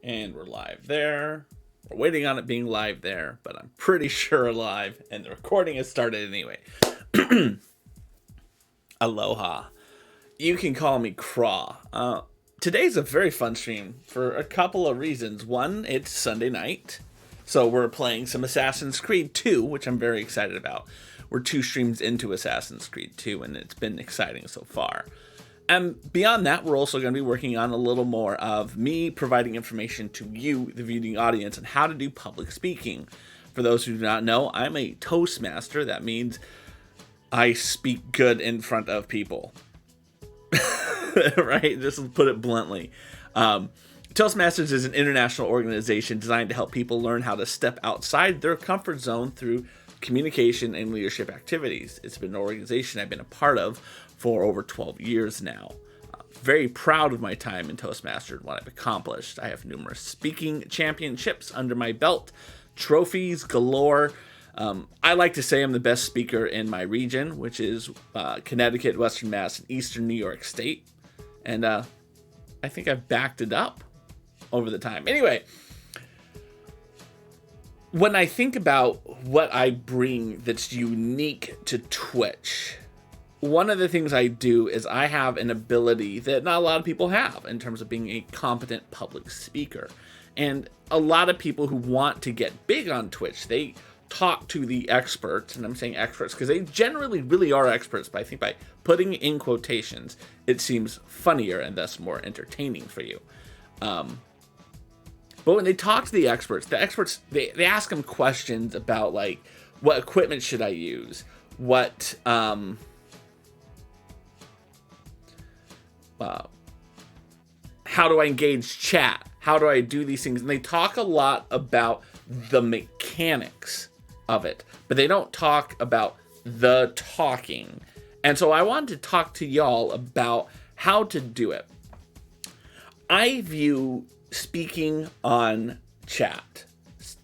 And we're live there. We're waiting on it being live there, but I'm pretty sure live, and the recording has started anyway. Aloha. You can call me Craw. Today's a very fun stream for a couple of reasons. One, it's Sunday night, so we're playing some Assassin's Creed 2, which I'm very excited about. We're 2 streams into Assassin's Creed 2, and it's been exciting so far. And beyond that, we're also going to be working on a little more of me providing information to you, the viewing audience, on how to do public speaking. For those who do not know, I'm a Toastmaster. That means I speak good in front of people. Right? Just to put it bluntly. Toastmasters is an international organization designed to help people learn how to step outside their comfort zone through communication and leadership activities. It's been an organization I've been a part of for over 12 years now. Very proud of my time in Toastmasters and what I've accomplished. I have numerous speaking championships under my belt, trophies galore. I like to say I'm the best speaker in my region, which is Connecticut, Western Mass, and Eastern New York State. And I think I've backed it up over the time. Anyway, when I think about what I bring that's unique to Twitch, one of the things I do is I have an ability that not a lot of people have in terms of being a competent public speaker. And a lot of people who want to get big on Twitch, they talk to the experts, and I'm saying experts because they generally really are experts, but I think by putting in quotations, it seems funnier and thus more entertaining for you. But when they talk to the experts, they ask them questions about, like, what equipment should I use? What, how do I engage chat? How do I do these things? And they talk a lot about the mechanics of it, but they don't talk about the talking. And so I wanted to talk to y'all about how to do it. I view speaking on chat,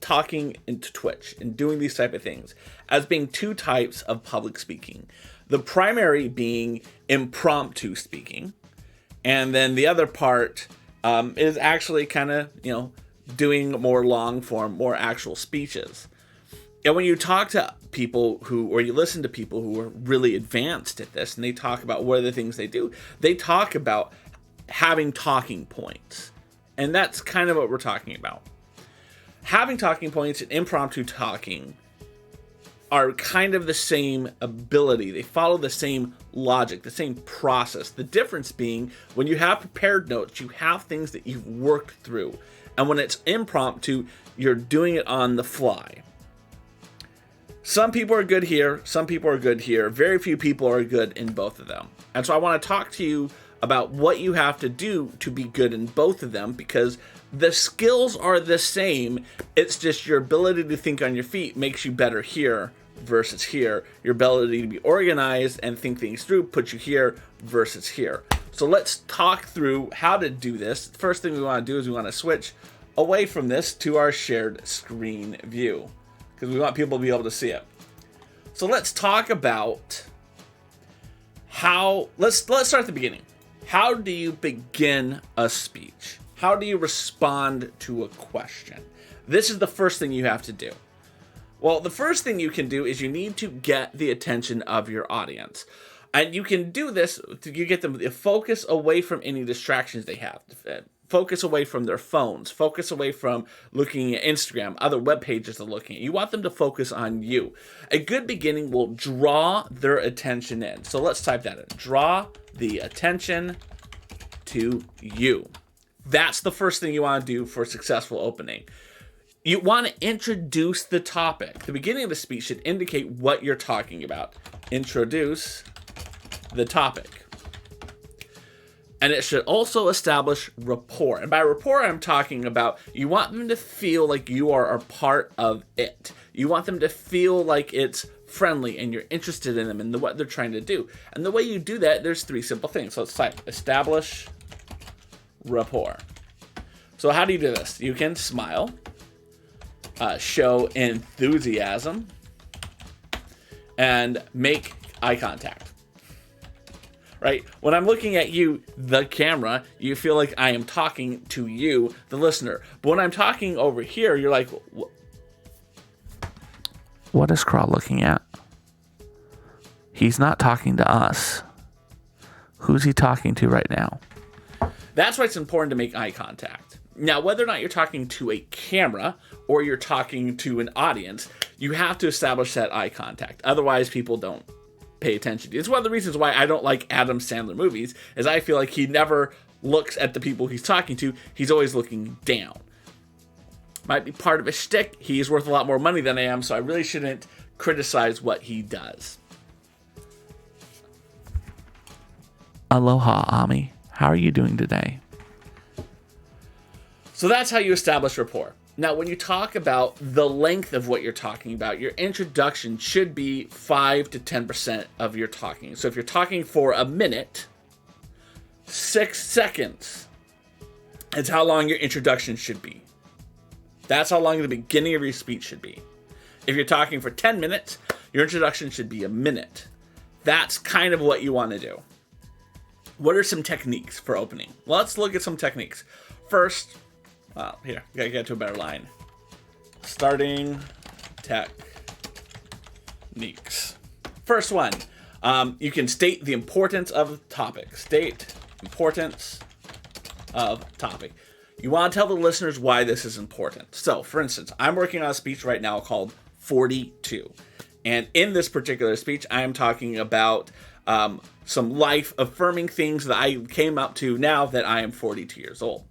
talking into Twitch, and doing these type of things as being 2 types of public speaking. The primary being impromptu speaking, and then the other part is actually kind of, doing more long form, more actual speeches. And when you talk to people or you listen to people who are really advanced at this, and they talk about what are the things they do, they talk about having talking points. And that's kind of what we're talking about. Having talking points and impromptu talking are kind of the same ability. They follow the same logic, the same process. The difference being, when you have prepared notes, you have things that you've worked through. And when it's impromptu, you're doing it on the fly. Some people are good here, some people are good here. Very few people are good in both of them. And so I want to talk to you about what you have to do to be good in both of them, because the skills are the same. It's just your ability to think on your feet makes you better here versus here. Your ability to be organized and think things through puts you here versus here. So let's talk through how to do this. The first thing we want to do is we want to switch away from this to our shared screen view, because we want people to be able to see it. So let's talk about how, let's start at the beginning. How do you begin a speech? How do you respond to a question? This is the first thing you have to do. Well, the first thing you can do is you need to get the attention of your audience. And you can do this, you get them to focus away from any distractions they have. Focus away from their phones. Focus away from looking at Instagram, other web pages they're looking at. You want them to focus on you. A good beginning will draw their attention in. So let's type that in. Draw the attention to you. That's the first thing you want to do for a successful opening. You want to introduce the topic. The beginning of the speech should indicate what you're talking about. Introduce the topic. And it should also establish rapport. And by rapport, I'm talking about you want them to feel like you are a part of it. You want them to feel like it's friendly and you're interested in them and what they're trying to do. And the way you do that, there's 3 simple things. So let's type establish rapport. So how do you do this? You can smile, show enthusiasm, and make eye contact. right? When I'm looking at you, the camera, you feel like I am talking to you, the listener. But when I'm talking over here, you're like, what is Crawl looking at? He's not talking to us. Who's he talking to right now? That's why it's important to make eye contact. Now, whether or not you're talking to a camera or you're talking to an audience, you have to establish that eye contact. Otherwise, people don't pay attention to you. It's one of the reasons why I don't like Adam Sandler movies, is I feel like he never looks at the people he's talking to. He's always looking down. Might be part of a shtick. He's worth a lot more money than I am, so I really shouldn't criticize what he does. Aloha, Ami. How are you doing today? So that's how you establish rapport. Now, when you talk about the length of what you're talking about, your introduction should be 5 to 10% of your talking. So if you're talking for a minute, 6 seconds is how long your introduction should be. That's how long the beginning of your speech should be. If you're talking for 10 minutes, your introduction should be a minute. That's kind of what you want to do. What are some techniques for opening? Well, let's look at some techniques. First, here, we gotta get to a better line. Starting techniques. First one, you can state the importance of the topic. State importance of topic. You want to tell the listeners why this is important. So, for instance, I'm working on a speech right now called 42. And in this particular speech, I am talking about some life-affirming things that I came up to now that I am 42 years old.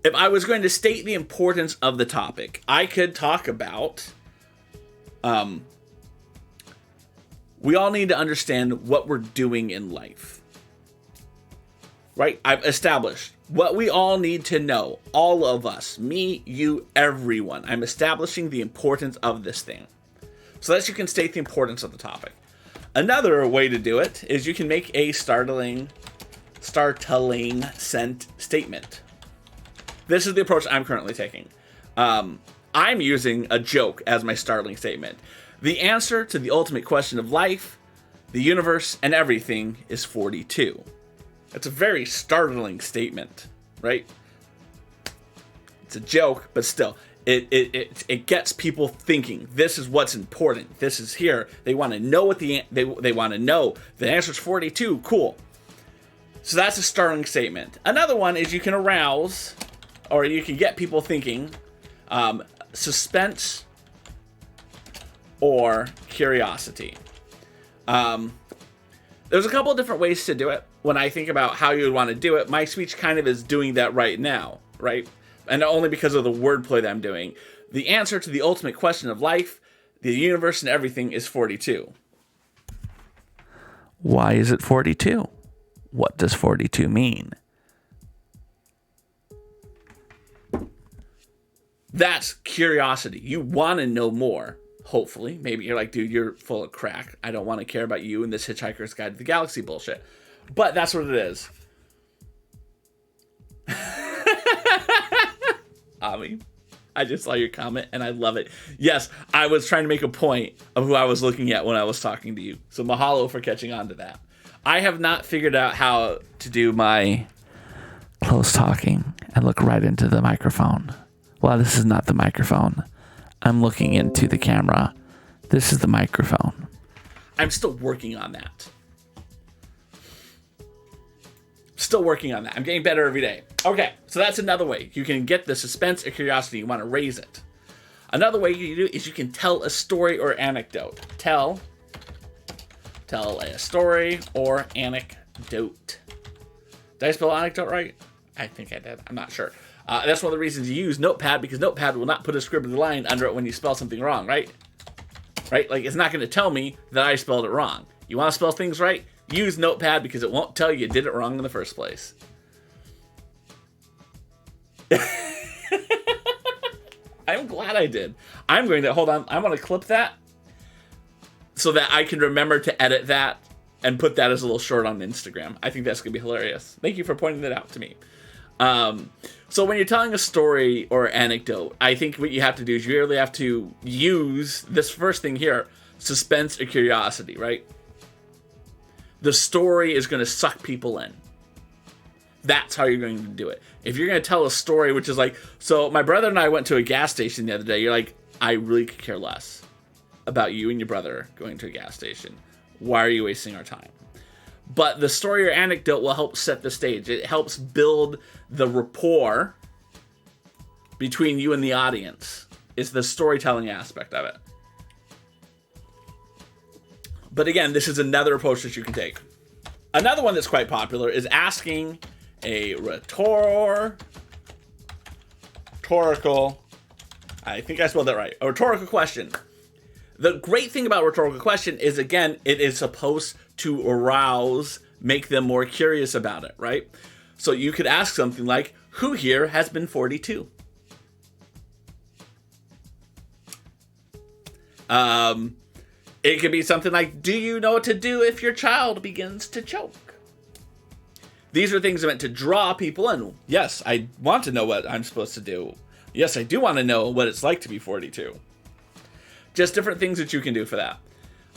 If I was going to state the importance of the topic, I could talk about, we all need to understand what we're doing in life. Right? I've established what we all need to know. All of us, me, you, everyone. I'm establishing the importance of this thing. So that you can state the importance of the topic. Another way to do it is you can make a startling statement. This is the approach I'm currently taking. I'm using a joke as my startling statement. The answer to the ultimate question of life, the universe, and everything is 42. That's a very startling statement, right? It's a joke, but still, it gets people thinking. This is what's important. This is here. They want to know what they want to know. The answer is 42. Cool. So that's a startling statement. Another one is you can arouse, or you can get people thinking, suspense or curiosity. There's a couple of different ways to do it. When I think about how you would want to do it, my speech kind of is doing that right now, right? And only because of the wordplay that I'm doing. The answer to the ultimate question of life, the universe, and everything is 42. Why is it 42? What does 42 mean? That's curiosity. You want to know more, hopefully. Maybe you're like, dude, you're full of crack. I don't want to care about you and this Hitchhiker's Guide to the Galaxy bullshit. But that's what it is. Ami, I just saw your comment and I love it. Yes, I was trying to make a point of who I was looking at when I was talking to you. So mahalo for catching on to that. I have not figured out how to do my close talking and look right into the microphone. Well, this is not the microphone. I'm looking into the camera. This is the microphone. I'm still working on that. Still working on that. I'm getting better every day. Okay, so that's another way. You can get the suspense or curiosity. You want to raise it. Another way you do is you can tell a story or anecdote. Tell a story or anecdote. Did I spell anecdote right? I think I did. I'm not sure. That's one of the reasons you use Notepad, because Notepad will not put a scribbly line under it when you spell something wrong, right? Right? Like, it's not going to tell me that I spelled it wrong. You want to spell things right? Use Notepad, because it won't tell you did it wrong in the first place. I'm glad I did. I'm going to, hold on, I want to clip that so that I can remember to edit that and put that as a little short on Instagram. I think that's going to be hilarious. Thank you for pointing that out to me. So when you're telling a story or anecdote, I think what you have to do is you really have to use this first thing here, suspense or curiosity, right? The story is going to suck people in. That's how you're going to do it. If you're going to tell a story, which is like, so my brother and I went to a gas station the other day. You're like, I really could care less about you and your brother going to a gas station. Why are you wasting our time? But the story or anecdote will help set the stage. It helps build the rapport between you and the audience. It's the storytelling aspect of it. But again, this is another approach that you can take. Another one that's quite popular is asking a rhetorical, I think I spelled that right, a rhetorical question. The great thing about rhetorical question is, again, it is supposed to arouse, make them more curious about it, right? So you could ask something like, who here has been 42? It could be something like, do you know what to do if your child begins to choke? These are things meant to draw people in. Yes, I want to know what I'm supposed to do. Yes, I do want to know what it's like to be 42. Just different things that you can do for that.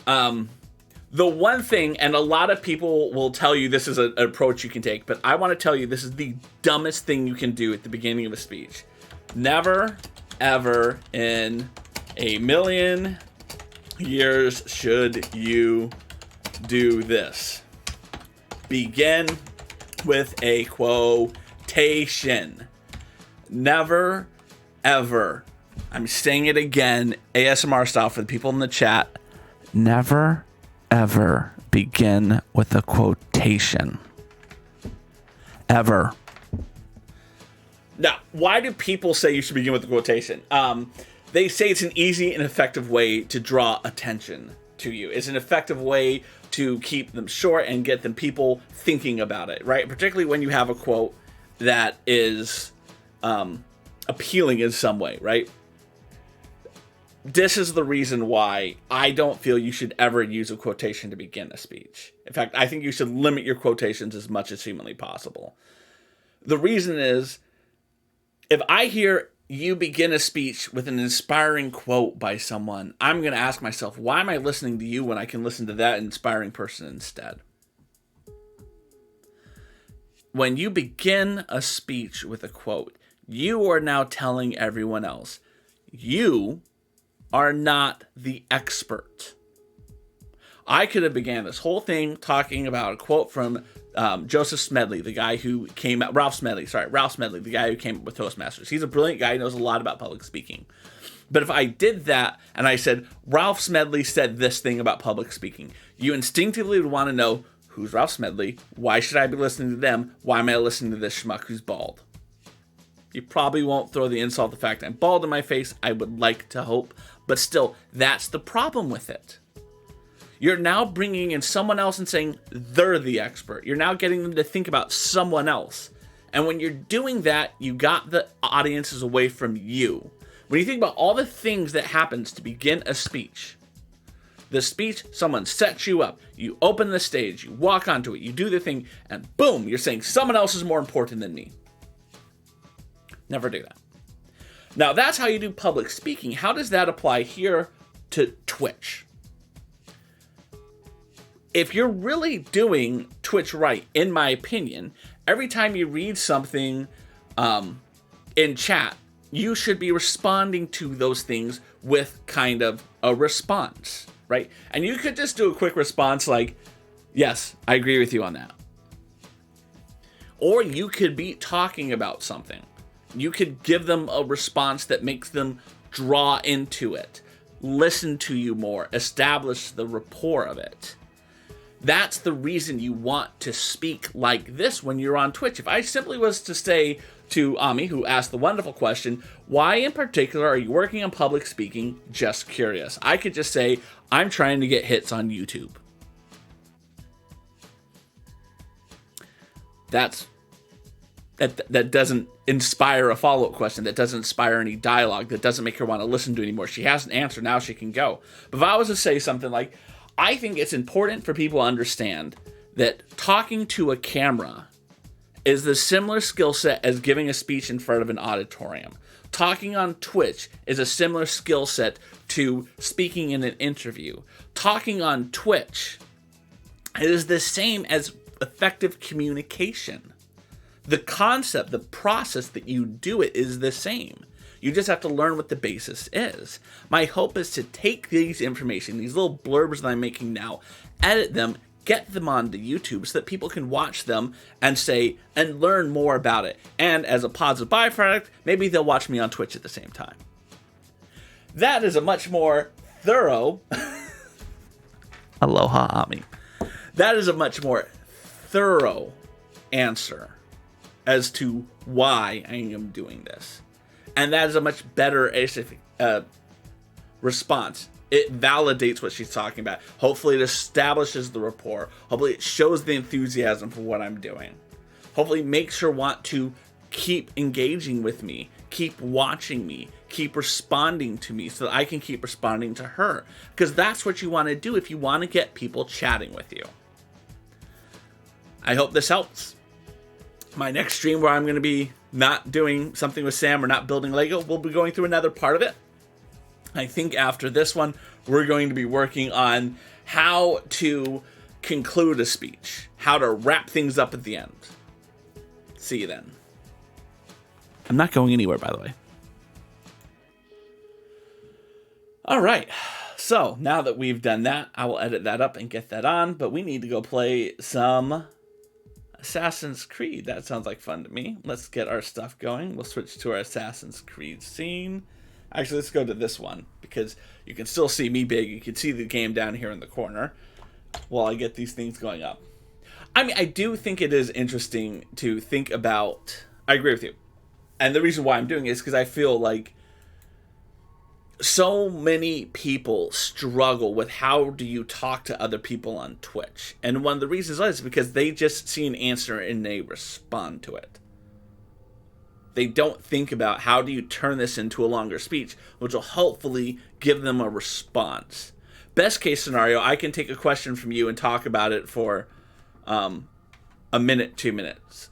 The one thing, and a lot of people will tell you this is an approach you can take, but I want to tell you this is the dumbest thing you can do at the beginning of a speech. Never, ever in a million years should you do this. Begin with a quotation. Never, ever. I'm saying it again, ASMR style for the people in the chat. Never, ever begin with a quotation. Ever. Now, why do people say you should begin with a quotation? They say it's an easy and effective way to draw attention to you. It's an effective way to keep them short and get them people thinking about it, right? Particularly when you have a quote that is appealing in some way, right? This is the reason why I don't feel you should ever use a quotation to begin a speech. In fact, I think you should limit your quotations as much as humanly possible. The reason is, if I hear you begin a speech with an inspiring quote by someone, I'm going to ask myself, why am I listening to you when I can listen to that inspiring person instead? When you begin a speech with a quote, you are now telling everyone else, you are not the expert. I could have began this whole thing talking about a quote from Joseph Smedley, the guy who came out, Ralph Smedley, the guy who came up with Toastmasters. He's a brilliant guy, he knows a lot about public speaking. But if I did that and I said, Ralph Smedley said this thing about public speaking, you instinctively would want to know, who's Ralph Smedley? Why should I be listening to them? Why am I listening to this schmuck who's bald? You probably won't throw the insult the fact I'm bald in my face. I would like to hope. But still, that's the problem with it. You're now bringing in someone else and saying they're the expert. You're now getting them to think about someone else. And when you're doing that, you got the audiences away from you. When you think about all the things that happens to begin a speech, the speech, someone sets you up, you open the stage, you walk onto it, you do the thing, and boom, you're saying someone else is more important than me. Never do that. Now, that's how you do public speaking. How does that apply here to Twitch? If you're really doing Twitch right, in my opinion, every time you read something in chat, you should be responding to those things with kind of a response, right? And you could just do a quick response like, yes, I agree with you on that. Or you could be talking about something. You could give them a response that makes them draw into it, listen to you more, establish the rapport of it. That's the reason you want to speak like this when you're on Twitch. If I simply was to say to Ami, who asked the wonderful question, why in particular are you working on public speaking? Just curious. I could just say, I'm trying to get hits on YouTube. That doesn't inspire a follow-up question. That doesn't inspire any dialogue. That doesn't make her want to listen to anymore. She has an answer. Now she can go. But if I was to say something like, I think it's important for people to understand that talking to a camera is the similar skill set as giving a speech in front of an auditorium. Talking on Twitch is a similar skill set to speaking in an interview. Talking on Twitch It is the same as effective communication. The concept, the process that you do it is the same. You just have to learn what the basis is. My hope is to take these information, these little blurbs that I'm making now, edit them, get them onto YouTube so that people can watch them and learn more about it. And as a positive byproduct, maybe they'll watch me on Twitch at the same time. That is a much more thorough Aloha Ami. That is a much more thorough answer as to why I am doing this. And that is a much better response. It validates what she's talking about. Hopefully it establishes the rapport. Hopefully it shows the enthusiasm for what I'm doing. Hopefully it makes her want to keep engaging with me, keep watching me, keep responding to me so that I can keep responding to her. Because that's what you want to do if you want to get people chatting with you. I hope this helps. My next stream where I'm going to be not doing something with Sam or not building Lego, we'll be going through another part of it. I think after this one, we're going to be working on how to conclude a speech, how to wrap things up at the end. See you then. I'm not going anywhere, by the way. All right. So now that we've done that, I will edit that up and get that on, but we need to go play some Assassin's Creed. That sounds like fun to me. Let's get our stuff going. We'll switch to our Assassin's Creed scene. Actually, let's go to this one because you can still see me big. You can see the game down here in the corner while I get these things going up. I mean, I do think it is interesting to think about. I agree with you. And the reason why I'm doing it is because I feel like so many people struggle with how do you talk to other people on Twitch. And one of the reasons is because they just see an answer and they respond to it. They don't think about how do you turn this into a longer speech, which will hopefully give them a response. Best case scenario, I can take a question from you and talk about it for a minute, 2 minutes.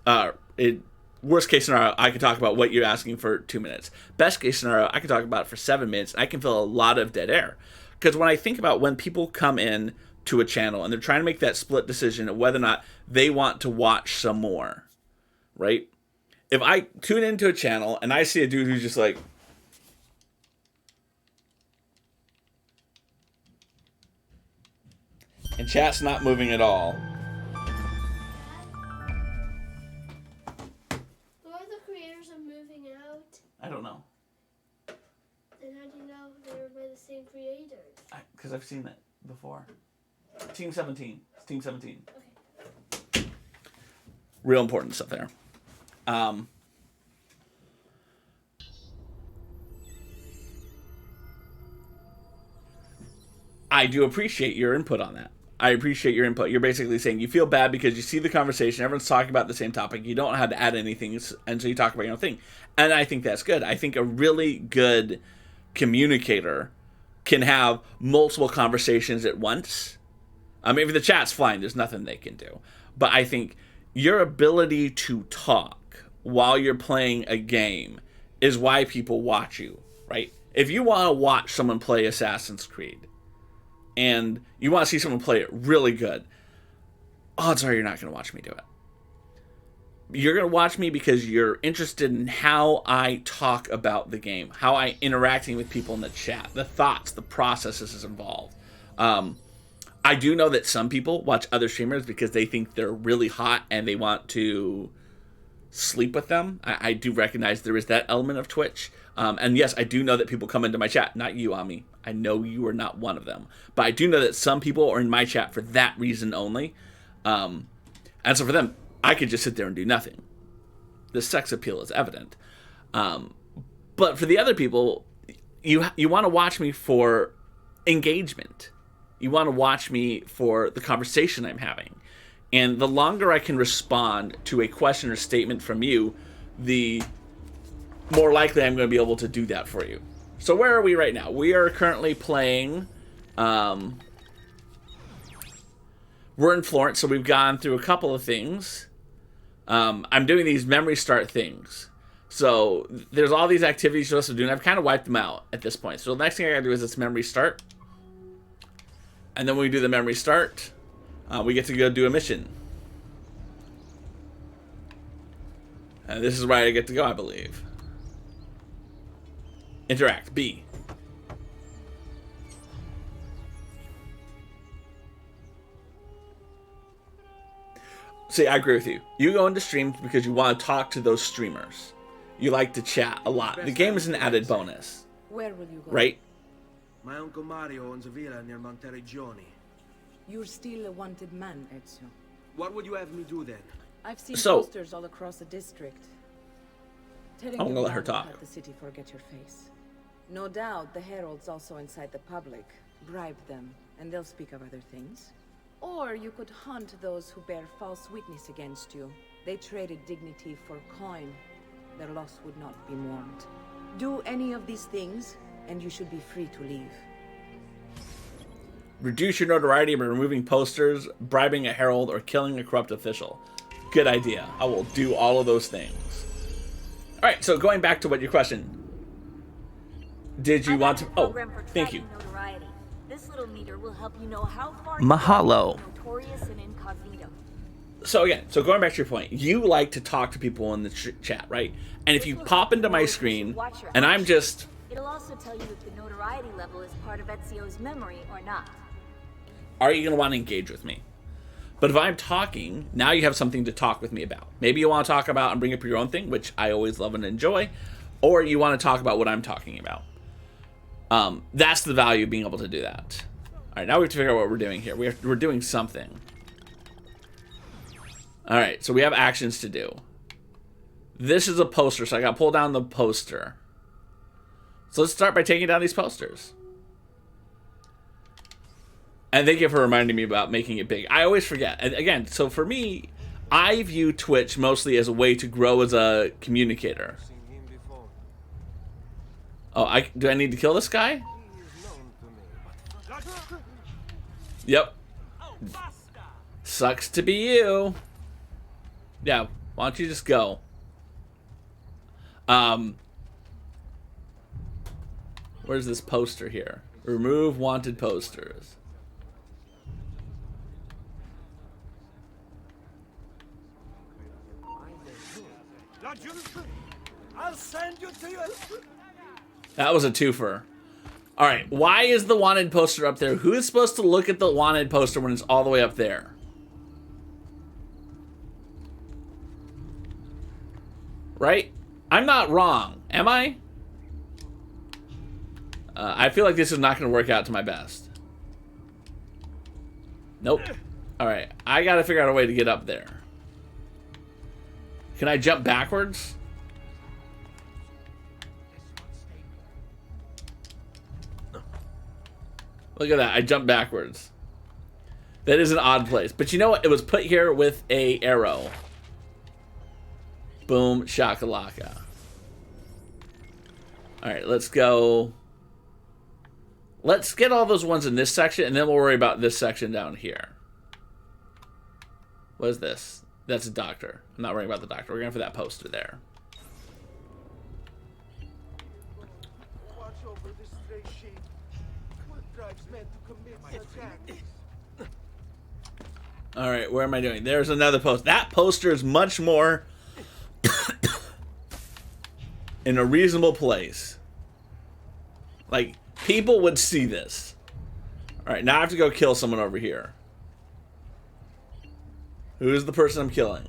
Worst case scenario, I can talk about what you're asking for 2 minutes. Best case scenario, I can talk about it for 7 minutes. I can fill a lot of dead air. Because when I think about when people come in to a channel and they're trying to make that split decision of whether or not they want to watch some more, right? If I tune into a channel and I see a dude who's just like, and chat's not moving at all. Who are the creators of Moving Out? I don't know. Then how do you know they were by the same creators? Because I've seen it before. Team 17. It's Team 17. Okay. Real important stuff there. I do appreciate your input on that. I appreciate your input. You're basically saying you feel bad because you see the conversation, everyone's talking about the same topic, you don't know how to add anything, and so you talk about your own thing. And I think that's good. I think a really good communicator can have multiple conversations at once. I mean, if the chat's fine, there's nothing they can do. But I think your ability to talk while you're playing a game is why people watch you, right? If you want to watch someone play Assassin's Creed, and you want to see someone play it really good, odds are you're not going to watch me do it. You're going to watch me because you're interested in how I talk about the game, how I interacting with people in the chat, the thoughts, the processes involved. I do know that some people watch other streamers because they think they're really hot and they want to sleep with them. I do recognize there is that element of Twitch. And yes, I do know that people come into my chat. Not you, Ami. I know you are not one of them. But I do know that some people are in my chat for that reason only. And so for them, I could just sit there and do nothing. The sex appeal is evident. But for the other people, you want to watch me for engagement. You want to watch me for the conversation I'm having. And the longer I can respond to a question or statement from you, the more likely I'm going to be able to do that for you. So where are we right now? We are currently playing... we're in Florence, so we've gone through a couple of things. I'm doing these memory start things. So there's all these activities you're supposed to do, and I've kind of wiped them out at this point. So the next thing I got to do is this memory start. And then when we do the memory start, We get to go do a mission. And this is where I get to go, I believe. Interact, B. See, I agree with you. You go into streams because you want to talk to those streamers. You like to chat a lot. The game is an added bonus. Where will you go? Right? My uncle Mario owns a villa near Monteriggioni. You're still a wanted man, Ezio. What would you have me do then? I've seen So- posters all across the district. Telling I'm gonna you let her not to talk. let the city forget your face. No doubt the heralds also incite the public. Bribe them, and they'll speak of other things. Or you could hunt those who bear false witness against you. They traded dignity for coin. Their loss would not be mourned. Do any of these things, and you should be free to leave. Reduce your notoriety by removing posters, bribing a herald, or killing a corrupt official. Good idea. I will do all of those things. Alright, so going back to what your question. Did you want to... Oh, thank you. Notoriety. This little meter will help you know how far Mahalo. you're notorious and incognito. So again, so going back to your point, you like to talk to people in the chat, right? And if you pop into my screen, and I'm just... It'll also tell you if the notoriety level is part of Ezio's memory or not. Are you going to want to engage with me? But if I'm talking, now you have something to talk with me about. Maybe you want to talk about and bring up your own thing, which I always love and enjoy, or you want to talk about what I'm talking about. That's the value of being able to do that. All right, now we have to figure out what we're doing here. We're doing something. All right, so we have actions to do. This is a poster, so I got to pull down the poster. So let's start by taking down these posters. And thank you for reminding me about making it big. I always forget. And again, so for me, I view Twitch mostly as a way to grow as a communicator. Oh, do I need to kill this guy? Yep. Sucks to be you. Yeah, why don't you just go? Where's this poster here? Remove wanted posters. I'll send you to your... That was a twofer. Alright, why is the wanted poster up there? Who is supposed to look at the wanted poster when it's all the way up there? Right? I'm not wrong, am I? I feel like this is not going to work out to my best. Nope. Alright, I gotta figure out a way to get up there. Can I jump backwards? Look at that, I jumped backwards. That is an odd place. But you know what? It was put here with a arrow. Boom, shakalaka. Alright, let's go. Let's get all those ones in this section, and then we'll worry about this section down here. What is this? That's a doctor. I'm not worrying about the doctor. We're going for that poster there. Watch over this stray sheep. What drives men to commit such acts? Alright, where am I doing? There's another post. That poster is much more in a reasonable place. Like, people would see this. Alright, now I have to go kill someone over here. Who is the person I'm killing?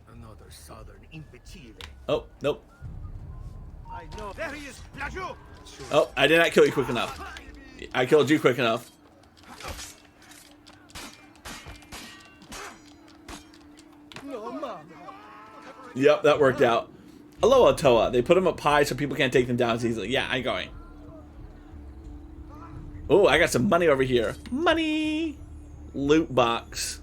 Another southern imbecile. Oh, nope. I know. There he is. Laju! Oh, I did not kill you quick enough. I killed you quick enough. No, mama. Yep, that worked out. Aloha Toa. They put them up high so people can't take them down as easily. Yeah, I'm going. Oh, I got some money over here. Money! Loot box.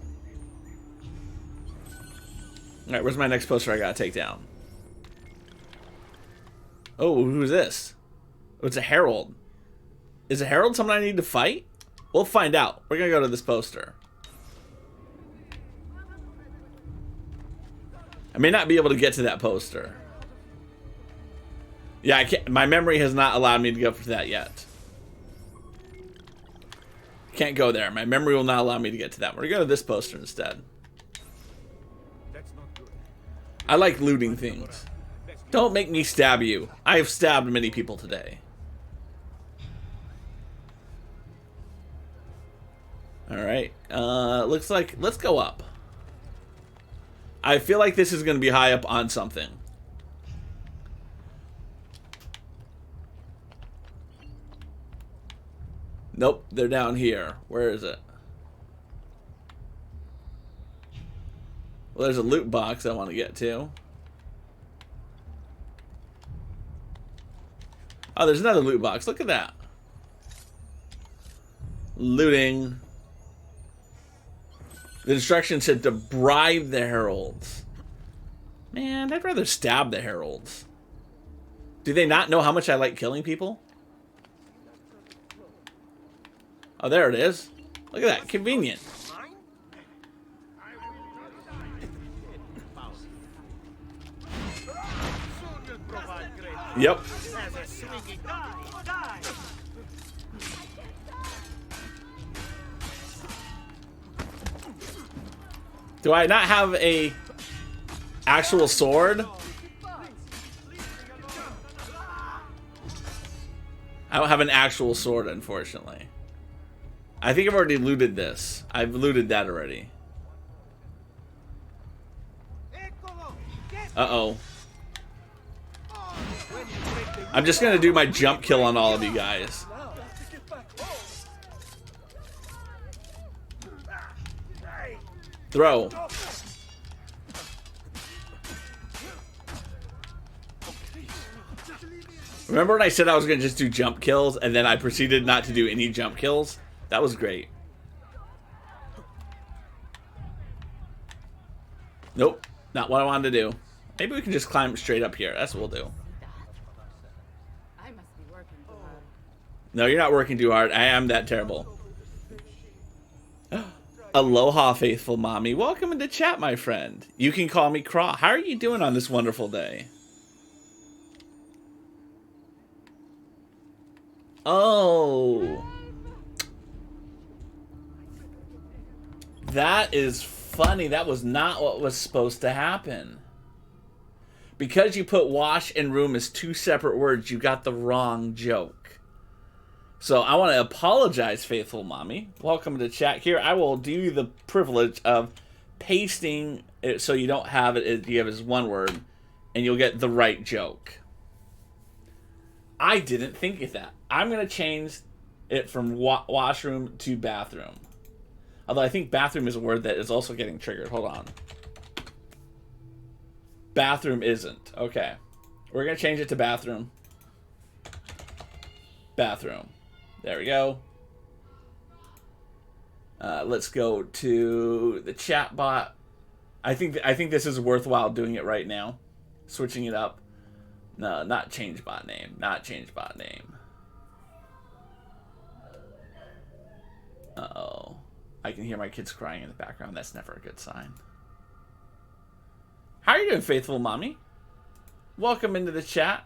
Alright, where's my next poster I gotta take down? Oh, who's this? Oh, it's a herald. Is a herald someone I need to fight? We'll find out. We're gonna go to this poster. I may not be able to get to that poster. Yeah, I can't, my memory has not allowed me to go for that yet. Can't go there. My memory will not allow me to get to that. We're going to go to this poster instead. That's not good. I like looting things. Don't make me stab you. I have stabbed many people today. Alright. Looks like... Let's go up. I feel like this is going to be high up on something. Nope, they're down here. Where is it? Well, there's a loot box I want to get to. Oh, there's another loot box. Look at that. Looting. The instructions said to bribe the heralds. Man, I'd rather stab the heralds. Do they not know how much I like killing people? Oh, there it is. Look at that. Convenient. Yep. Do I not have a actual sword? I don't have an actual sword, unfortunately. I think I've already looted this. I've looted that already. Uh-oh. I'm just gonna do my jump kill on all of you guys. Throw. Remember when I said I was gonna just do jump kills and then I proceeded not to do any jump kills? That was great. Nope, not what I wanted to do. Maybe we can just climb straight up here. That's what we'll do. I must be working too hard. No, you're not working too hard. I am that terrible. Aloha, faithful mommy. Welcome into chat, my friend. You can call me Craw. How are you doing on this wonderful day? Oh. That is funny. That was not what was supposed to happen. Because you put wash and room as two separate words, you got the wrong joke. So I want to apologize, faithful mommy. Welcome to chat. Here, I will do you the privilege of pasting it so you don't have it, you have it as one word, and you'll get the right joke. I didn't think of that. I'm going to change it from washroom to bathroom. Although I think bathroom is a word that is also getting triggered. Hold on. Bathroom isn't. Okay. We're going to change it to bathroom. Bathroom. There we go. Let's go to the chat bot. I think this is worthwhile doing it right now. Switching it up. No, not change bot name. Not change bot name. Uh-oh. I can hear my kids crying in the background. That's never a good sign. How are you doing, faithful mommy? Welcome into the chat.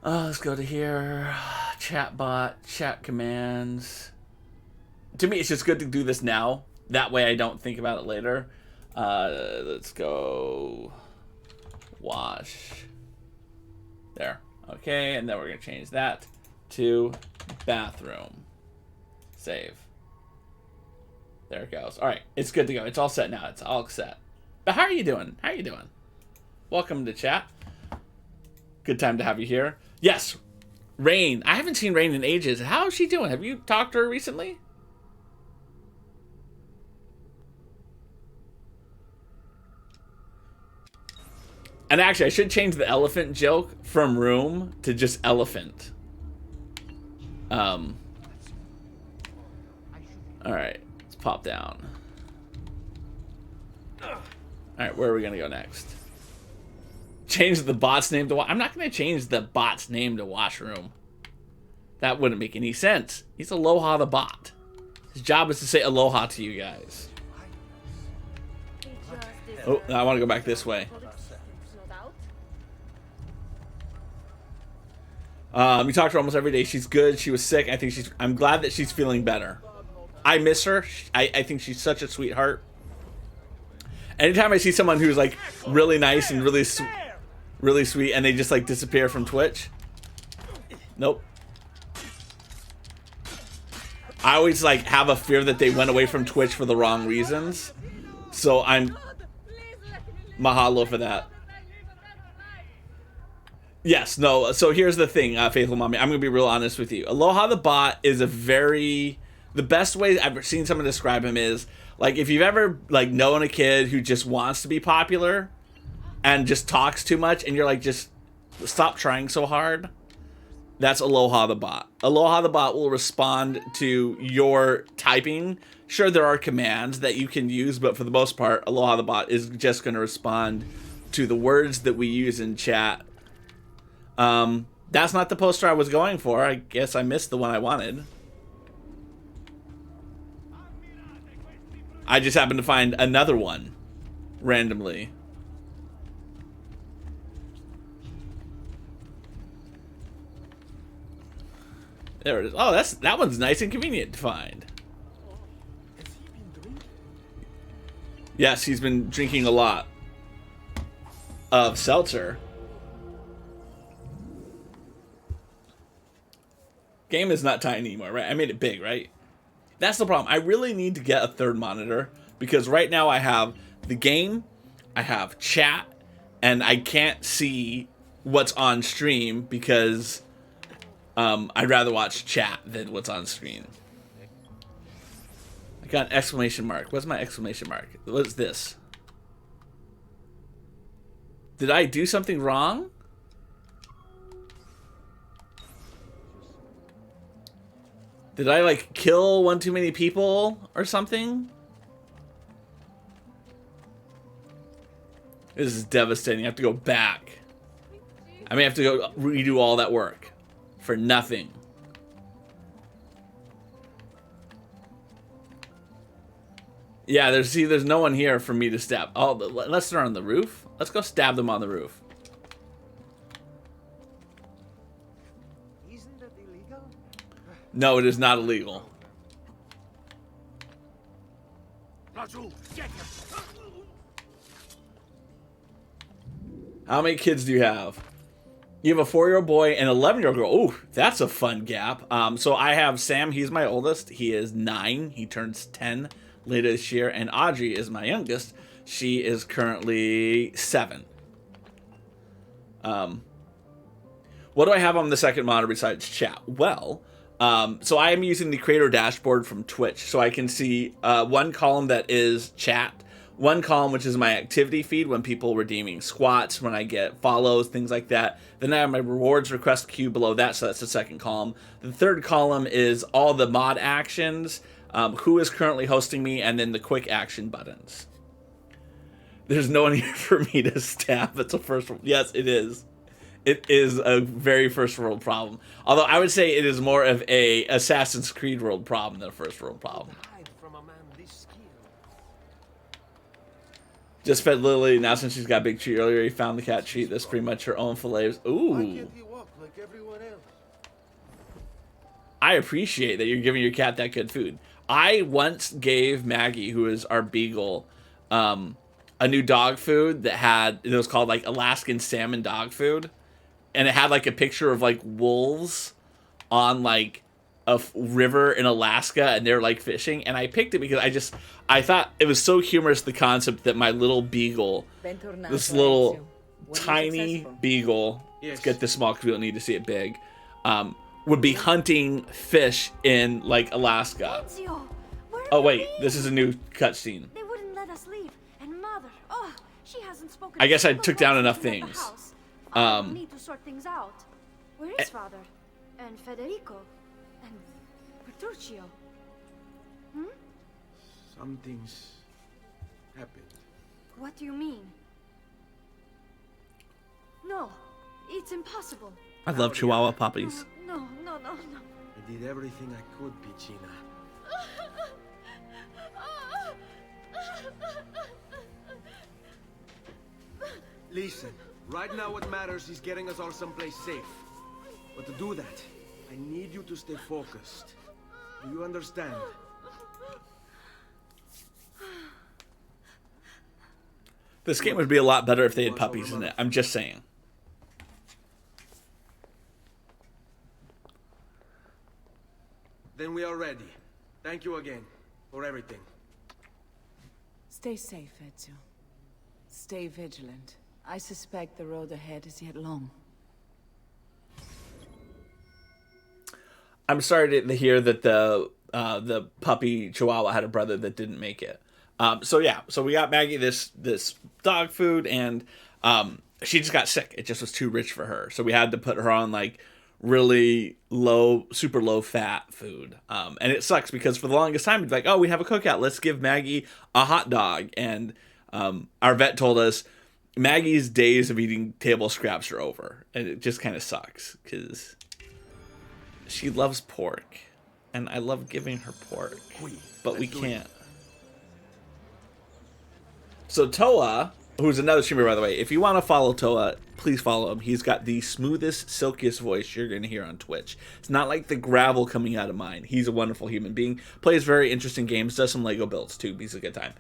Let's go to here. Chat bot, chat commands. To me, it's just good to do this now. That way I don't think about it later. Let's go wash. There. Okay, and then we're going to change that to bathroom. Save. There it goes. All right, it's good to go. It's all set now. It's all set. But how are you doing? How are you doing? Welcome to chat. Good time to have you here. Yes, Rain. I haven't seen Rain in ages. How is she doing? Have you talked to her recently? And actually, I should change the elephant joke from room to just elephant. All right, let's pop down. All right, where are we gonna go next? Change the bot's name to I'm not gonna change the bot's name to washroom. That wouldn't make any sense. He's Aloha the bot. His job is to say aloha to you guys. Oh, I want to go back this way. We talk to her almost every day. She's good. She was sick. I'm glad that she's feeling better. I miss her. I think she's such a sweetheart. Anytime I see someone who's like really nice and really sweet, and they just like disappear from Twitch, nope. I always like have a fear that they went away from Twitch for the wrong reasons. So I'm mahalo for that. Yes, no. So here's the thing, Faithful Mommy. I'm gonna be real honest with you. Aloha the Bot is the best way I've seen someone describe him is like if you've ever like known a kid who just wants to be popular and just talks too much, and you're like, just stop trying so hard. That's Aloha the Bot. Aloha the Bot will respond to your typing. Sure, there are commands that you can use, but for the most part, Aloha the Bot is just going to respond to the words that we use in chat. That's not the poster I was going for. I guess I missed the one I wanted. I just happened to find another one randomly. There it is. Oh, that one's nice and convenient to find. Has he been drinking? Yes, he's been drinking a lot of seltzer. Game is not tiny anymore, right? I made it big, right? That's the problem. I really need to get a third monitor because right now I have the game, I have chat, and I can't see what's on stream because I'd rather watch chat than what's on screen. I got an exclamation mark. What's my exclamation mark? What's this? Did I do something wrong? Did I like kill one too many people or something? This is devastating. I have to go back. I may have to go redo all that work. For nothing. Yeah, there's no one here for me to stab. Oh, unless they're on the roof. Let's go stab them on the roof. Isn't that illegal? No, it is not illegal. How many kids do you have? You have a 4-year-old boy and an 11-year-old girl. Ooh, that's a fun gap. So I have Sam. He's my oldest. He is 9. He turns 10 later this year. And Audrey is my youngest. She is currently 7. What do I have on the second monitor besides chat? Well, so I am using the creator dashboard from Twitch. So I can see one column that is chat. One column, which is my activity feed when people redeeming squats, when I get follows, things like that. Then I have my rewards request queue below that, so that's the second column. The third column is all the mod actions, who is currently hosting me, and then the quick action buttons. There's no one here for me to stab. It's a first world. Yes, it is. It is a very first world problem. Although I would say it is more of a Assassin's Creed world problem than a first world problem. Hide from a man this skilled. Just fed Lily. Now since she's got a big treat earlier, he found the cat treat. That's pretty much her own fillets. Why Ooh. can't he walk like everyone else? I appreciate that you're giving your cat that good food. I once gave Maggie, who is our beagle, a new dog food it was called like Alaskan salmon dog food. And it had like a picture of like wolves on like a river in Alaska, and they're like fishing. And I picked it because I thought it was so humorous, the concept that my little beagle, this little tiny beagle, let's get this small because we don't need to see it big, would be hunting fish in like Alaska. Ezio, where Oh have wait, you been? this is a new cutscene. They wouldn't let us leave. And Mother, oh, she hasn't spoken. I guess a I single took down word enough since we left things. the house. I will need to sort things out. Where is Father? And Federico? And Petruccio? Something's happened. What do you mean? No, it's impossible. I love Chihuahua puppies. No. I did everything I could, Piccina. Listen, right now what matters is getting us all someplace safe. But to do that, I need you to stay focused. Do you understand? This game would be a lot better if they had puppies in it. I'm just saying. Then we are ready. Thank you again for everything. Stay safe, Ezio. Stay vigilant. I suspect the road ahead is yet long. I'm sorry to hear that the puppy Chihuahua had a brother that didn't make it. So we got Maggie this dog food, and she just got sick. It just was too rich for her, so we had to put her on like really low, super low fat food. And it sucks because for the longest time it's like, oh, we have a cookout, let's give Maggie a hot dog, and our vet told us Maggie's days of eating table scraps are over, and it just kind of sucks because she loves pork, and I love giving her pork, but we can't. So Toa, who's another streamer, by the way, if you want to follow Toa, please follow him. He's got the smoothest, silkiest voice you're going to hear on Twitch. It's not like the gravel coming out of mine. He's a wonderful human being. Plays very interesting games. Does some Lego builds, too. He's a good time.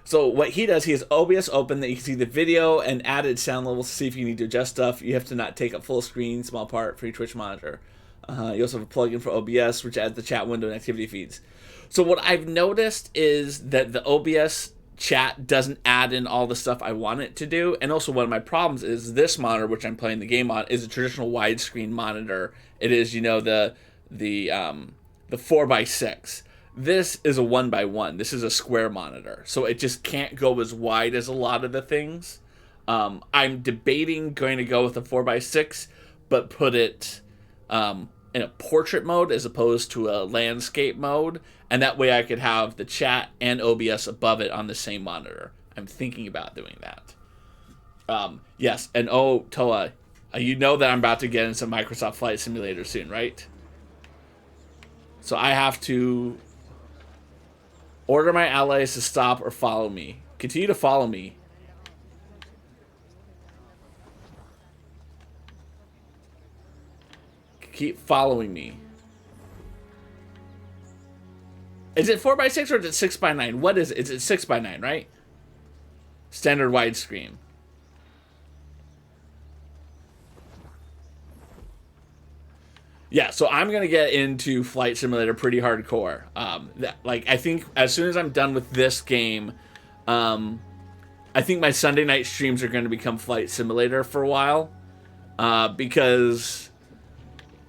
So what he does, he has OBS open that you can see the video and added sound levels to see if you need to adjust stuff. You have to not take up full screen, small part for your Twitch monitor. You also have a plugin for OBS, which adds the chat window and activity feeds. So what I've noticed is that the OBS chat doesn't add in all the stuff I want it to do. And also one of my problems is this monitor, which I'm playing the game on, is a traditional widescreen monitor. It is, the 4x6. This is a 1x1. This is a square monitor. So it just can't go as wide as a lot of the things. I'm debating going to go with a 4x6, but put it in a portrait mode as opposed to a landscape mode. And that way I could have the chat and OBS above it on the same monitor. I'm thinking about doing that. Yes, and Toa, you know that I'm about to get into Microsoft Flight Simulator soon, right? So I have to order my allies to stop or follow me. Continue to follow me. Keep following me. Is it 4x6 or is it 6x9? What is it? Is it 6x9, right? Standard widescreen. Yeah, so I'm gonna get into Flight Simulator pretty hardcore. I think as soon as I'm done with this game, I think my Sunday night streams are gonna become Flight Simulator for a while, because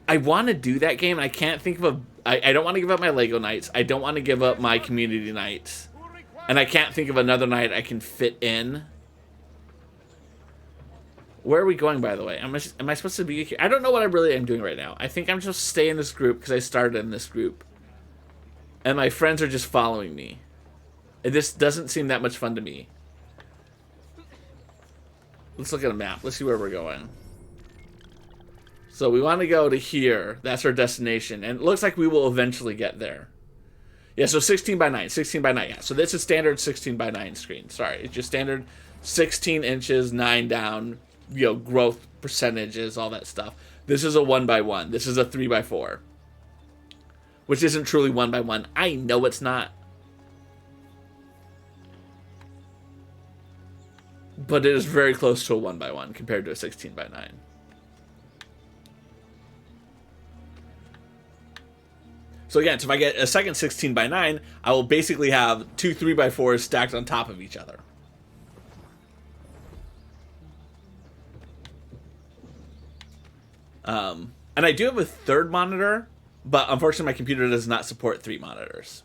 I want to do that game. I can't think of I don't want to give up my Lego nights. I don't want to give up my community nights, and I can't think of another night I can fit in. Where are we going, by the way? Am I supposed to be here? I don't know what I really am doing right now. I think I'm just staying in this group because I started in this group. And my friends are just following me. This doesn't seem that much fun to me. Let's look at a map. Let's see where we're going. So we want to go to here. That's our destination. And it looks like we will eventually get there. Yeah, so 16x9. 16x9, yeah. So this is standard 16x9 screen. Sorry, it's just standard 16 inches, 9 down. Growth percentages, all that stuff. This is a 1x1. This is a 3x4. Which isn't truly 1x1. I know it's not. But it is very close to a 1x1 compared to a 16x9. So again, so if I get a second 16x9, I will basically have two 3x4s stacked on top of each other. And I do have a third monitor, but unfortunately my computer does not support 3 monitors.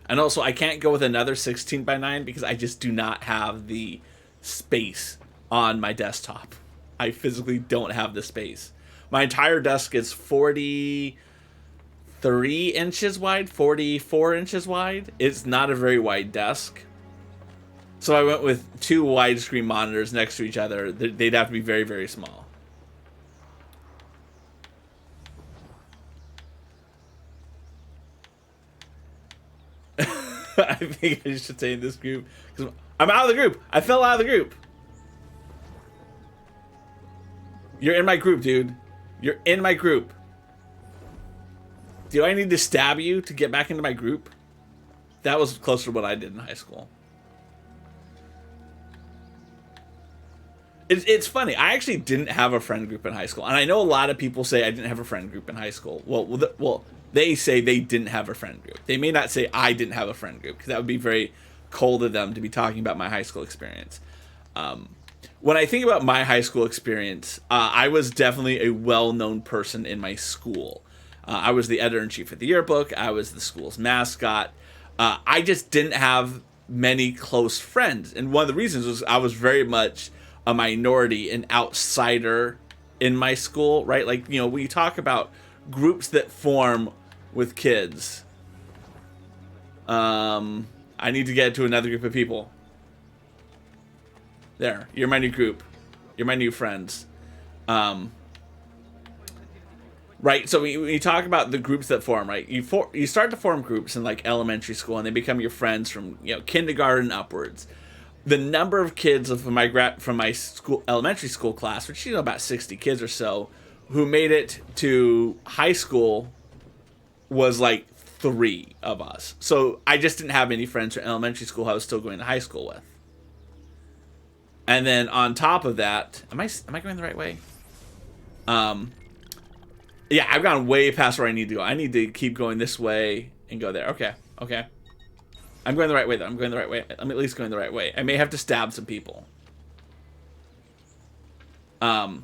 And also I can't go with another 16x9 because I just do not have the space on my desktop. I physically don't have the space. My entire desk is 43 inches wide, 44 inches wide. It's not a very wide desk. So I went with 2 widescreen monitors next to each other. They'd have to be very, very small. think I should stay in this group. 'Cause I'm out of the group. I fell out of the group. You're in my group, dude. You're in my group. Do I need to stab you to get back into my group? That was closer to what I did in high school. It's funny. I actually didn't have a friend group in high school. And I know a lot of people say I didn't have a friend group in high school. Well, they say they didn't have a friend group. They may not say I didn't have a friend group, because that would be very cold of them to be talking about my high school experience. When I think about my high school experience, I was definitely a well-known person in my school. I was the editor-in-chief of the yearbook. I was the school's mascot. I just didn't have many close friends. And one of the reasons was I was very much a minority, an outsider in my school, right? Like, you know, we talk about groups that form with kids. I need to get to another group of people. There, you're my new group. You're my new friends. Right, so we talk about the groups that form, right? You start to form groups in like elementary school, and they become your friends from, you know, kindergarten upwards. The number of kids from my school elementary school class, which, you know, about 60 kids or so, who made it to high school was like 3 of us. So I just didn't have any friends from elementary school who I was still going to high school with. And then on top of that, am I going the right way? Yeah, I've gone way past where I need to go. I need to keep going this way and go there. Okay. I'm going the right way, though. I'm going the right way. I'm at least going the right way. I may have to stab some people. But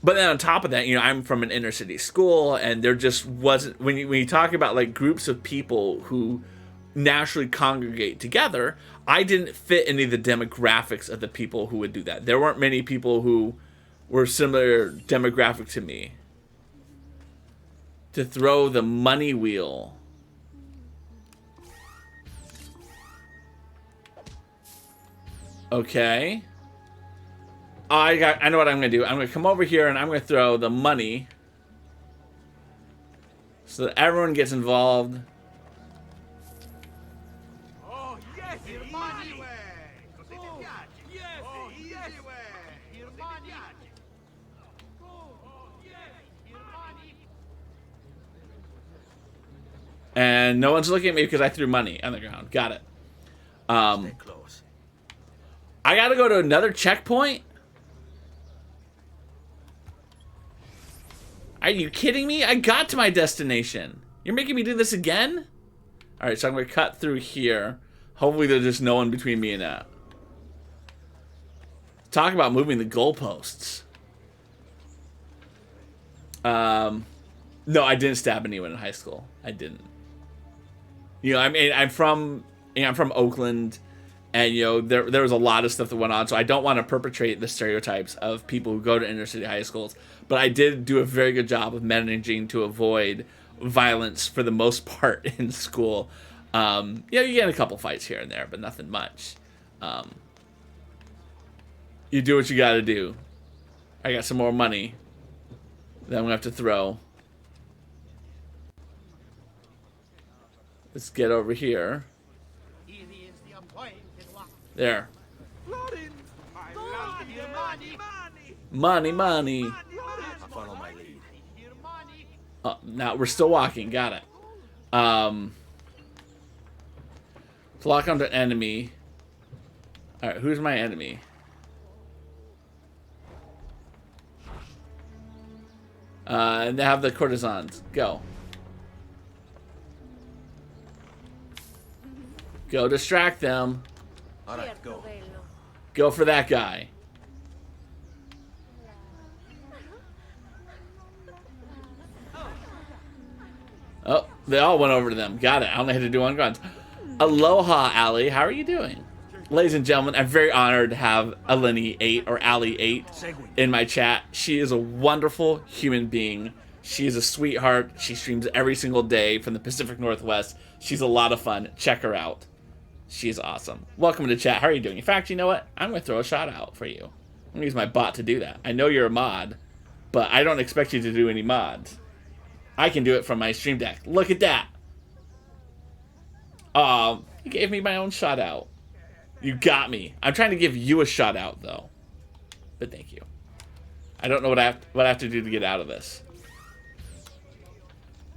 then on top of that, you know, I'm from an inner city school, and there just wasn't, when you talk about like groups of people who naturally congregate together, I didn't fit any of the demographics of the people who would do that. There weren't many people who were similar demographic to me. To throw the money wheel. Okay. I know what I'm gonna do. I'm gonna come over here and I'm gonna throw the money so that everyone gets involved. Oh, yes, il money way. Così ti piace. Yes, oh, easy way. Il money. Oh, yes, il money. And no one's looking at me because I threw money on the ground. Got it. Stay close. I gotta go to another checkpoint? Are you kidding me? I got to my destination. You're making me do this again? Alright, so I'm gonna cut through here. Hopefully there's just no one between me and that. Talk about moving the goalposts. No, I didn't stab anyone in high school. I didn't. You know, I mean, I'm from Oakland, and you know, there was a lot of stuff that went on, so I don't want to perpetrate the stereotypes of people who go to inner city high schools. But I did do a very good job of managing to avoid violence for the most part in school. Yeah, you get a couple fights here and there, but nothing much. You do what you got to do. I got some more money that I'm gonna have to throw. Let's get over here. There. Money. Follow my lead. Oh, now we're still walking. Got it. To lock onto an enemy. Alright, who's my enemy? And they have the courtesans. Go. Go distract them. All right, go. Go for that guy. Oh, they all went over to them. Got it. I only had to do one grunt. Aloha, Ali. How are you doing? Ladies and gentlemen, I'm very honored to have Eleni8 or Ali8 in my chat. She is a wonderful human being. She is a sweetheart. She streams every single day from the Pacific Northwest. She's a lot of fun. Check her out. She's awesome. Welcome to chat. How are you doing? In fact, you know what? I'm going to throw a shout out for you. I'm going to use my bot to do that. I know you're a mod, but I don't expect you to do any mods. I can do it from my stream deck. Look at that. You gave me my own shout out. You got me. I'm trying to give you a shout out though. But thank you. I don't know what I have to do to get out of this.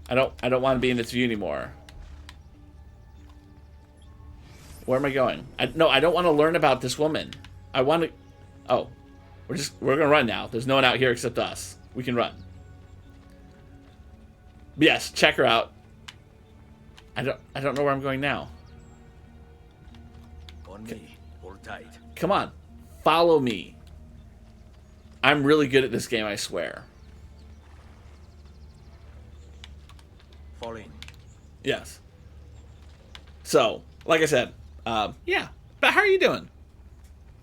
I don't want to be in this view anymore. Where am I going? No, I don't want to learn about this woman. I want to. Oh, we're gonna run now. There's no one out here except us. We can run. But yes, check her out. I don't know where I'm going now. On me, hold tight. Come on, follow me. I'm really good at this game, I swear. Fall in. Yes. So, like I said, yeah. But how are you doing?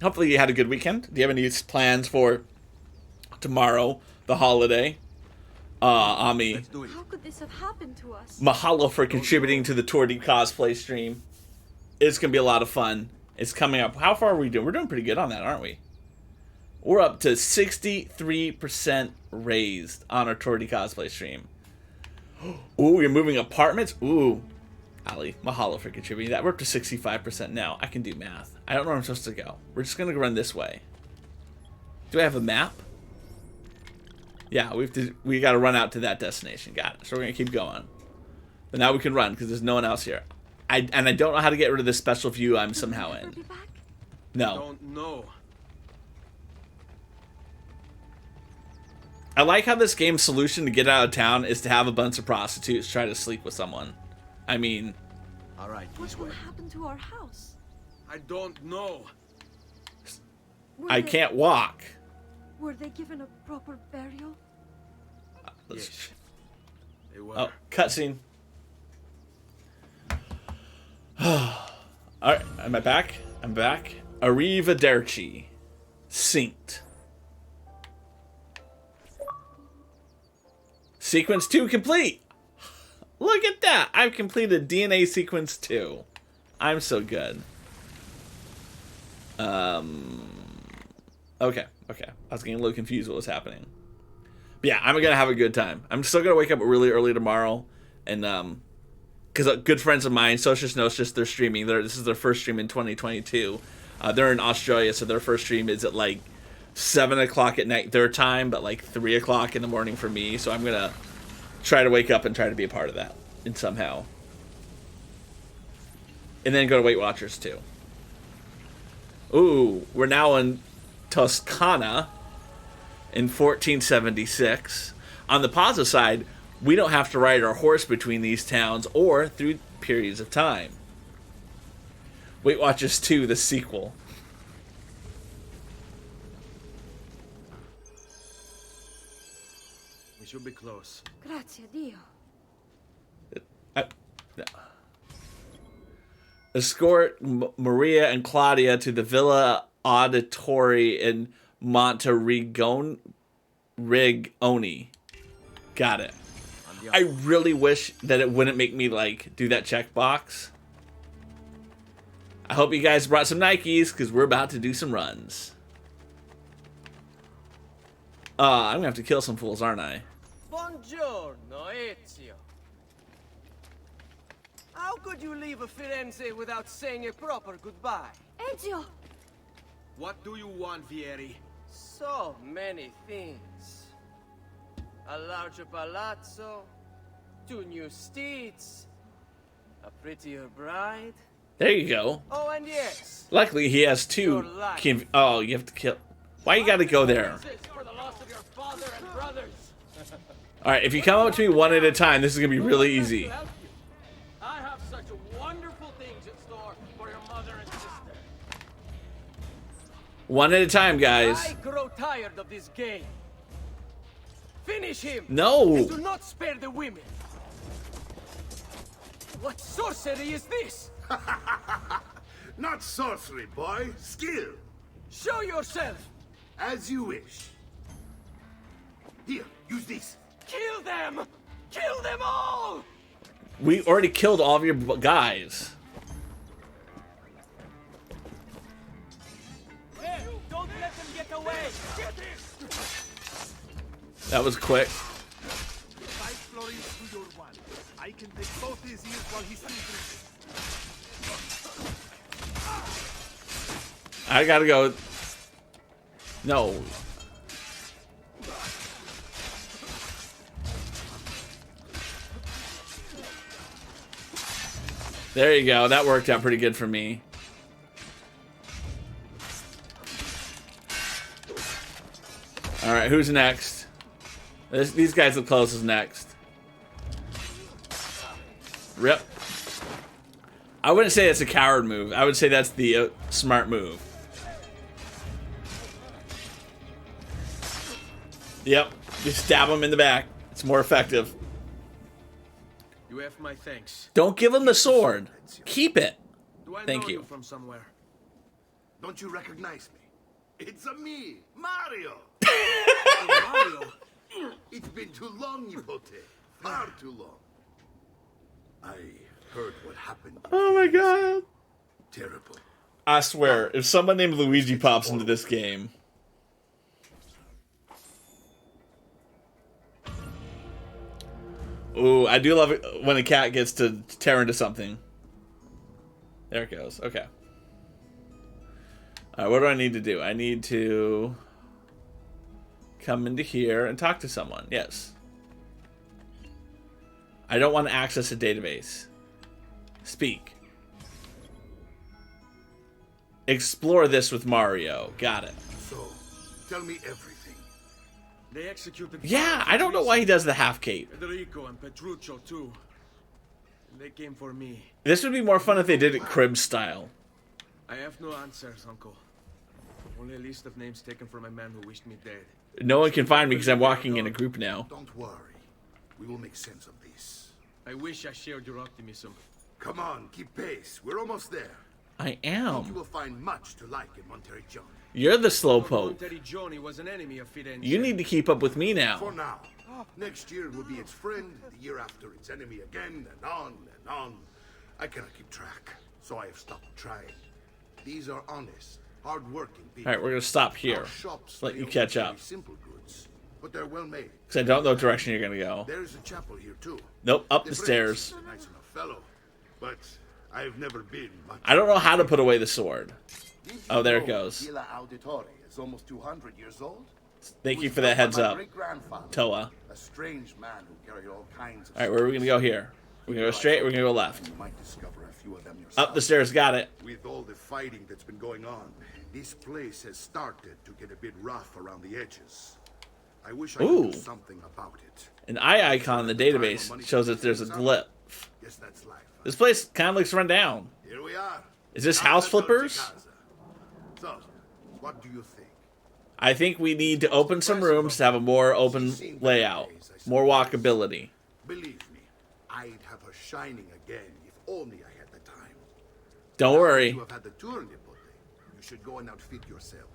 Hopefully you had a good weekend. Do you have any plans for tomorrow, the holiday? Ami, Let's do it. How could this have happened to us? mahalo for contributing to the Torty cosplay stream. It's going to be a lot of fun. It's coming up. How far are we doing? We're doing pretty good on that, aren't we? We're up to 63% raised on our Torty cosplay stream. Ooh, you're moving apartments? Ooh. Ali, mahalo for contributing that. We're up to 65% now. I can do math. I don't know where I'm supposed to go. We're just going to run this way. Do I have a map? Yeah, we got to run out to that destination. Got it. So we're going to keep going. But now we can run because there's no one else here. I don't know how to get rid of this special view I'm somehow Will we in. ever be back? No. Don't know. I like how this game's solution to get out of town is to have a bunch of prostitutes try to sleep with someone. I mean, All right, What this will way. happen to our house? I don't know. I can't walk. Were they given a proper burial? Yes. They were. Oh, cutscene. Alright, am I back? I'm back. Arrivederci. Synced. Sequence 2 complete! Look at that! I've completed DNA sequence 2. I'm so good. Okay. I was getting a little confused what was happening. But yeah, I'm gonna have a good time. I'm still gonna wake up really early tomorrow, and because good friends of mine, Socius Gnosis, they're streaming. This is their first stream in 2022. They're in Australia, so their first stream is at like 7 o'clock at night their time, but like 3 o'clock in the morning for me. So I'm gonna try to wake up and try to be a part of that in somehow, and then go to Weight Watchers too. Ooh, we're now in Toscana in 1476. On the positive side, we don't have to ride our horse between these towns or through periods of time. Weight Watchers 2, the sequel. We should be close. Grazie Dio. No. Escort Maria and Claudia to the Villa Auditory in Monterigoni. Got it. I really wish that it wouldn't make me like do that checkbox. I hope you guys brought some Nikes because we're about to do some runs. I'm gonna have to kill some fools, aren't I? Buongiorno, Ezio. How could you leave Firenze without saying a proper goodbye? Ezio! What do you want, Vieri? So many things. A larger palazzo, 2 new steeds, a prettier bride. There you go. Oh, and yes, Luckily, he has 2. Your life. Oh, you have to kill. Why you gotta go there? for the loss of your father and brothers. Alright, if you come up to me one at a time, this is gonna be really easy. I have such wonderful things in store for your mother and sister. One at a time, guys. I grow tired of this game. Finish him! No! And do not spare the women! What sorcery is this? Not sorcery, boy. Skill. Show yourself! As you wish. Here, use this. Kill them! Kill them all! We already killed all of your guys. Hey, don't let them get away! Get in! That was quick. 5 florins to your one. I can take both his ears while he's still breathing. I gotta go. No. There you go. That worked out pretty good for me. Alright, who's next? These guys look closest next. Rip. I wouldn't say it's a coward move. I would say that's the smart move. Yep. Just stab him in the back. It's more effective. You have my thanks. Don't give him the sword. Keep it. Do I Thank know you. from somewhere? Don't you recognize me? It's a me, Mario. Mario. It's been too long, Nipote. Far too long. I heard what happened. Oh my god. Terrible. I swear, if someone named Luigi pops into this game. Ooh, I do love it when a cat gets to tear into something. There it goes. Okay. Alright, what do I need to do? I need to come into here and talk to someone. Yes. I don't want to access a database. Speak. Explore this with Mario. Got it. So, tell me everything. They executed. Yeah, I don't know why he does the half cape. Federico and Petruccio too. And they came for me. This would be more fun if they did it crib style. I have no answers, Uncle. Only a list of names taken from a man who wished me dead. No one can find me because I'm walking in a group now. Don't worry. We will make sense of this. I wish I shared your optimism. Come on, keep pace. We're almost there. I I think you am. will find much to like in Monteriggioni. You're the slowpoke. Monteriggioni was an enemy of Firenze. You need to keep up with me For now. now. Next year it will be its friend, the year after its enemy again, and on and on. I cannot keep track, so I have stopped trying. These are honest, hard-working people. Alright, we're going to stop here. Our shops Let may you only catch carry up. Simple goods, but they're well made. Because I don't know what direction you're going to go. There is a chapel here too. Nope, up the Prince stairs. is a nice enough fellow, but I've never been much. I don't know how to put away the sword. Did you Oh, there it know goes. Villa Auditore is almost 200 years old. Thank you Was for that built by heads my up, great-grandfather, Toa. a strange man who carried all kinds of. Alright, where are we going to go here? We're going to go straight, we're going to go left. You might discover a few of them yourself. Up the stairs, got it. With all the fighting that's been going on, this place has started to get a bit rough around the edges. I wish I could Ooh. do something about it. An eye icon in the database shows that there's a glyph. Guess that's life. Huh? This place kind of looks run down. Here we are. Is this house flippers? So, what do you think? I think we need to open some rooms to have a more open layout. More walkability. Believe me, I'd have her shining again if only I had the time. Don't worry. You have had the tour, Nipote. You should go and outfit yourself.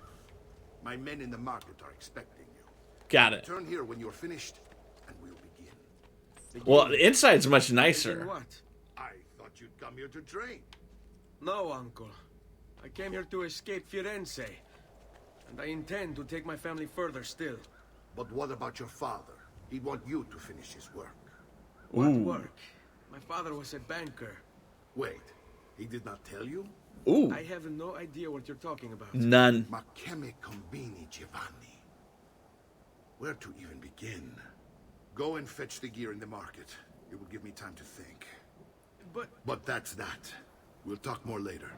My men in the market are expecting you. Got it. Turn here when you're finished, and we'll begin. Well, the inside's much Begin nicer. what? I thought you'd come here to train. No, Uncle. I came here to escape Firenze. And I intend to take my family further still. But what about your father? He'd want you to finish his work. What Ooh. work? My father was a banker. Wait, he did not tell you? Ooh, I have no idea what you're talking about. none. Ma che me combini, Giovanni? Where to even begin? Go and fetch the gear in the market. It will give me time to think. But that's that. We'll talk more later.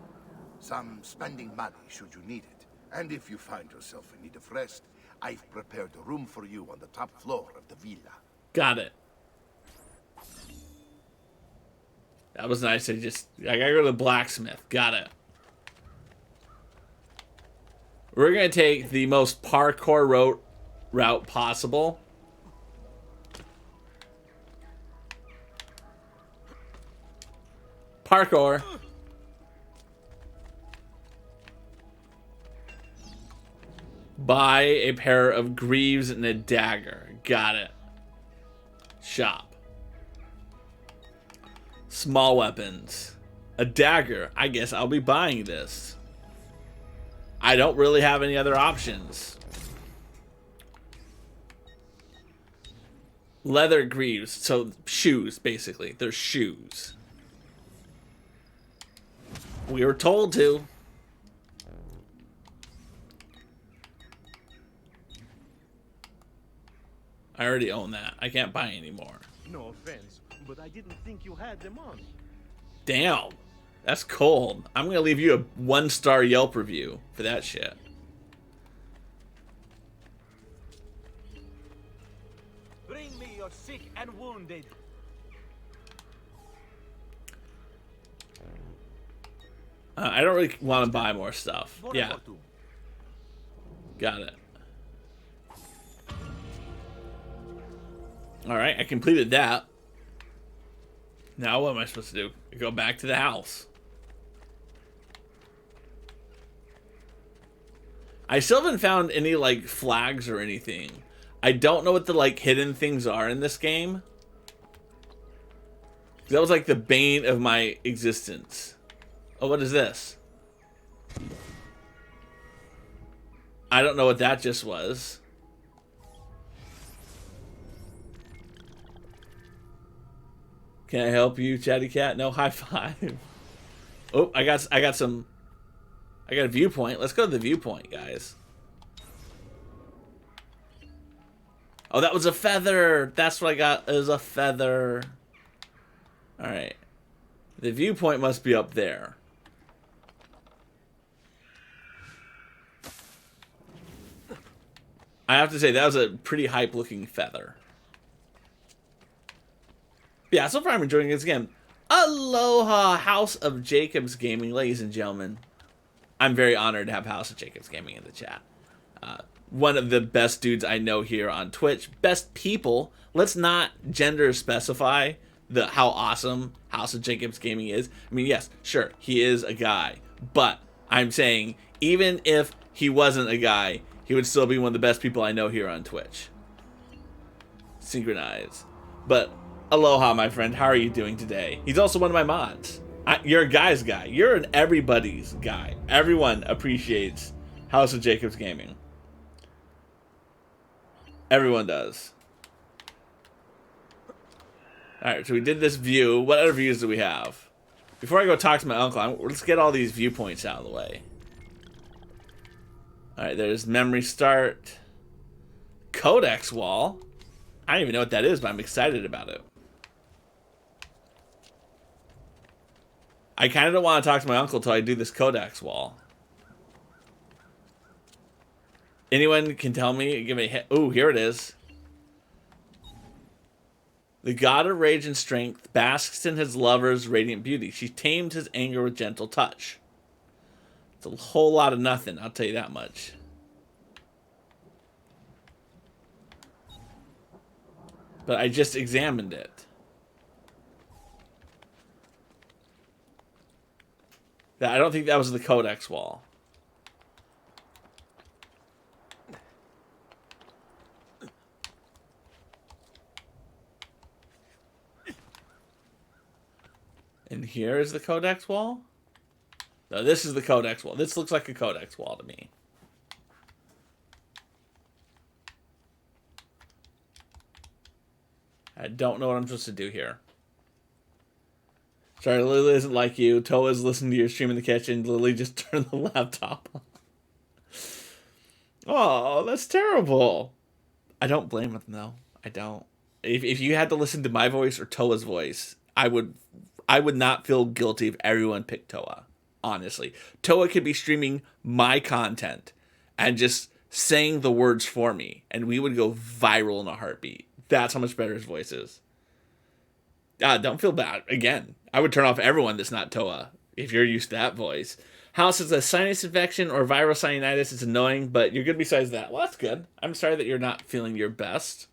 Some spending money should you need it. And if you find yourself in need of rest, I've prepared a room for you on the top floor of the villa. Got it. That was nice. I gotta go to the blacksmith. Got it. We're gonna take the most parkour route possible. Parkour. Buy a pair of greaves and a dagger. Got it. Shop. Small weapons. A dagger. I guess I'll be buying this. I don't really have any other options. Leather greaves. So shoes, basically. They're shoes. We were told to. I already own that. I can't buy anymore. No offense, but I didn't think you had them on. Damn. That's cold. I'm going to leave you a 1-star Yelp review for that shit. Bring me your sick and wounded. I don't really want to buy more stuff. Yeah. Got it. Alright, I completed that. Now what am I supposed to do? Go back to the house. I still haven't found any, like, flags or anything. I don't know what the, like, hidden things are in this game. That was, like, the bane of my existence. Oh, what is this? I don't know what that just was. Can I help you, Chatty Cat? No, high five. Oh, I got a viewpoint. Let's go to the viewpoint, guys. Oh, that was a feather. That's what I got. It was a feather. All right. The viewpoint must be up there. I have to say, that was a pretty hype-looking feather. Yeah, so far I'm enjoying this again. Aloha, House of Jacobs Gaming, ladies and gentlemen. I'm very honored to have House of Jacobs Gaming in the chat. One of the best dudes I know here on Twitch. Best people. Let's not gender specify how awesome House of Jacobs Gaming is. I mean, yes, sure, he is a guy. But I'm saying, even if he wasn't a guy, he would still be one of the best people I know here on Twitch. Synchronize. But aloha, my friend. How are you doing today? He's also one of my mods. You're a guy's guy. You're an everybody's guy. Everyone appreciates House of Jacobs Gaming. Everyone does. Alright, so we did this view. What other views do we have? Before I go talk to my uncle, let's get all these viewpoints out of the way. Alright, there's memory start. Codex wall. I don't even know what that is, but I'm excited about it. I kind of don't want to talk to my uncle until I do this codex wall. Anyone can tell me? Give me a hit. Ooh, here it is. The god of rage and strength basks in his lover's radiant beauty. She tamed his anger with gentle touch. It's a whole lot of nothing, I'll tell you that much. But I just examined it. I don't think that was the codex wall. And here is the codex wall? No, this is the codex wall. This looks like a codex wall to me. I don't know what I'm supposed to do here. Sorry, Lily isn't like you. Toa's listening to your stream in the kitchen. Lily just turned the laptop on. Oh, that's terrible. I don't blame them, though. I don't. If you had to listen to my voice or Toa's voice, I would not feel guilty if everyone picked Toa. Honestly. Toa could be streaming my content and just saying the words for me, and we would go viral in a heartbeat. That's how much better his voice is. Don't feel bad. Again, I would turn off everyone that's not Toa if you're used to that voice. House is a sinus infection or viral sinusitis. It's annoying, but you're good besides that. Well, that's good. I'm sorry that you're not feeling your best.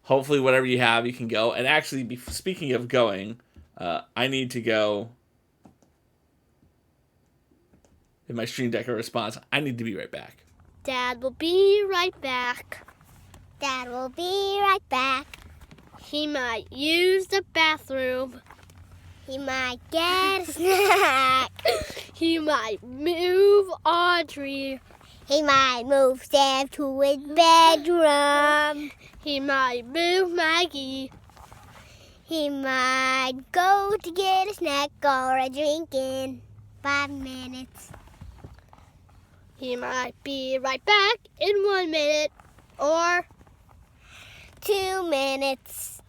Hopefully, whatever you have, you can go. And actually, speaking of going, I need to go. In my Stream Deck response, I need to be right back. Dad will be right back. Dad will be right back. He might use the bathroom. He might get a snack. He might move Audrey. He might move Sam to his bedroom. He might move Maggie. He might go to get a snack or a drink in 5 minutes. He might be right back in 1 minute or minutes.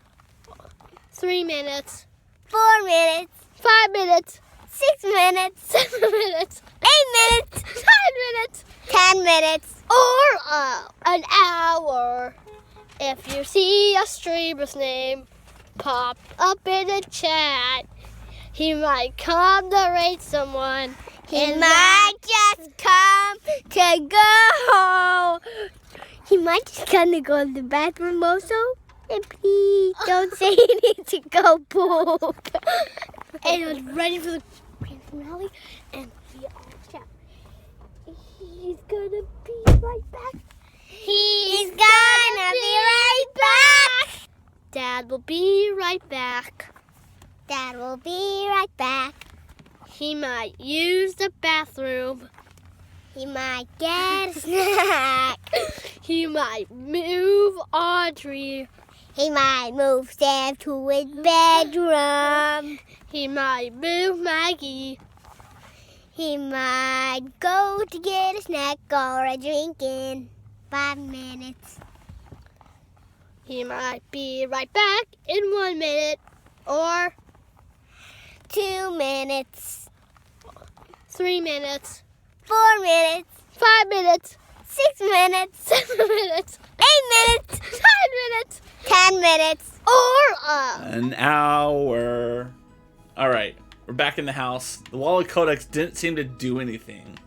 3 minutes. 4 minutes. 5 minutes. 6 minutes. 7 minutes. 8 minutes. 9 minutes. 10 minutes. Or an hour. If you see a streamer's name pop up in the chat, he might come to raid someone. He might just come to go. He might just come to go to the bathroom also. And please don't say he needs to go poop. And was ready for the grand finale, and we all shout, he's gonna be right back. He's gonna be right back. Dad will be right back. Dad will be right back. He might use the bathroom. He might get a snack. He might move Audrey. He might move Sam to his bedroom. He might move Maggie. He might go to get a snack or a drink in 5 minutes. He might be right back in 1 minute or 2 minutes. 3 minutes. 4 minutes. 5 minutes. 6 minutes. 7 minutes. 8 minutes. 9 minutes. 10 minutes. Or An hour. All right, we're back in the house. The wall of codex didn't seem to do anything.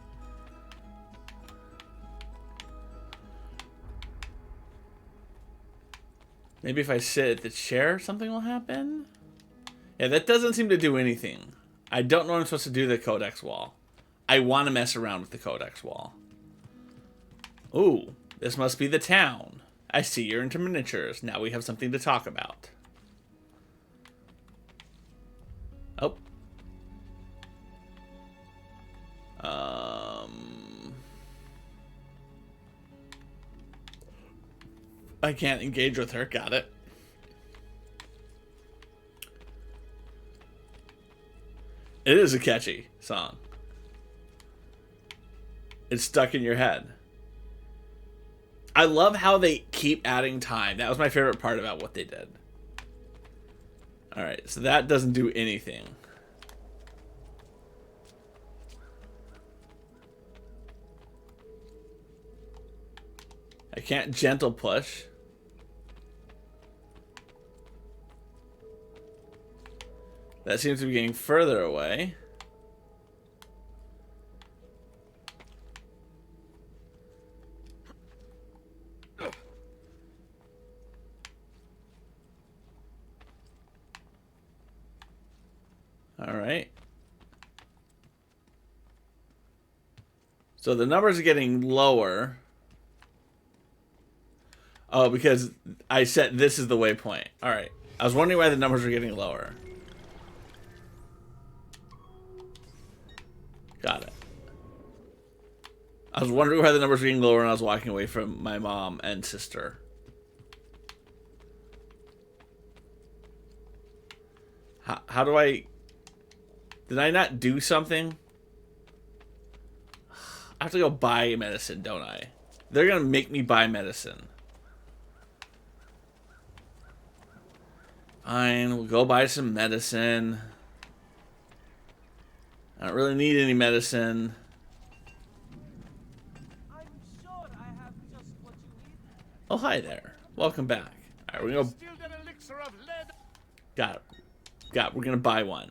Maybe if I sit at the chair, something will happen? Yeah, that doesn't seem to do anything. I don't know what I'm supposed to do with the codex wall. I want to mess around with the codex wall. Ooh, this must be the town. I see you're into miniatures. Now we have something to talk about. Oh. I can't engage with her. Got it. It is a catchy song. It's stuck in your head. I love how they keep adding time. That was my favorite part about what they did. Alright, so that doesn't do anything. I can't gentle push. That seems to be getting further away. All right. So the numbers are getting lower. Oh, because I set this is the waypoint. All right. I was wondering why the numbers were getting lower. Got it. I was wondering why the numbers were getting lower and I was walking away from my mom and sister. How do I... Did I not do something? I have to go buy medicine, don't I? They're going to make me buy medicine. Fine, we'll go buy some medicine. I don't really need any medicine. I'm sure I have just what you need. Oh, hi there. Welcome back. All right, we're going to... Still that elixir of lead. Got it. We're going to buy one.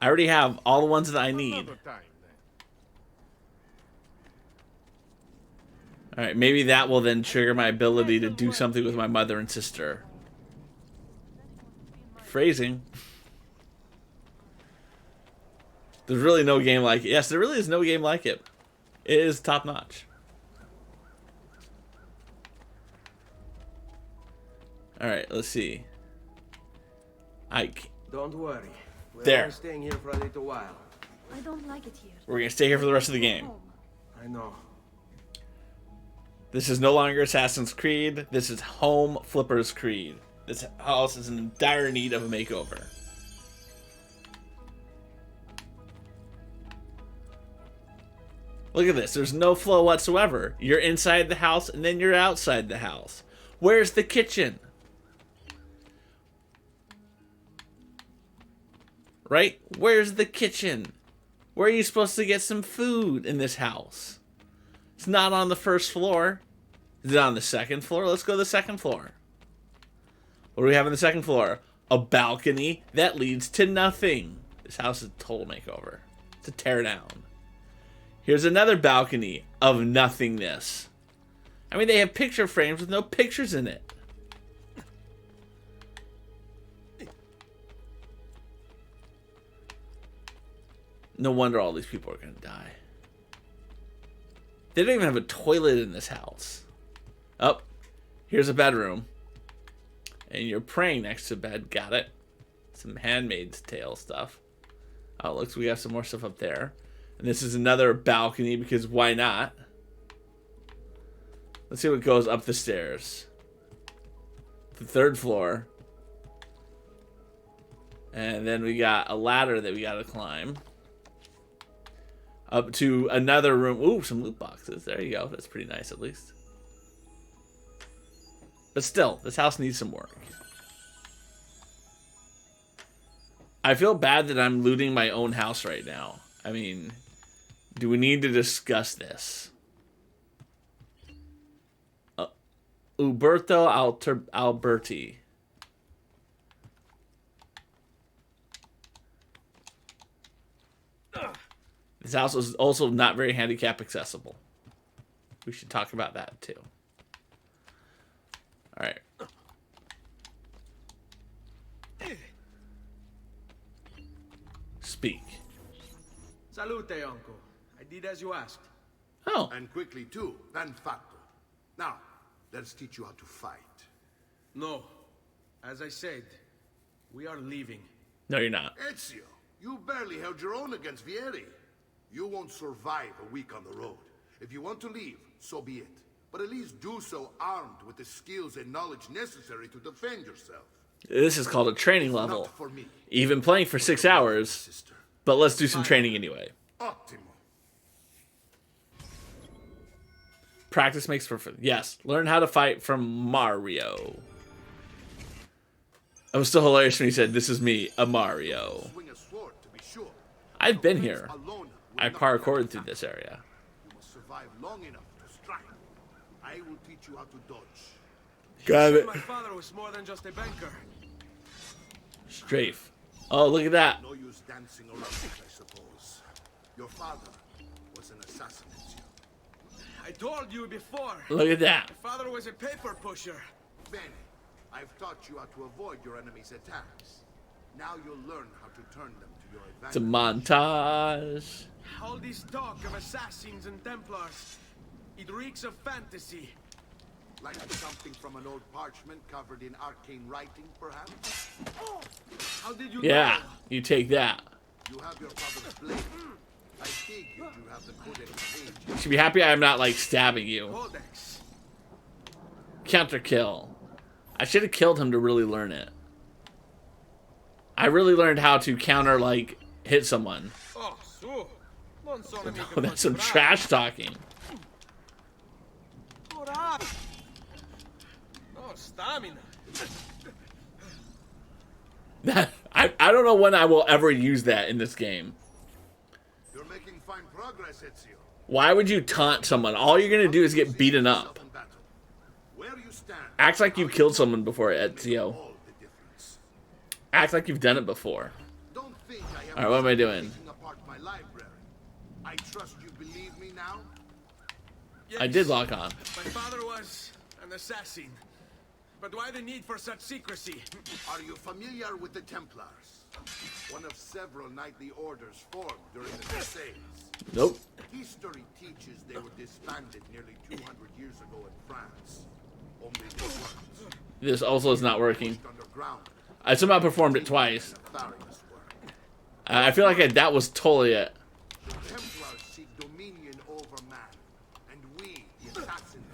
I already have all the ones that I need. Another time, then. Alright, maybe that will then trigger my ability to do something with my mother and sister. Phrasing. There's really no game like it. Yes, there really is no game like it. It is top notch. Alright, let's see. Don't worry. We're There. only staying here for a little while. I don't like it here. We're gonna stay here for the rest of the game. I know. This is no longer Assassin's Creed. This is Home Flipper's Creed. This house is in dire need of a makeover. Look at this. There's no flow whatsoever. You're inside the house and then you're outside the house. Where's the kitchen? Right? Where's the kitchen? Where are you supposed to get some food in this house? It's not on the first floor. Is it on the second floor? Let's go to the second floor. What do we have on the second floor? A balcony that leads to nothing. This house is a total makeover. It's a tear down. Here's another balcony of nothingness. I mean, they have picture frames with no pictures in it. No wonder all these people are going to die. They don't even have a toilet in this house. Oh, here's a bedroom. And you're praying next to bed. Got it. Some Handmaid's Tale stuff. Oh, looks we have some more stuff up there. And this is another balcony because why not? Let's see what goes up the stairs. The third floor. And then we got a ladder that we got to climb. Up to another room. Ooh, some loot boxes. There you go. That's pretty nice at least. But still, this house needs some work. I feel bad that I'm looting my own house right now. I mean, do we need to discuss this? Uberto Alberti. This house is also not very handicap accessible. We should talk about that too. All right. Speak. Salute, uncle. I did as you asked. Oh. And quickly too, than fatto. Now, let's teach you how to fight. No. As I said, we are leaving. No, you're not. Ezio, you barely held your own against Vieri. You won't survive a week on the road. If you want to leave, so be it. But at least do so armed with the skills and knowledge necessary to defend yourself. This is called a training level. Not for me. Even playing for 6 hours, Sister. but let's do some training anyway. Ottimo. Practice makes perfect. Yes, learn how to fight from Mario. It was still hilarious when he said, "This is me, a Mario." Swing a sword, to be sure. I've been here. Alone I will not parkoured attack. through this area. You must survive long enough to strike. I will teach you how to dodge. Got it. My father was more than just a banker. Strafe. Oh, look at that. No use dancing around it, I suppose. Your father was an assassin, Ezio. I told you before. Look at that. My father was a paper pusher. Bene, I've taught you how to avoid your enemy's attacks. Now you'll learn how to turn them to your It's a advantage. montage. All this talk of assassins and Templars, it reeks of fantasy. Like something from an old parchment covered in arcane writing, perhaps? How did you Yeah, know? you take that. You have your father's blade. I figured you have the Codex Page. You should be happy I'm not, like, stabbing you. Codex. Counter kill. I should have killed him to really learn it. I really learned how to counter, like, hit someone. Oh, so. Non sono mica Oh, that's some bravo. trash talking. Ora. Oh, stamina. That I don't know when I will ever use that in this game. You're making fine progress, Ezio. Why would you taunt someone? All you're gonna do is get beaten up. In battle. Where you stand, Act like you've killed someone before, Ezio. all the difference. Act like you've done it before. Don't think I am Alright, what am I doing? taking apart my library. I trust you believe me now? I did lock on. My father was an assassin. But why the need for such secrecy? Are you familiar with the Templars? One of several knightly orders formed during the Crusades. Nope. History teaches they were disbanded nearly 200 years ago in France. Only the ones This also is not working. pushed underground. I somehow performed it twice. Nefarious work. I feel like that was totally it. The Templars seek dominion over man, and we, the assassins,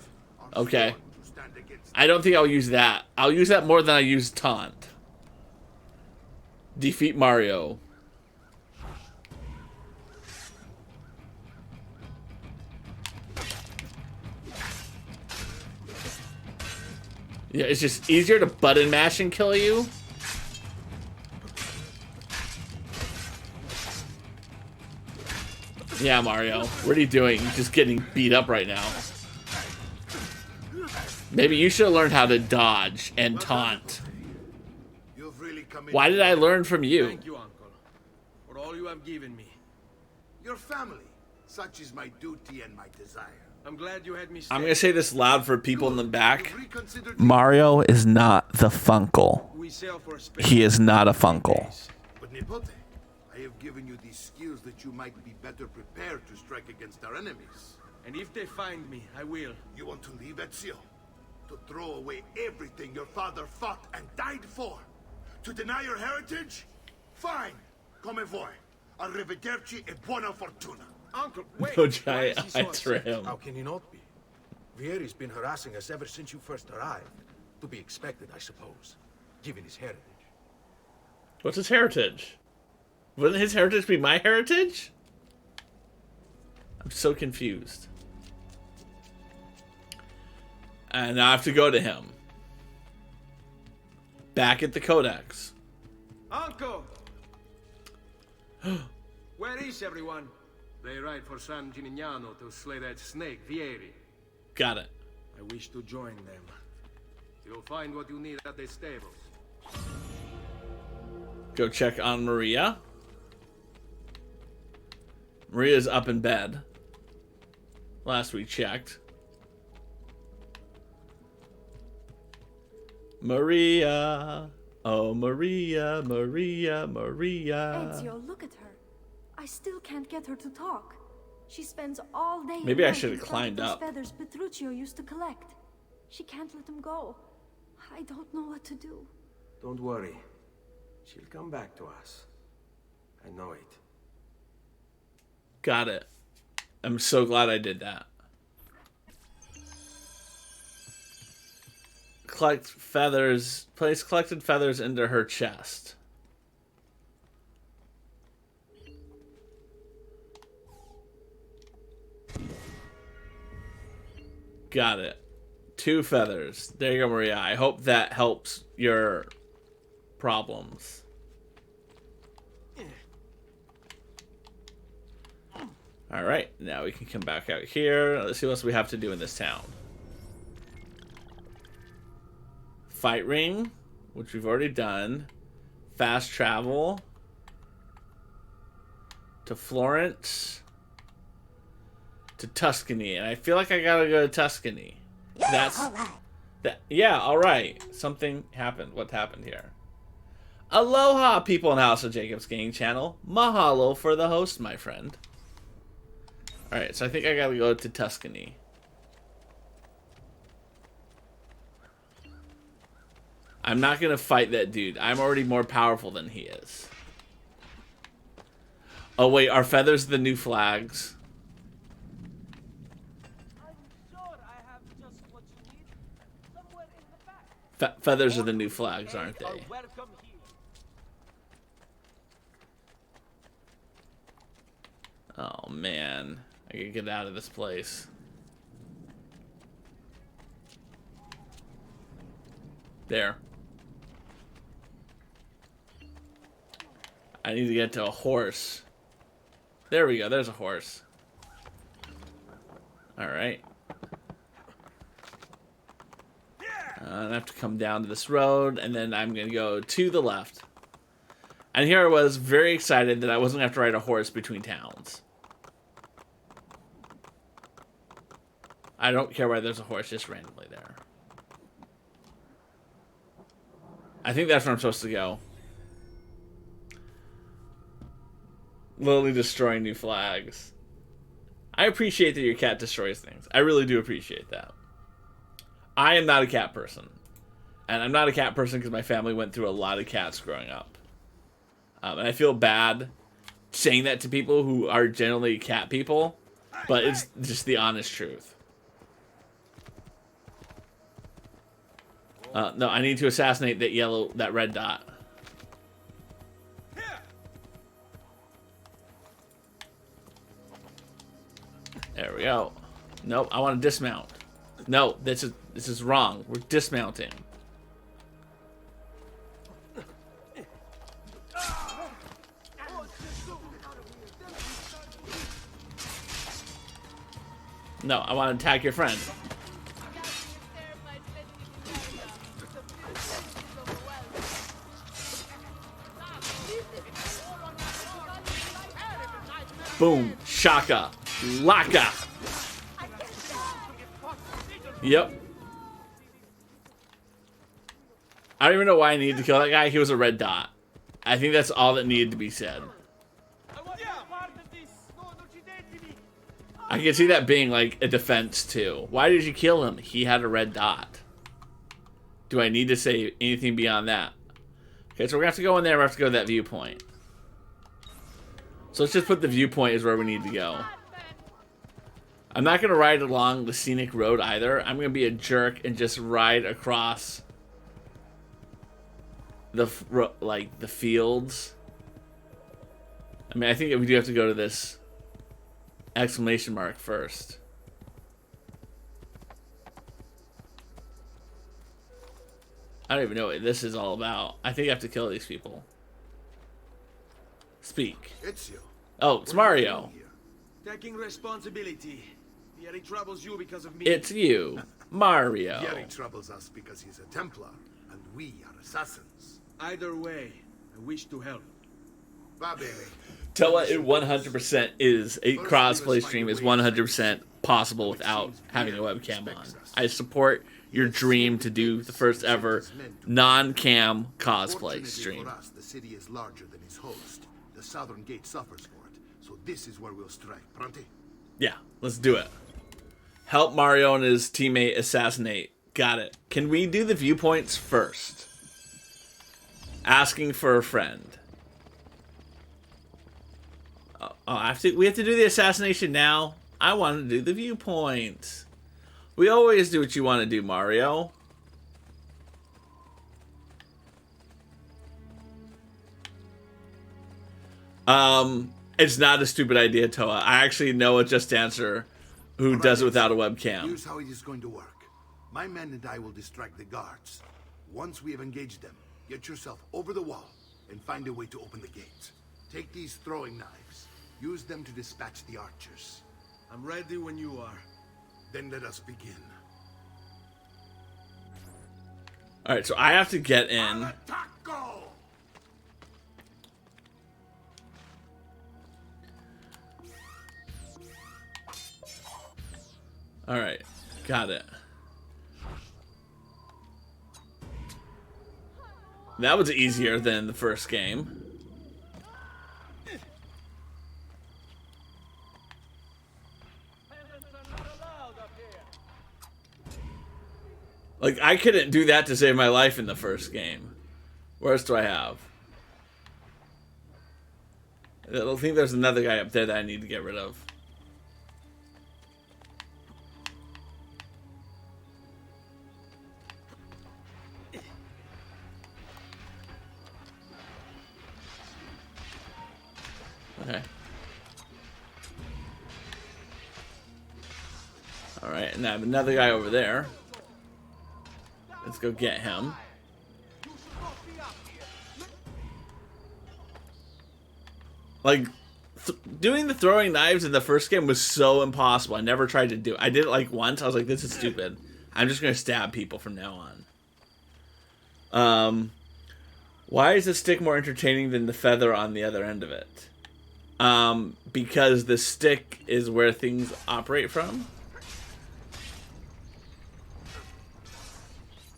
are Okay. sworn to stand against I don't think I'll use that. I'll use that more than I use taunt. Defeat Mario. Yeah, it's just easier to button mash and kill you. Yeah, Mario. What are you doing? You're just getting beat up right now. Maybe you should have learned how to dodge and taunt. Why did I learn from you? Thank you, Uncle, for all you have given me. Your family. Such is my duty and my desire. I'm glad you had me stay. I'm gonna say this loud for people in the back. Mario is not the Funkle. We sail for a special He is not a Funkle. But Nipote, I have given you these skills that you might be better prepared to strike against our enemies. And if they find me, I will. You want to leave Ezio? To throw away everything your father fought and died for? To deny your heritage? Fine. Come voi. Arrivederci e buona fortuna. Uncle, wait. No giant eye trim. How can he not be? Vieri's been harassing us ever since you first arrived. To be expected, I suppose, given his heritage. What's his heritage? Wouldn't his heritage be my heritage? I'm so confused. And I have to go to him. Back at the Codex. Uncle! Where is everyone? They ride for San Gimignano to slay that snake, Vieri. Got it. I wish to join them. You'll find what you need at the stables. Go check on Maria. Maria's up in bed. Last we checked. Maria. Oh, Maria, Maria, Maria. Ezio, look at her. I still can't get her to talk. She spends all day. Maybe I should have climbed those up. Feathers Petruchio used to collect. She can't let them go. I don't know what to do. Don't worry. She'll come back to us. I know it. Got it. I'm so glad I did that. Collect feathers. Place collected feathers into her chest. Got it. 2 feathers. There you go, Maria. I hope that helps your problems. Alright, now we can come back out here. Let's see what else we have to do in this town. Fight ring, which we've already done. Fast travel. To Florence. To Tuscany. And I feel like I gotta go to Tuscany. That's... That, yeah, alright. Something happened. What happened here? Aloha, people in House of Jacob's Gaming Channel. Mahalo for the host, my friend. Alright, so I think I gotta go to Tuscany. I'm not gonna fight that dude. I'm already more powerful than he is. Oh wait, are feathers the new flags? I'm sure I have just what you need. Somewhere in the back. Feathers are the new flags, aren't they? Welcome here. Oh man, I gotta get out of this place. There. I need to get to a horse. There we go, there's a horse. Alright. I have to come down to this road, and then I'm gonna go to the left. And here I was, very excited that I wasn't gonna have to ride a horse between towns. I don't care why there's a horse just randomly there. I think that's where I'm supposed to go. Literally destroying new flags. I appreciate that your cat destroys things. I really do appreciate that. I am not a cat person. And I'm not a cat person because my family went through a lot of cats growing up. And I feel bad saying that to people who are generally cat people. But it's just the honest truth. No, I need to assassinate that red dot. There we go. Nope, I want to dismount. No, this is This is wrong. We're dismounting. No, I want to attack your friend. Boom. Shaka. Laka. Yep. I don't even know why I needed to kill that guy. He was a red dot. I think that's all that needed to be said. I can see that being like a defense too. Why did you kill him? He had a red dot. Do I need to say anything beyond that? Okay, so we're gonna have to go in there. We have to go to that viewpoint. So let's just put the viewpoint is where we need to go. I'm not gonna ride along the scenic road either. I'm gonna be a jerk and just ride across the the fields. I mean, I think we do have to go to this exclamation mark first. I don't even know what this is all about. I think I have to kill these people. Speak. It's you. Oh, it's Mario. Taking responsibility. Vieri troubles you because of me. It's you, Mario. Vieri troubles us because he's a Templar, and we are assassins. Either way, I wish to help. Toa, it 100% is a crossplay stream is 100% possible without having a webcam on. I support your dream to do the first ever non-cam cosplay stream. For us, the city is larger than its host. The southern gate suffers for it, so this is where we'll strike. Pronti? Yeah, let's do it. Help Mario and his teammate assassinate. Got it. Can we do the viewpoints first? Asking for a friend. We have to do the assassination now. I want to do the viewpoints. We always do what you want to do, Mario. It's not a stupid idea, Toa. I actually know a Just Dancer who does it without a webcam. Here's how it is going to work. My men and I will distract the guards. Once we have engaged them, get yourself over the wall and find a way to open the gate. Take these throwing knives. Use them to dispatch the archers. I'm ready when you are. Then let us begin. Alright, so I have to get in. Alright, got it. That was easier than the first game. Like, I couldn't do that to save my life in the first game. What else do I have? I think there's another guy up there that I need to get rid of. Okay. Alright, and I have another guy over there. Let's go get him. Like, doing the throwing knives in the first game was so impossible. I never tried to do it. I did it like once. I was like, this is stupid. I'm just going to stab people from now on. Why is the stick more entertaining than the feather on the other end of it? Because the stick is where things operate from.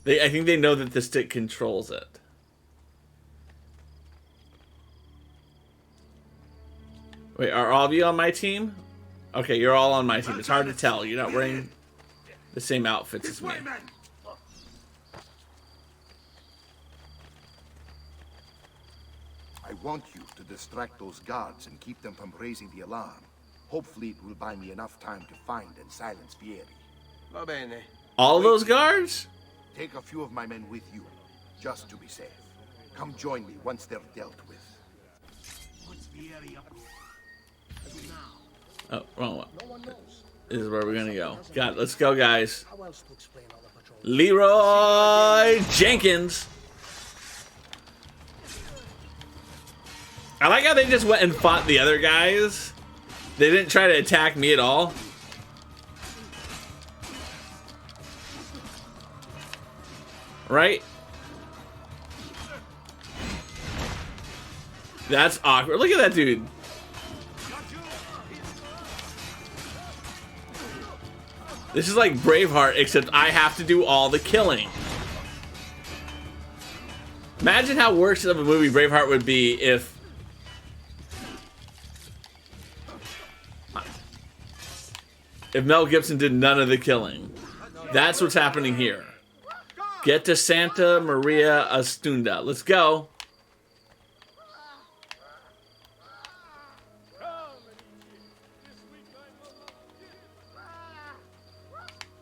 I think they know that the stick controls it. Wait, are all of you on my team? Okay, you're all on my team. It's hard to tell. You're not wearing the same outfits as me. I want you to distract those guards and keep them from raising the alarm. Hopefully it will buy me enough time to find and silence Vieri. Va bene. All of those guards? Take a few of my men with you, just to be safe. Come join me once they're dealt with. What's Vieri up to now? Oh, wrong one. This is where we're gonna go. God, let's go, guys. How else to explain all the patrol Leroy Jenkins. I like how they just went and fought the other guys. They didn't try to attack me at all. Right? That's awkward. Look at that dude. This is like Braveheart, except I have to do all the killing. Imagine how worse of a movie Braveheart would be if... Mel Gibson did none of the killing. That's what's happening here. Get to Santa Maria Astunda. Let's go.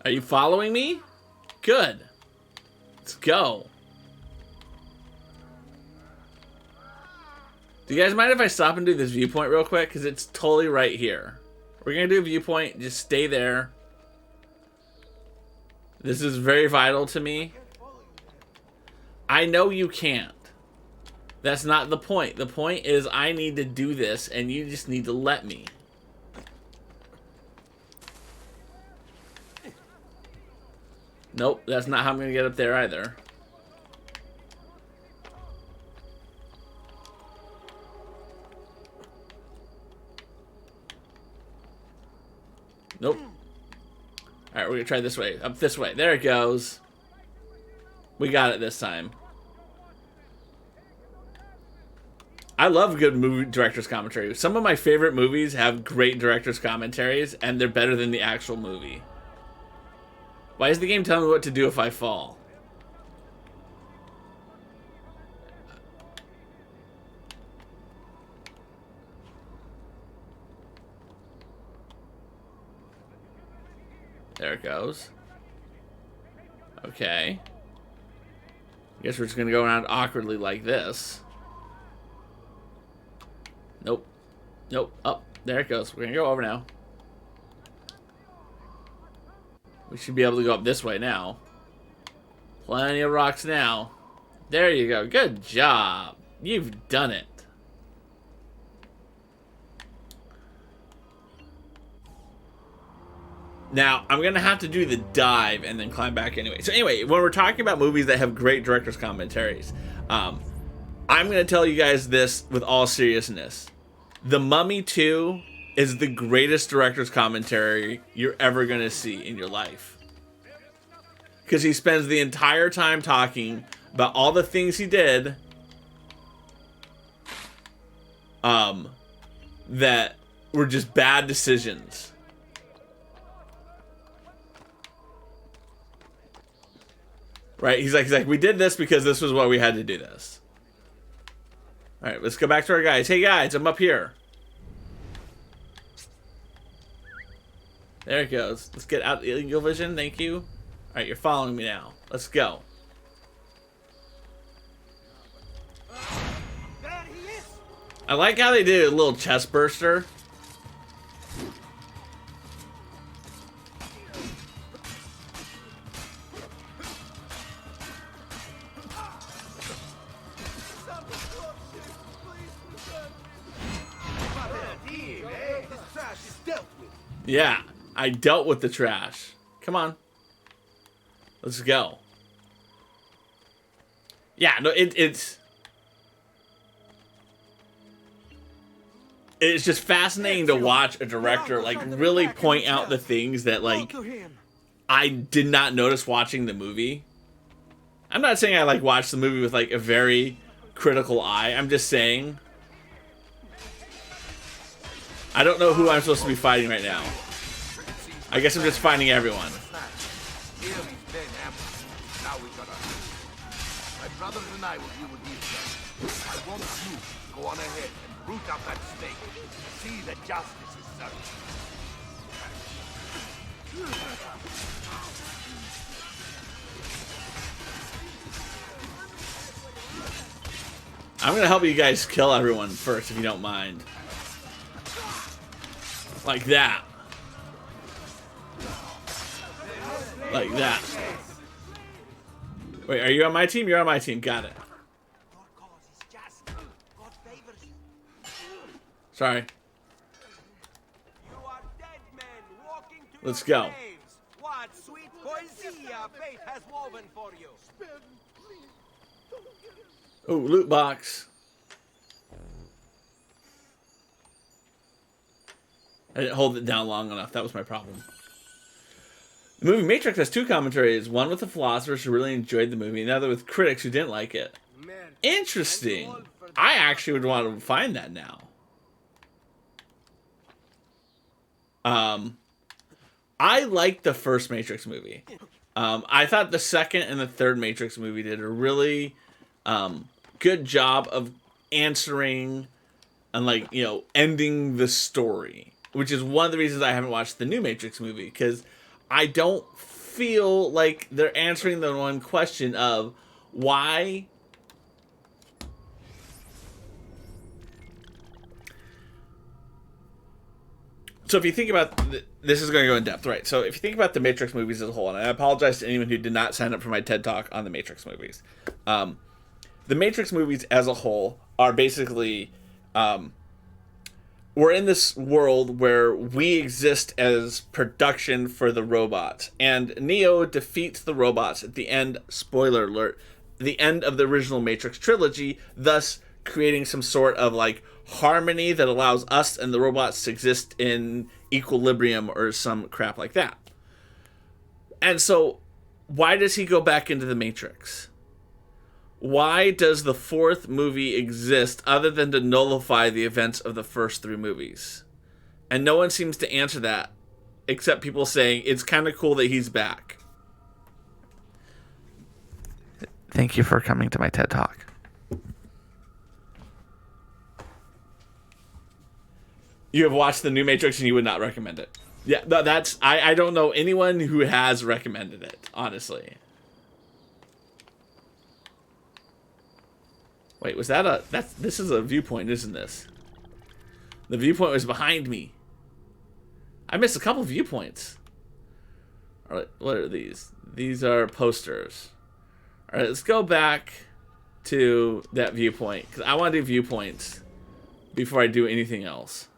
Are you following me? Good. Let's go. Do you guys mind if I stop and do this viewpoint real quick? Because it's totally right here. We're going to do a viewpoint. Just stay there. This is very vital to me. I know you can't. That's not the point. The point is I need to do this and you just need to let me. Nope, that's not how I'm going to get up there either. Nope. Alright, we're going to try this way. Up this way. There it goes. We got it this time. I love good movie director's commentary. Some of my favorite movies have great director's commentaries, and they're better than the actual movie. Why is the game telling me what to do if I fall? There it goes. Okay. Guess we're just gonna go around awkwardly like this. Nope. Nope. Up. There it goes. We're gonna go over now. We should be able to go up this way now. Plenty of rocks now. There you go. Good job. You've done it. Now, I'm going to have to do the dive and then climb back anyway. So anyway, when we're talking about movies that have great director's commentaries, I'm going to tell you guys this with all seriousness. The Mummy 2 is the greatest director's commentary you're ever going to see in your life. Because he spends the entire time talking about all the things he did that were just bad decisions. Right? He's like, we did this because this was why we had to do this. Alright, let's go back to our guys. Hey guys, I'm up here. There it goes. Let's get out the illegal vision. Thank you. Alright, you're following me now. Let's go. I like how they did a little chest burster. Yeah, I dealt with the trash. Come on. Let's go. Yeah, no, it's just fascinating to watch a director like really point out the things that like I did not notice watching the movie. I'm not saying I like watched the movie with like a very critical eye. I'm just saying I don't know who I'm supposed to be fighting right now. I guess I'm just fighting everyone. My brothers and I will deal with these guys. I want you to go on ahead and root out that snake. See that justice is served. I'm gonna help you guys kill everyone first, if you don't mind. Like that. Like that. Wait, are you on my team? You're on my team. Got it. Sorry. You are dead men walking to Let's your go. graves. What sweet poesia fate has woven for you. Oh, loot box. I didn't hold it down long enough. That was my problem. The movie Matrix has two commentaries. One with the philosophers who really enjoyed the movie, and the other with critics who didn't like it. Interesting. I actually would want to find that now. I liked the first Matrix movie. I thought the second and the third Matrix movie did a really good job of answering and, like, you know, ending the story, which is one of the reasons I haven't watched the new Matrix movie, because I don't feel like they're answering the one question of why. So if you think about this is going to go in depth, right? So if you think about the Matrix movies as a whole, and I apologize to anyone who did not sign up for my TED Talk on the Matrix movies. The Matrix movies as a whole are basically, we're in this world where we exist as production for the robots, and Neo defeats the robots at the end, spoiler alert, the end of the original Matrix trilogy, thus creating some sort of, like, harmony that allows us and the robots to exist in equilibrium or some crap like that. And so, why does he go back into the Matrix? Why does the fourth movie exist other than to nullify the events of the first three movies? And no one seems to answer that, except people saying it's kind of cool that he's back. Thank you for coming to my TED Talk. You have watched the new Matrix and you would not recommend it. Yeah, that's... I don't know anyone who has recommended it, honestly. Wait, was that a... This is a viewpoint, isn't this? The viewpoint was behind me. I missed a couple of viewpoints. Alright, what are these? These are posters. Alright, let's go back to that viewpoint, because I want to do viewpoints before I do anything else.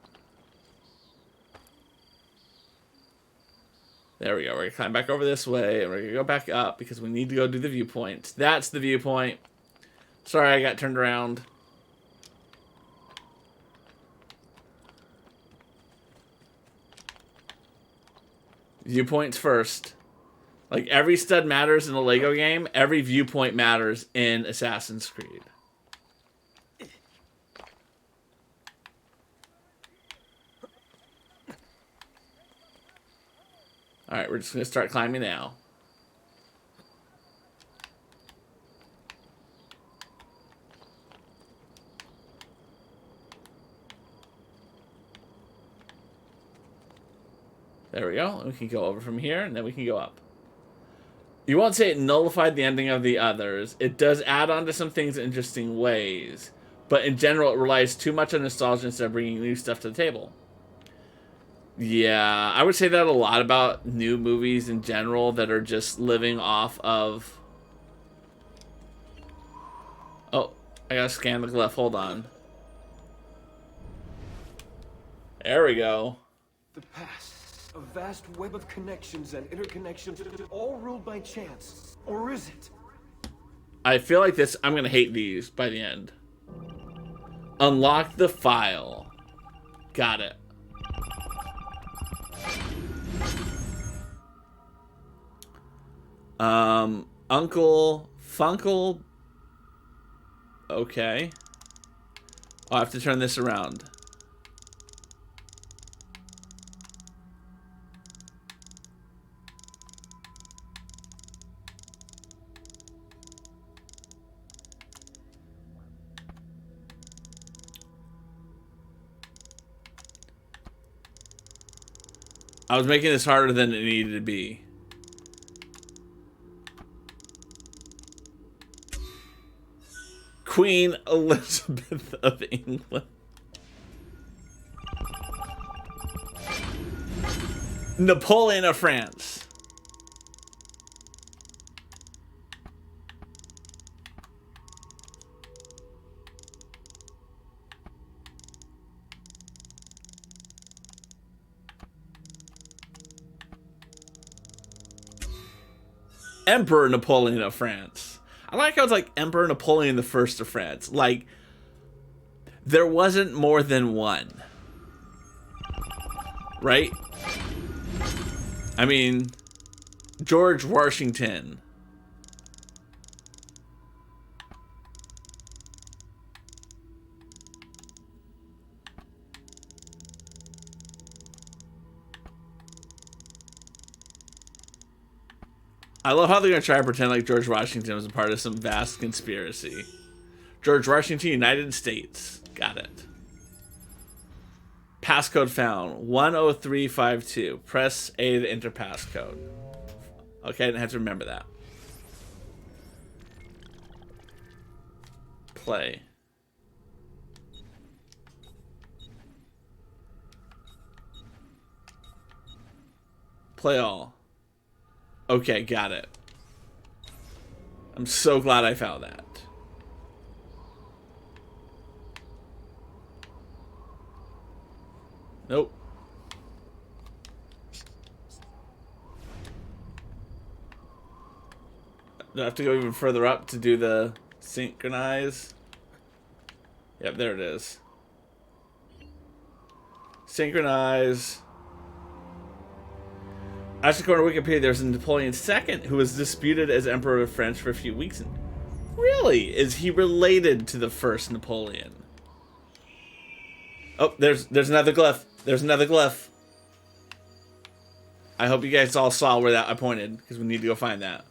There we go. We're going to climb back over this way, and we're going to go back up because we need to go do the viewpoint. That's the viewpoint. Sorry, I got turned around. Viewpoints first. Like, every stud matters in a Lego game, every viewpoint matters in Assassin's Creed. Alright, we're just going to start climbing now. There we go. We can go over from here, and then we can go up. You won't say it nullified the ending of the others. It does add on to some things in interesting ways. But in general, it relies too much on nostalgia instead of bringing new stuff to the table. Yeah, I would say that a lot about new movies in general that are just living off of... Oh, I gotta scan the glyph. Hold on. There we go. The past. A vast web of connections and interconnections, all ruled by chance. Or is it? I feel like this... I'm gonna hate these by the end. Unlock the file. Got it. Uncle Funkle. Okay. I'll have to turn this around. I was making this harder than it needed to be. Queen Elizabeth of England. Napoleon of France. Emperor Napoleon of France. I like how it's like Emperor Napoleon the First of France. Like, there wasn't more than one. Right? I mean, George Washington. I love how they're going to try to pretend like George Washington was a part of some vast conspiracy. George Washington, United States. Got it. Passcode found. 10352. Press A to enter passcode. Okay, I didn't have to remember that. Play. Play all. Okay, got it. I'm so glad I found that. Nope. Do I have to go even further up to do the synchronize? Yep, there it is. Synchronize. Actually, according to Wikipedia, there's a Napoleon II who was disputed as Emperor of France for a few weeks. Really? Is he related to the first Napoleon? Oh, there's another glyph. There's another glyph. I hope you guys all saw where that I pointed, because we need to go find that.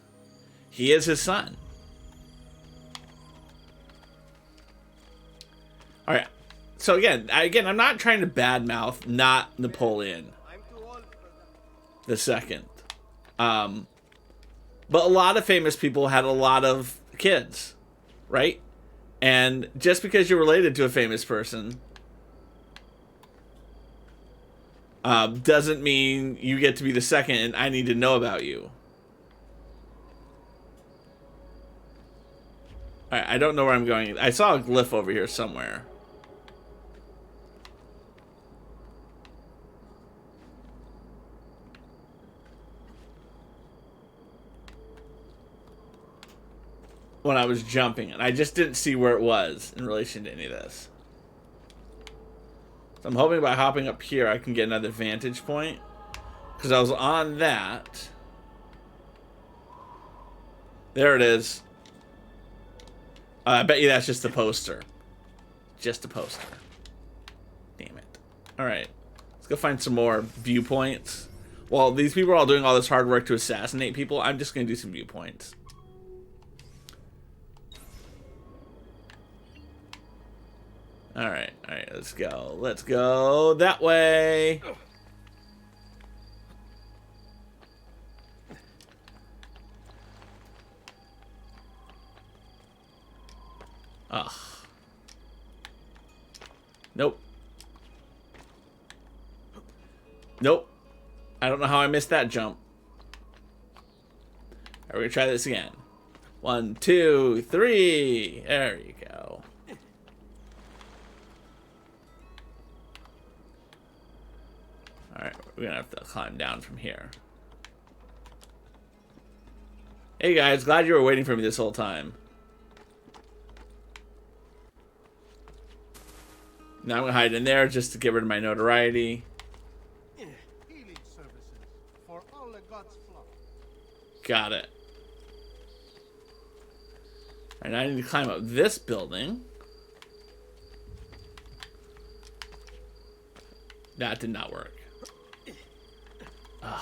He is his son. All right. So again, I'm not trying to badmouth not Napoleon the second. But a lot of famous people had a lot of kids, right? And just because you're related to a famous person doesn't mean you get to be the second and I need to know about you. All right, I don't know where I'm going. I saw a glyph over here somewhere. When I was jumping, and I just didn't see where it was in relation to any of this. So I'm hoping by hopping up here I can get another vantage point, because I was on that. There it is. I bet you that's just a poster. Just a poster. Damn it. Alright. Let's go find some more viewpoints. While these people are all doing all this hard work to assassinate people, I'm just going to do some viewpoints. Alright, let's go. Let's go that way. Ugh. Nope. Nope. I don't know how I missed that jump. Alright, we're gonna try this again. 1, 2, 3. There you go. Alright, we're gonna have to climb down from here. Hey guys, glad you were waiting for me this whole time. Now I'm gonna hide in there just to get rid of my notoriety. Healing services for all the gods' flock. Got it. Alright, now I need to climb up this building. That did not work. Ugh.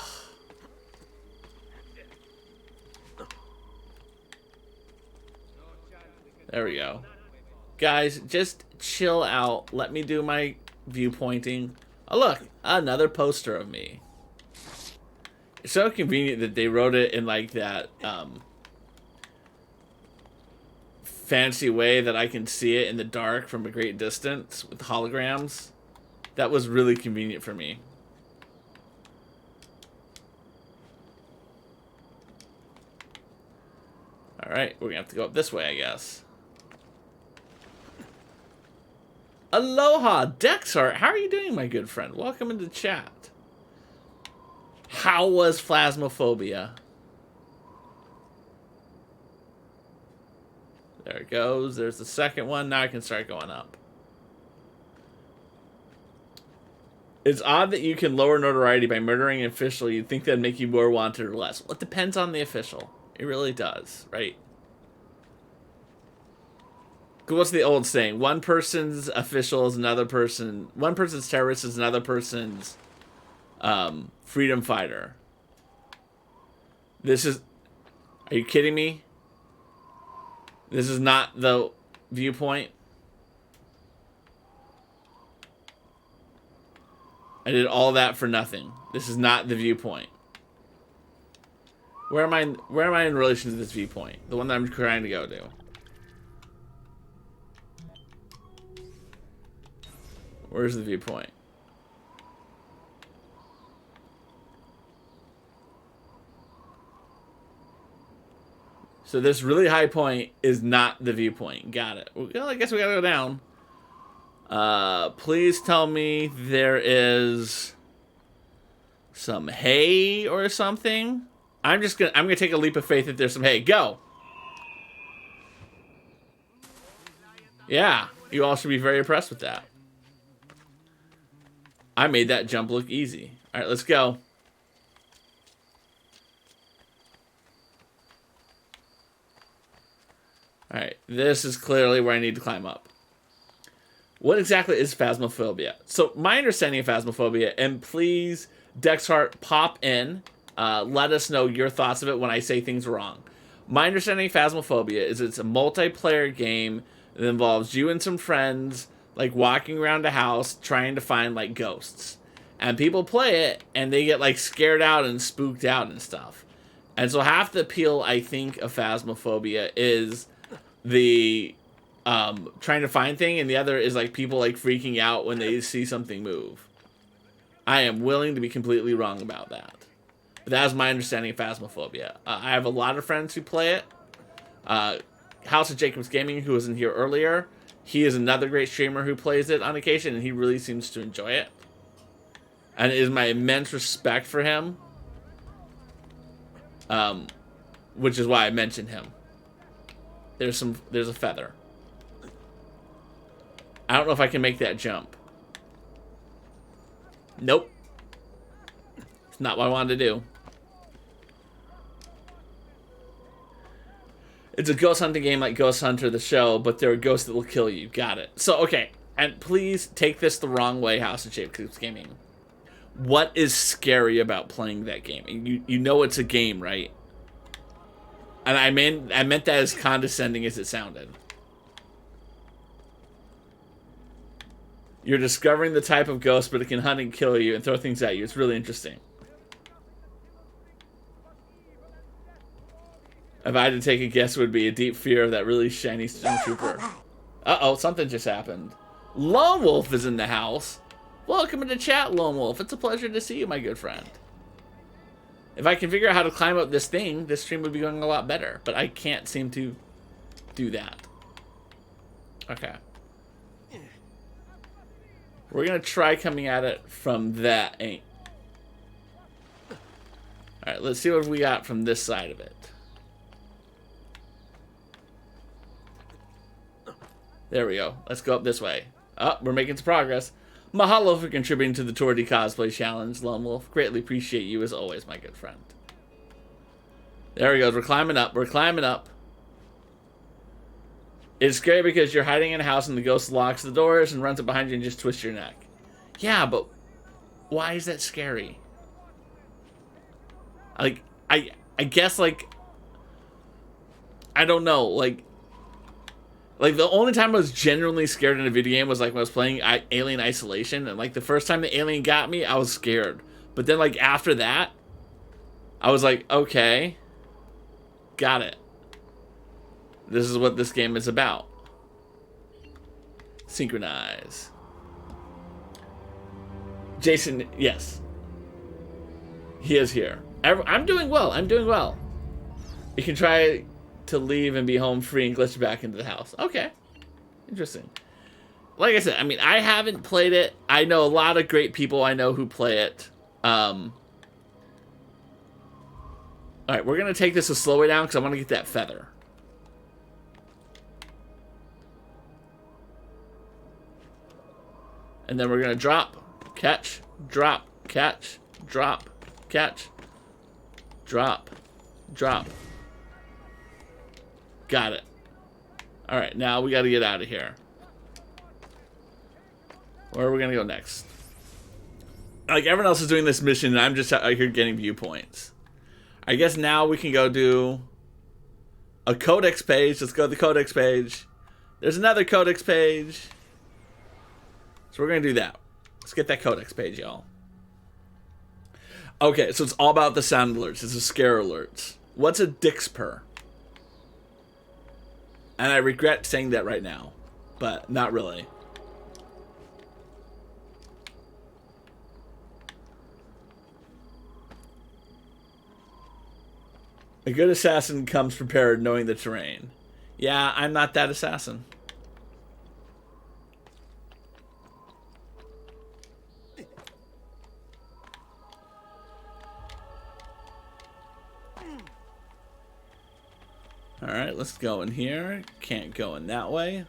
There we go. Guys, just chill out. Let me do my viewpointing. Oh, look, another poster of me. It's so convenient that they wrote it in like that fancy way that I can see it in the dark from a great distance with holograms. That was really convenient for me. Alright, we're gonna have to go up this way, I guess. Aloha, Dexart. How are you doing, my good friend? Welcome into the chat. How was Phasmophobia? There it goes. There's the second one. Now I can start going up. It's odd that you can lower notoriety by murdering an official. You'd think that'd make you more wanted or less. Well, it depends on the official. It really does, right? What's the old saying? One person's official is another person. One person's terrorist is another person's freedom fighter. This is... Are you kidding me? This is not the viewpoint. I did all that for nothing. This is not the viewpoint. Where am I in relation to this viewpoint? The one that I'm trying to go to. Where's the viewpoint? So this really high point is not the viewpoint. Got it. Well, I guess we gotta go down. Please tell me there is some hay or something. I'm gonna take a leap of faith that there's some hay. Go. Yeah, you all should be very impressed with that. I made that jump look easy. All right, let's go. All right, this is clearly where I need to climb up. What exactly is phasmophobia? So my understanding of phasmophobia, and please, Dexhart, pop in. Let us know your thoughts of it when I say things wrong. My understanding of phasmophobia is it's a multiplayer game that involves you and some friends, like walking around a house trying to find like ghosts. And people play it and they get like scared out and spooked out and stuff. And so half the appeal, I think, of phasmophobia is the trying to find thing, and the other is like people like freaking out when they see something move. I am willing to be completely wrong about that. But that is my understanding of phasmophobia. I have a lot of friends who play it. House of Jacobs Gaming, who was in here earlier, he is another great streamer who plays it on occasion, and he really seems to enjoy it. And it is my immense respect for him, which is why I mentioned him. There's a feather. I don't know if I can make that jump. Nope. It's not what I wanted to do. It's a ghost hunting game like Ghost Hunter the show, but there are ghosts that will kill you. Got it. So, okay. And please take this the wrong way, House of Jacobs Gaming. What is scary about playing that game? You know it's a game, right? And I meant that as condescending as it sounded. You're discovering the type of ghost, but it can hunt and kill you and throw things at you. It's really interesting. If I had to take a guess, it would be a deep fear of that really shiny stormtrooper. Uh-oh, something just happened. Lone Wolf is in the house. Welcome into chat, Lone Wolf. It's a pleasure to see you, my good friend. If I can figure out how to climb up this thing, this stream would be going a lot better. But I can't seem to do that. Okay. We're going to try coming at it from that angle. Alright, let's see what we got from this side of it. There we go. Let's go up this way. Oh, we're making some progress. Mahalo for contributing to the Tour de Cosplay Challenge, Lone Wolf. Greatly appreciate you as always, my good friend. There we go. We're climbing up. We're climbing up. It's scary because you're hiding in a house and the ghost locks the doors and runs up behind you and just twists your neck. Yeah, but why is that scary? Like, I guess, like, I don't know, like the only time I was genuinely scared in a video game was like when I was playing Alien Isolation, and like the first time the alien got me, I was scared. But then like after that, I was like, okay, got it. This is what this game is about. Synchronize. Jason, yes. He is here. I'm doing well. I'm doing well. You can try to leave and be home free and glitch back into the house. Okay. Interesting. Like I said, I mean, I haven't played it. I know a lot of great people I know who play it. Alright, we're going to take this a slow way down because I want to get that feather. And then we're gonna drop, catch, drop, catch, drop, catch, drop, drop. Got it. All right, now we gotta get out of here. Where are we gonna go next? Like, everyone else is doing this mission, and I'm just out here getting viewpoints. I guess now we can go do a codex page. Let's go to the codex page. There's another codex page. So we're gonna do that. Let's get that codex page, y'all. Okay, so it's all about the sound alerts. It's a scare alerts. What's a Dixper? And I regret saying that right now, but not really. A good assassin comes prepared, knowing the terrain. Yeah, I'm not that assassin. Alright, let's go in here. Can't go in that way.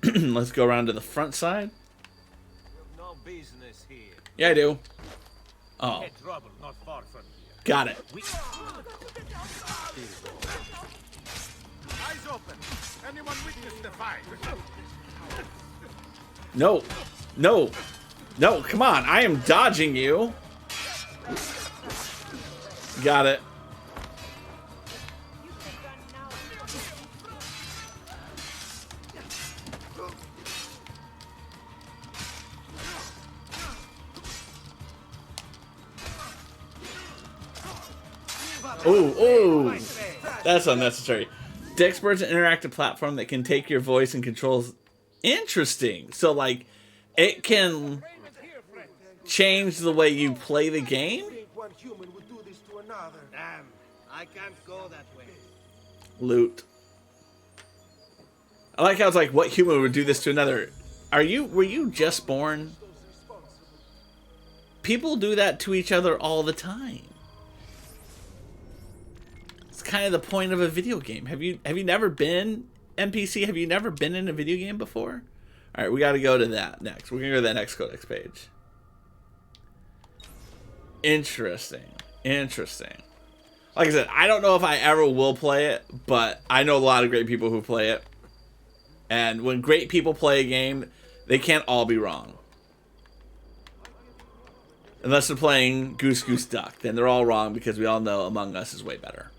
Let's go around to the front side. No business here. Yeah, I do. Oh. Had trouble not far from here. Got it. Eyes open. Anyone witness the fight? No. No. No, come on. I am dodging you. Got it. Ooh, that's unnecessary. Dexpert's an interactive platform that can take your voice and controls. Interesting. So, like, it can change the way you play the game? One human would do this to another. Damn, I can't go that way. Loot. I like how it's like, what human would do this to another? Were you just born? People do that to each other all the time. It's kind of the point of a video game. Have you never been NPC? Have you never been in a video game before? All right, we got to go to that next. We're gonna go to that next codex page. Interesting. Interesting. Like I said, I don't know if I ever will play it, but I know a lot of great people who play it. And when great people play a game, they can't all be wrong. Unless they're playing Goose Goose Duck, then they're all wrong because we all know Among Us is way better.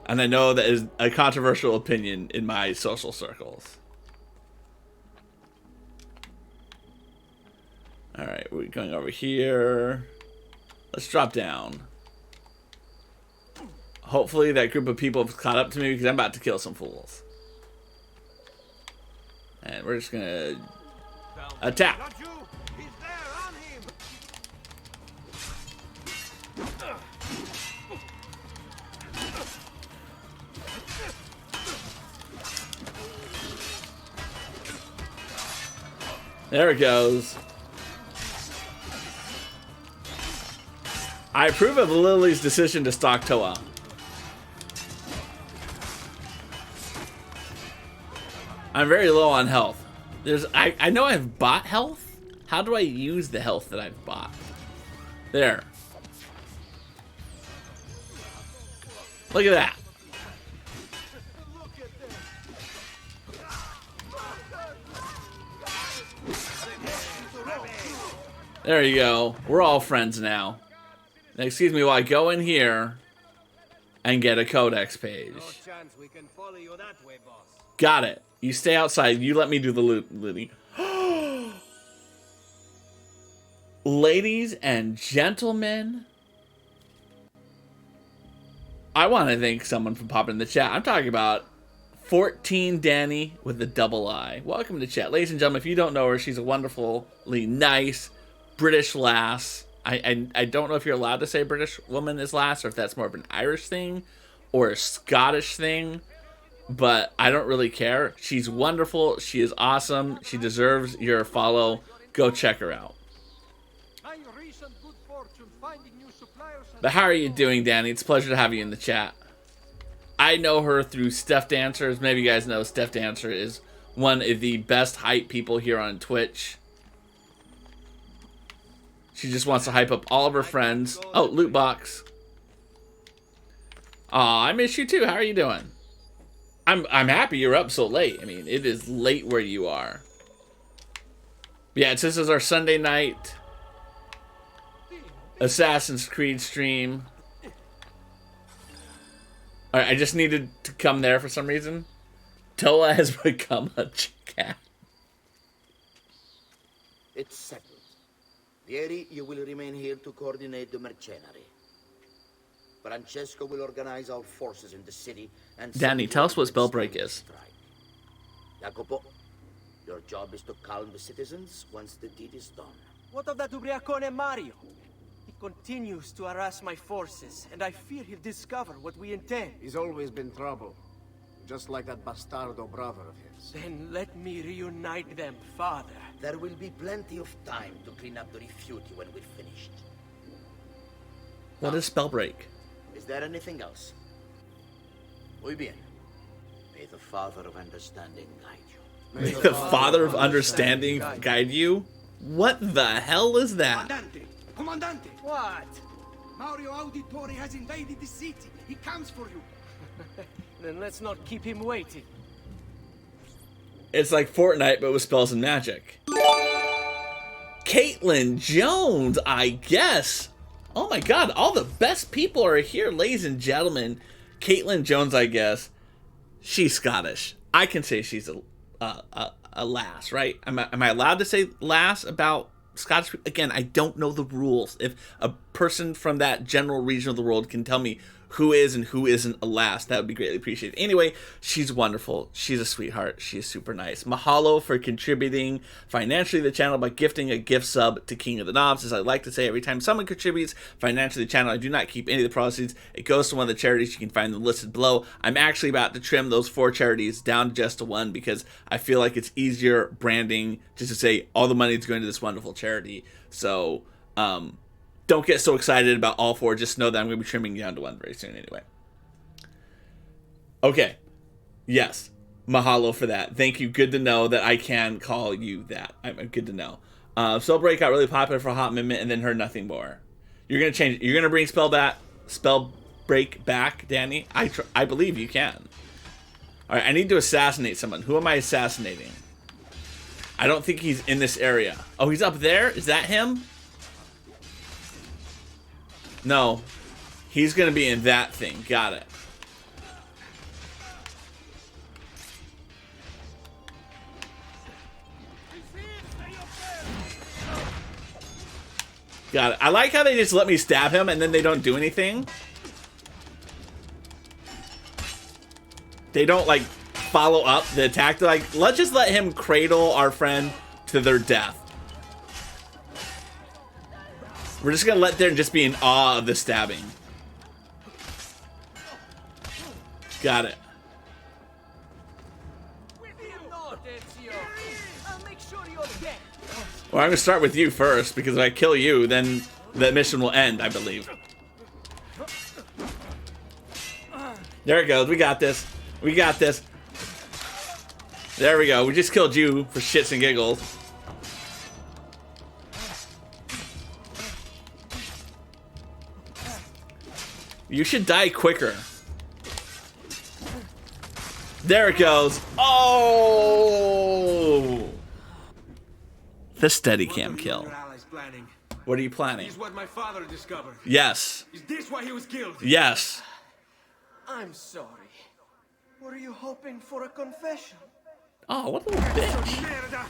And I know that is a controversial opinion in my social circles. Alright, we're going over here. Let's drop down. Hopefully that group of people have caught up to me because I'm about to kill some fools. And we're just gonna attack. There it goes. I approve of Lily's decision to stalk Toa. I'm very low on health. I know I've bought health. How do I use the health that I've bought? There. Look at that. There you go. We're all friends now. Now, excuse me while I go in here and get a codex page. No chance we can follow you that way, boss. Got it. You stay outside. You let me do the loot, Liddy. Ladies and gentlemen, I want to thank someone for popping in the chat. I'm talking about 14 Danny with a double I. Welcome to chat. Ladies and gentlemen, if you don't know her, she's a wonderfully nice British lass. I don't know if you're allowed to say British woman is lass or if that's more of an Irish thing or a Scottish thing, but I don't really care. She's wonderful. She is awesome. She deserves your follow. Go check her out. But how are you doing, Danny? It's a pleasure to have you in the chat. I know her through Steph Dancers. Maybe you guys know Steph Dancer is one of the best hype people here on Twitch. She just wants to hype up all of her friends. Oh, loot box. Aw, I miss you too. How are you doing? I'm happy you're up so late. I mean, it is late where you are. Yeah, this is our Sunday night Assassin's Creed stream. Alright, I just needed to come there for some reason. Toa has become a cat. It's settled. Vieri, you will remain here to coordinate the mercenary. Francesco will organize our forces in the city and... Danny, tell us what Spellbreak is. Jacopo, your job is to calm the citizens once the deed is done. What of that Ubriacone Mario? He continues to harass my forces, and I fear he'll discover what we intend. He's always been trouble. Just like that bastardo brother of his. Then let me reunite them, father. There will be plenty of time to clean up the refuge when we're finished. What is Spellbreak? Is there anything else? Muy bien. May the Father of Understanding guide you. May the Father of Understanding guide you? What the hell is that? Comandante! Comandante! What? Mario Auditore has invaded the city. He comes for you. Then let's not keep him waiting. It's like Fortnite, but with spells and magic. Caitlin Jones, I guess. Oh my god, all the best people are here, ladies and gentlemen. Caitlin Jones, I guess. She's Scottish. I can say she's a lass, right? Am I allowed to say lass about Scottish people? Again, I don't know the rules. If a person from that general region of the world can tell me who is and who isn't a lass, that would be greatly appreciated. Anyway, she's wonderful. She's a sweetheart. She's super nice. Mahalo for contributing financially to the channel by gifting a gift sub to King of the Knobs. As I like to say, every time someone contributes financially to the channel, I do not keep any of the proceeds. It goes to one of the charities. You can find them listed below. I'm actually about to trim those 4 charities down to just to 1 because I feel like it's easier branding just to say all the money is going to this wonderful charity. So, don't get so excited about all 4. Just know that I'm going to be trimming down to 1 very soon anyway. Okay. Yes. Mahalo for that. Thank you. Good to know that I can call you that. I'm good to know. Spellbreak got really popular for a hot minute and then heard nothing more. You're going to change it. You're going to bring Spellbreak back, Danny? I believe you can. Alright, I need to assassinate someone. Who am I assassinating? I don't think he's in this area. Oh, he's up there? Is that him? No, he's going to be in that thing. Got it. Got it. I like how they just let me stab him and then they don't do anything. They don't, like, follow up the attack. They're like, let's just let him cradle our friend to their death. We're just gonna let them just be in awe of the stabbing. Got it. Well, I'm gonna start with you first, because if I kill you, then the mission will end, I believe. There it goes. We got this. We got this. There we go. We just killed you for shits and giggles. You should die quicker. There it goes. Oh! The Steadicam kill. What are you planning? Is what my father discovered. Yes. Is this why he was killed? Yes. I'm sorry. Were you hoping for a confession? Oh, what a little bitch. Merda!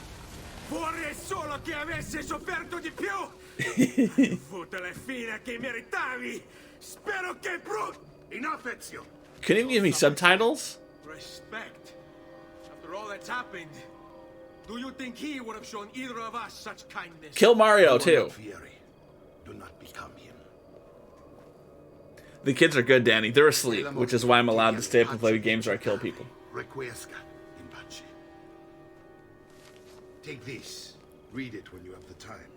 Vorrei solo che avessi sofferto di più! Avuto la fine che meritavi! Spero che Enough, Ezio! Couldn't you give me subtitles? Respect. After all that's happened, do you think he would have shown either of us such kindness? Kill Mario, too. Do not become him. The kids are good, Danny. They're asleep, which is why I'm allowed to stay up and play games where I kill people. Requiesca in pace. Take this. Read it when you have the time.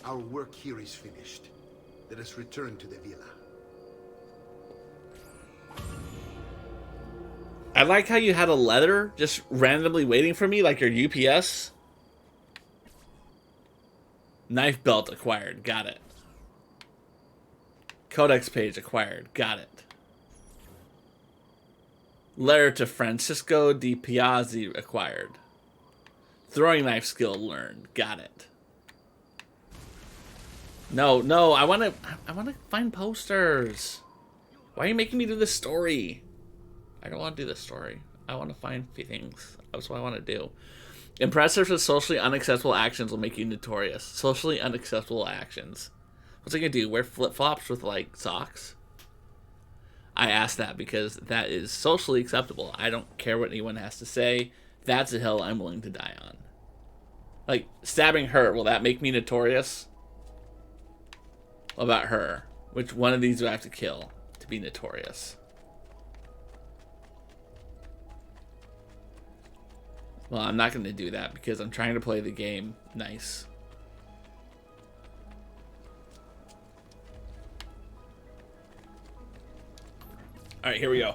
Our work here is finished. Let us return to the villa. I like how you had a letter just randomly waiting for me, like your UPS. Knife belt acquired. Got it. Codex page acquired. Got it. Letter to Francisco di Piazzi acquired. Throwing knife skill learned. Got it. No, I want to find posters. Why are you making me do this story? I don't want to do this story. I want to find things. That's what I want to do. Impressive with socially unacceptable actions will make you notorious. Socially unacceptable actions. What's he gonna do? Wear flip-flops with, like, socks? I asked that because that is socially acceptable. I don't care what anyone has to say. That's a hill I'm willing to die on. Like, stabbing her, will that make me notorious? What about her? Which one of these do I have to kill to be notorious? Well, I'm not going to do that because I'm trying to play the game nice. All right, here we go.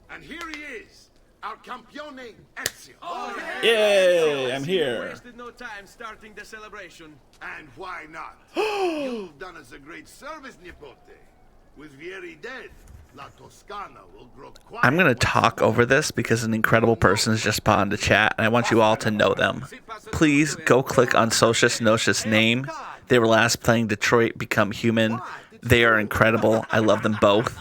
And here he is, our campione Ezio. Oh, Yay, I'm here. Wasted no time starting the celebration. And why not? You've done us a great service, Nipote. With Vieri dead, La Toscana will grow quiet. I'm going to talk over this because an incredible person has just spawned to chat, and I want you all to know them. Please go click on Socius Nocius' name. They were last playing Detroit Become Human. They are incredible. I love them both.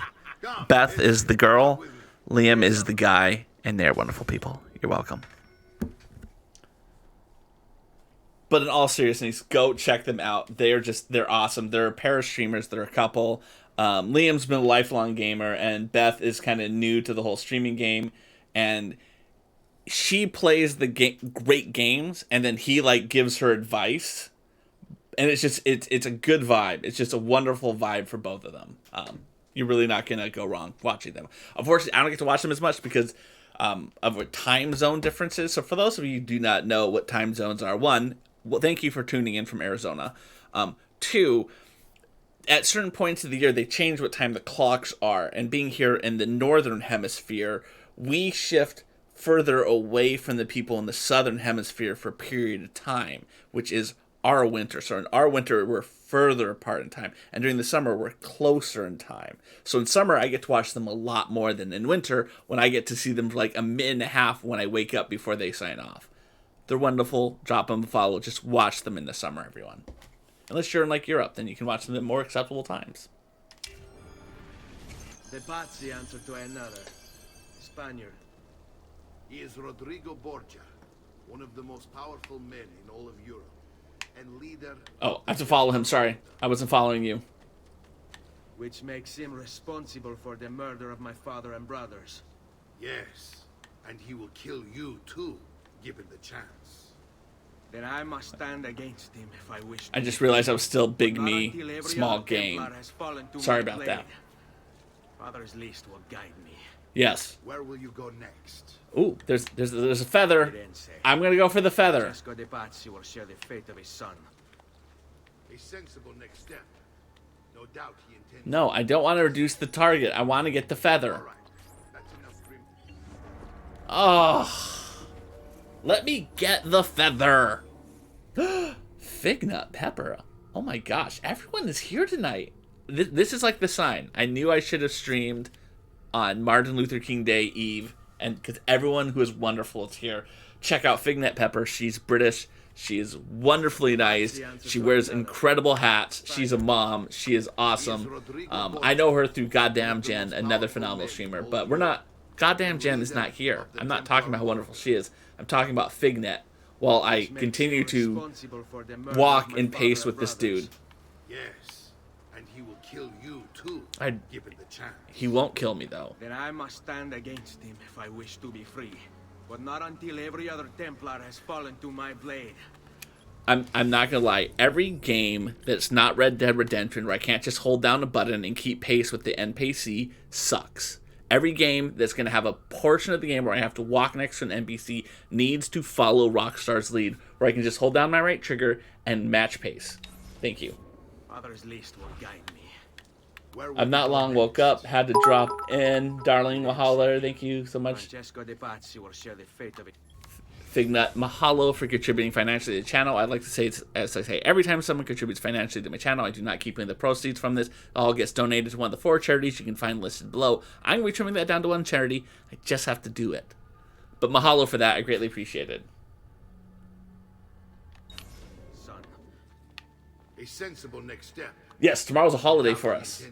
Beth is the girl, Liam is the guy, and they're wonderful people. You're welcome. But in all seriousness, go check them out. They're awesome. They're a pair of streamers. They're a couple. Liam's been a lifelong gamer, and Beth is kind of new to the whole streaming game. And she plays the great games, and then he like gives her advice. And it's a good vibe. It's just a wonderful vibe for both of them. You're really not gonna go wrong watching them. Unfortunately, I don't get to watch them as much because of time zone differences. So for those of you who do not know what time zones are, one, well, thank you for tuning in from Arizona. Two, at certain points of the year, they change what time the clocks are. And being here in the northern hemisphere, we shift further away from the people in the southern hemisphere for a period of time, which is our winter. So in our winter, we're further apart in time. And during the summer, we're closer in time. So in summer, I get to watch them a lot more than in winter, when I get to see them for like a minute and a half when I wake up before they sign off. They're wonderful. Drop them a follow. Just watch them in the summer, everyone. Unless you're in like Europe, then you can watch them at more acceptable times. The Pazzi answer to another Spaniard. He is Rodrigo Borgia, one of the most powerful men in all of Europe, and leader. Oh, I have to follow him. Sorry, I wasn't following you. Which makes him responsible for the murder of my father and brothers. Yes, and he will kill you too, given the chance. Then I must stand against him if I wish to. I just realized I was still big me, small game. Sorry about that. Father's least will guide me. Yes. Where will you go next? Ooh, there's a feather. I'm gonna go for the feather. Francesco de Pazzi will share the fate of his son. A sensible next step. No doubt he intends. No, I don't want to reduce the target. I want to get the feather. All right. That's enough grim. Oh. Let me get the feather. Fig nut pepper. Oh my gosh, everyone is here tonight. This is like the sign. I knew I should have streamed on Martin Luther King Day Eve, and because everyone who is wonderful is here. Check out Fig Nut Pepper. She's British. She is wonderfully nice. She wears incredible hats. She's a mom. She is awesome. I know her through Goddamn Jen, another phenomenal streamer, but we're not. Goddamn Jen is not here. I'm not talking about how wonderful she is. I'm talking about Fignet while I continue to walk in pace with this dude. Yes, and he will kill you too, given the chance. He won't kill me though. Then I must stand against him if I wish to be free. But not until every other Templar has fallen to my blade. I'm not gonna lie. Every game that's not Red Dead Redemption, where I can't just hold down a button and keep pace with the NPC, sucks. Every game that's going to have a portion of the game where I have to walk next to an NPC needs to follow Rockstar's lead, where I can just hold down my right trigger and match pace. Thank you. Father's least will guide me. I've not long woke up, had to drop in. Darling, mahalo, thank you so much. Francesco De Pazzi will share the fate of it. Fignut, mahalo for contributing financially to the channel. I'd like to say, as I say, every time someone contributes financially to my channel, I do not keep any of the proceeds from this. It all gets donated to one of the 4 charities you can find listed below. I'm going to be trimming that down to 1 charity. I just have to do it. But mahalo for that. I greatly appreciate it. Son. A sensible next step. Yes, tomorrow's a holiday for us.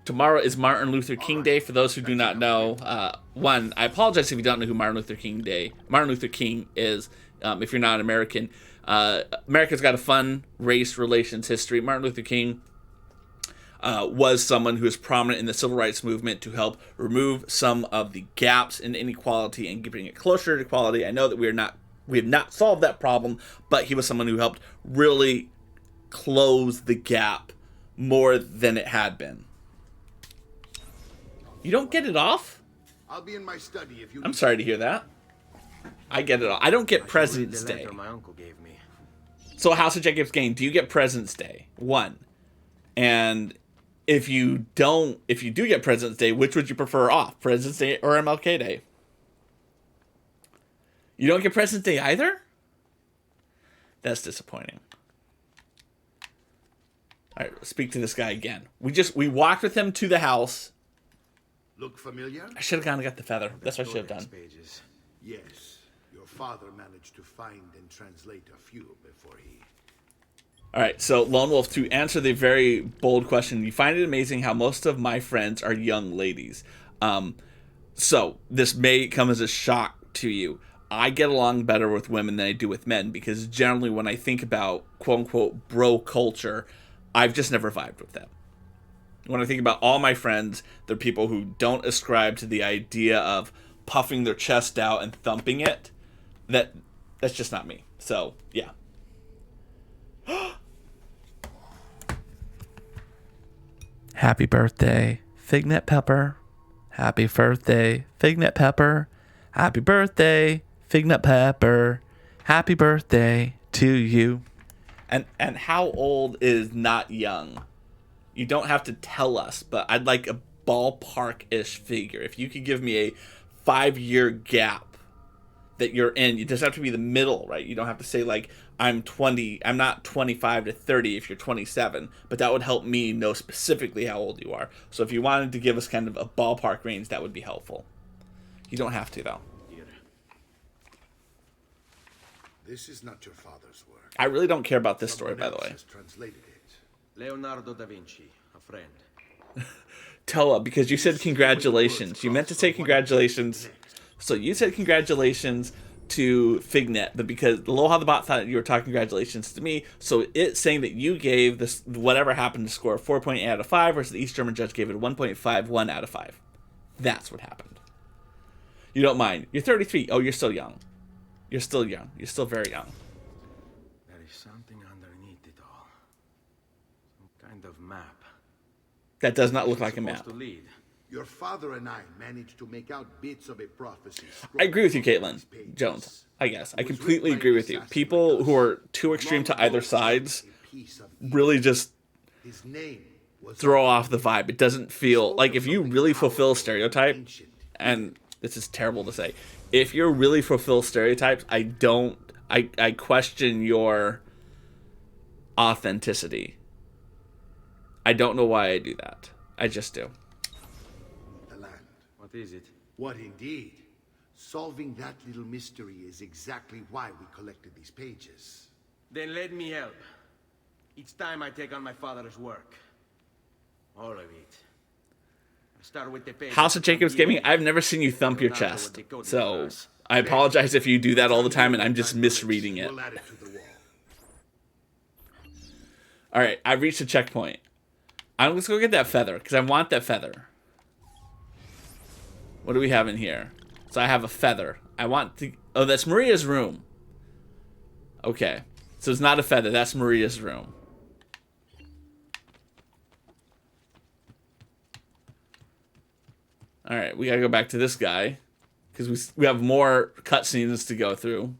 Tomorrow is Martin Luther King Day. For those who do not know, one, I apologize if you don't know who Martin Luther King is. If you're not an American, America's got a fun race relations history. Martin Luther King was someone who was prominent in the civil rights movement to help remove some of the gaps in inequality and bring it closer to equality. I know that we have not solved that problem, but he was someone who helped really close the gap more than it had been. You don't get it off? I'll be in my study if you. I'm sorry to hear that. I get it all. I don't get President's Day. My uncle gave me. So House of Jacob's Game, do you get President's Day? 1. And if you do get President's Day, which would you prefer off? President's Day or MLK Day? You don't get President's Day either? That's disappointing. All right, speak to this guy again. We walked with him to the house. Look familiar? I should have gone and got the feather. That's what I should have done. Pages. Yes, your father managed to find and translate a few before he... Alright, so Lone Wolf, to answer the very bold question, you find it amazing how most of my friends are young ladies. So, this may come as a shock to you. I get along better with women than I do with men, because generally when I think about quote-unquote bro culture, I've just never vibed with them. When I think about all my friends, they're people who don't ascribe to the idea of puffing their chest out and thumping it. That's just not me. So, yeah. Happy birthday, Fignet Pepper. Happy birthday, Fignet Pepper. Happy birthday, Fignet Pepper. Happy birthday to you. And how old is not young? You don't have to tell us, but I'd like a ballpark-ish figure. If you could give me a 5-year gap that you're in, you just have to be the middle, right? You don't have to say, like, I'm not 25 to 30 if you're 27, but that would help me know specifically how old you are. So if you wanted to give us kind of a ballpark range, that would be helpful. You don't have to, though. This is not your father's work. I really don't care about this story, by the way. Leonardo da Vinci, a friend. Toa, because you said congratulations. You meant to say congratulations. So you said congratulations to Fignet, but because Aloha the bot thought you were talking congratulations to me, so it's saying that you gave this whatever happened to score a 4.8 out of 5, versus the East German judge gave it a 1.51 out of 5. That's what happened. You don't mind. You're 33. Oh, you're still young. You're still young. You're still very young. There is something underneath it all. Some kind of map. That does not look like a map. Your father and I managed to make out bits of a prophecy. I agree with you, Caitlin Jones. I guess. I completely agree with you. People who are too extreme to either sides really just throw off the vibe. It doesn't feel like if you really fulfill stereotype, and this is terrible to say, if you really fulfill stereotypes, I question your authenticity. I don't know why I do that. I just do. The land. What is it? What indeed? Solving that little mystery is exactly why we collected these pages. Then let me help. Each time I take on my father's work. All of it. I start with the page. House of Jacob's Gaming, I've never seen you thump your chest. So I apologize if you do that all the time and I'm just misreading it. Alright, I've reached a checkpoint. Let's go get that feather, because I want that feather. What do we have in here? So I have a feather. I want to... Oh, that's Maria's room. Okay. So it's not a feather. That's Maria's room. Alright, we gotta go back to this guy. Because we have more cutscenes to go through.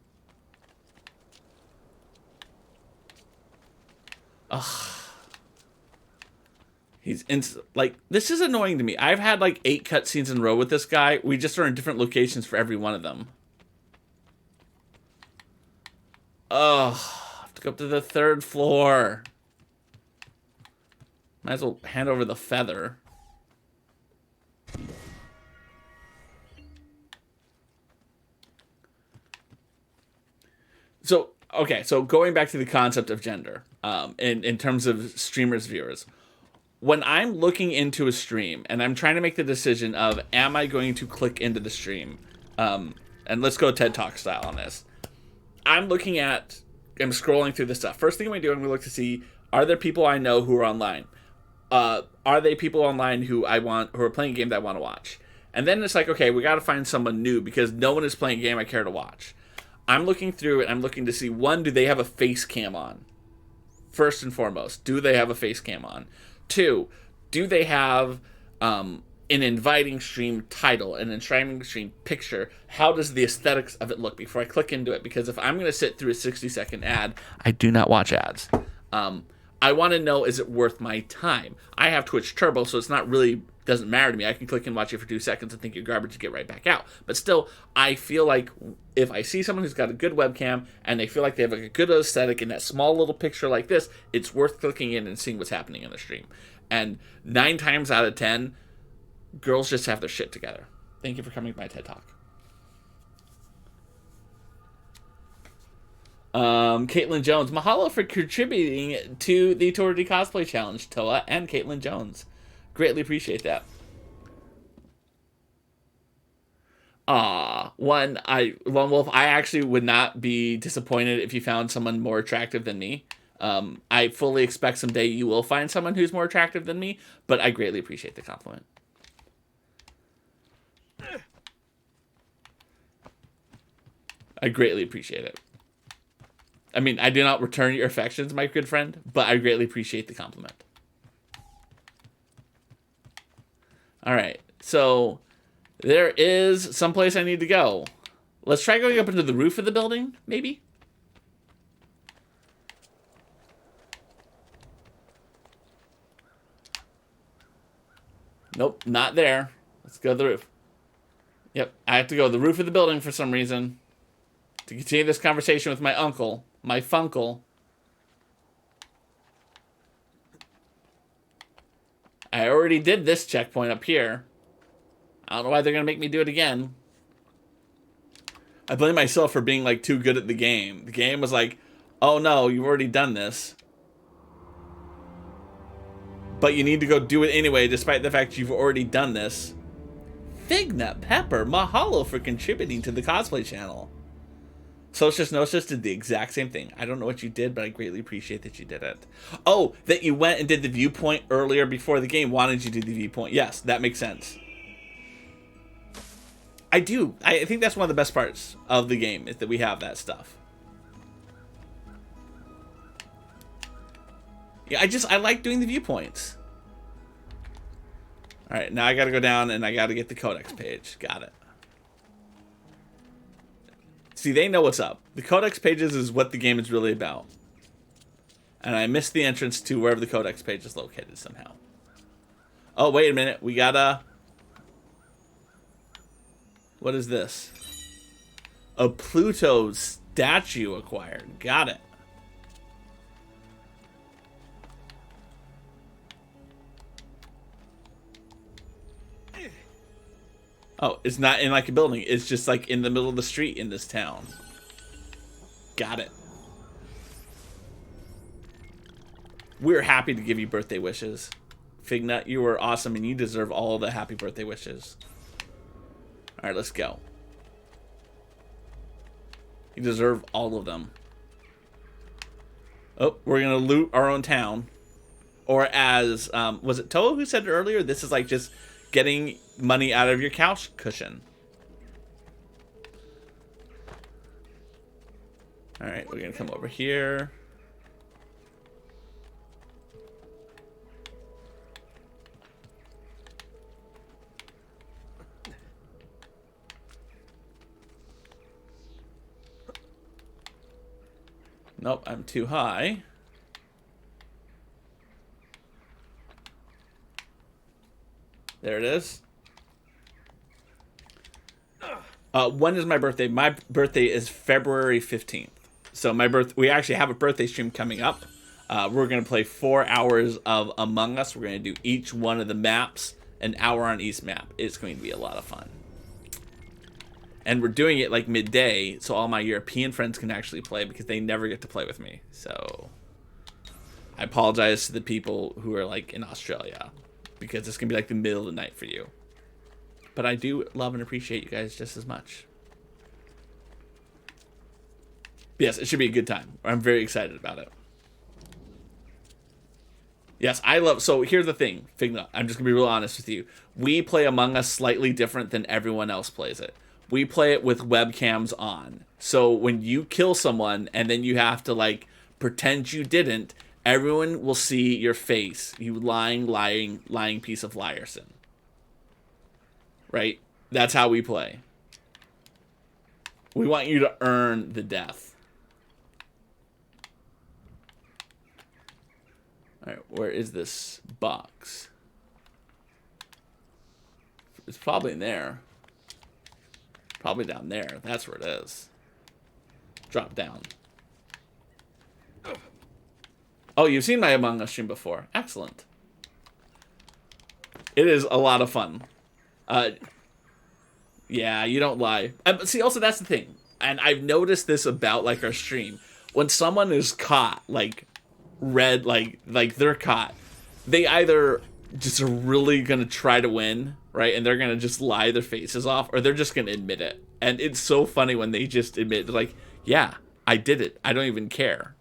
Ugh. Like, this is annoying to me. I've had like 8 cutscenes in a row with this guy. We just are in different locations for every one of them. Oh, I have to go up to the 3rd floor. Might as well hand over the feather. So, okay, so going back to the concept of gender, in terms of streamers, viewers. When I'm looking into a stream and I'm trying to make the decision of, am I going to click into the stream? And let's go TED Talk style on this. I'm scrolling through this stuff. First thing I'm going to do, I'm going to look to see, are there people I know who are online? Are they people online who are playing a game that I want to watch? And then it's like, okay, we got to find someone new because no one is playing a game I care to watch. I'm looking through it. I'm looking to see, one, do they have a face cam on? First and foremost, do they have a face cam on? 2, do they have an inviting stream title, an inviting stream picture? How does the aesthetics of it look before I click into it? Because if I'm going to sit through a 60-second ad, I do not watch ads. I want to know, is it worth my time? I have Twitch Turbo, so it's not really, doesn't matter to me. I can click and watch it for 2 seconds and think you're garbage and get right back out. But still, I feel like if I see someone who's got a good webcam and they feel like they have like a good aesthetic in that small little picture like this, it's worth clicking in and seeing what's happening in the stream. And 9 times out of 10, girls just have their shit together. Thank you for coming to my TED Talk. Caitlin Jones, mahalo for contributing to the Torty Cosplay Challenge, Toa and Caitlin Jones. Greatly appreciate that. Lone Wolf, I actually would not be disappointed if you found someone more attractive than me. I fully expect someday you will find someone who's more attractive than me, but I greatly appreciate the compliment. I greatly appreciate it. I mean, I do not return your affections, my good friend, but I greatly appreciate the compliment. All right, so there is someplace I need to go. Let's try going up into the roof of the building, maybe? Nope, not there. Let's go to the roof. Yep, I have to go to the roof of the building for some reason to continue this conversation with my uncle, my funkle. I already did this checkpoint up here. I don't know why they're going to make me do it again. I blame myself for being, like, too good at the game. The game was like, oh no, you've already done this. But you need to go do it anyway, despite the fact you've already done this. Fignut Pepper, mahalo for contributing to the cosplay channel. Socius Gnosis did the exact same thing. I don't know what you did, but I greatly appreciate that you did it. Oh, that you went and did the viewpoint earlier before the game wanted you to do the viewpoint. Yes, that makes sense. I do. I think that's one of the best parts of the game, is that we have that stuff. Yeah, I like doing the viewpoints. Alright, now I gotta go down and I gotta get the codex page. Got it. See, they know what's up. The codex pages is what the game is really about. And I missed the entrance to wherever the codex page is located somehow. Oh, wait a minute. We gotta... What is this? A Pluto statue acquired. Got it. Oh, it's not in like a building. It's just like in the middle of the street in this town. Got it. We're happy to give you birthday wishes. Fignut, you were awesome and you deserve all the happy birthday wishes. Alright, let's go. You deserve all of them. Oh, we're gonna loot our own town. Or as, was it Toa who said it earlier? This is like just getting money out of your couch cushion. Alright, we're gonna come over here. Nope, I'm too high. There it is. When is my birthday? My birthday is February 15th. So we actually have a birthday stream coming up. We're going to play 4 hours of Among Us. We're going to do each one of the maps, an hour on each map. It's going to be a lot of fun. And we're doing it like midday, so all my European friends can actually play because they never get to play with me. So I apologize to the people who are like in Australia because it's going to be like the middle of the night for you. But I do love and appreciate you guys just as much. Yes, it should be a good time. I'm very excited about it. Yes, so here's the thing, Figna. I'm just going to be real honest with you. We play Among Us slightly different than everyone else plays it. We play it with webcams on. So when you kill someone and then you have to like pretend you didn't, everyone will see your face. You lying piece of liarson. Right? That's how we play. We want you to earn the death. Alright, where is this box? It's probably in there. Probably down there. That's where it is. Drop down. Oh, you've seen my Among Us stream before. Excellent. It is a lot of fun. Yeah, you don't lie. But see, also that's the thing. And I've noticed this about like our stream. When someone is caught, like red, like they're caught, they either just are really gonna try to win, right? And they're gonna just lie their faces off, or they're just gonna admit it. And it's so funny when they just admit, they're like, yeah, I did it. I don't even care.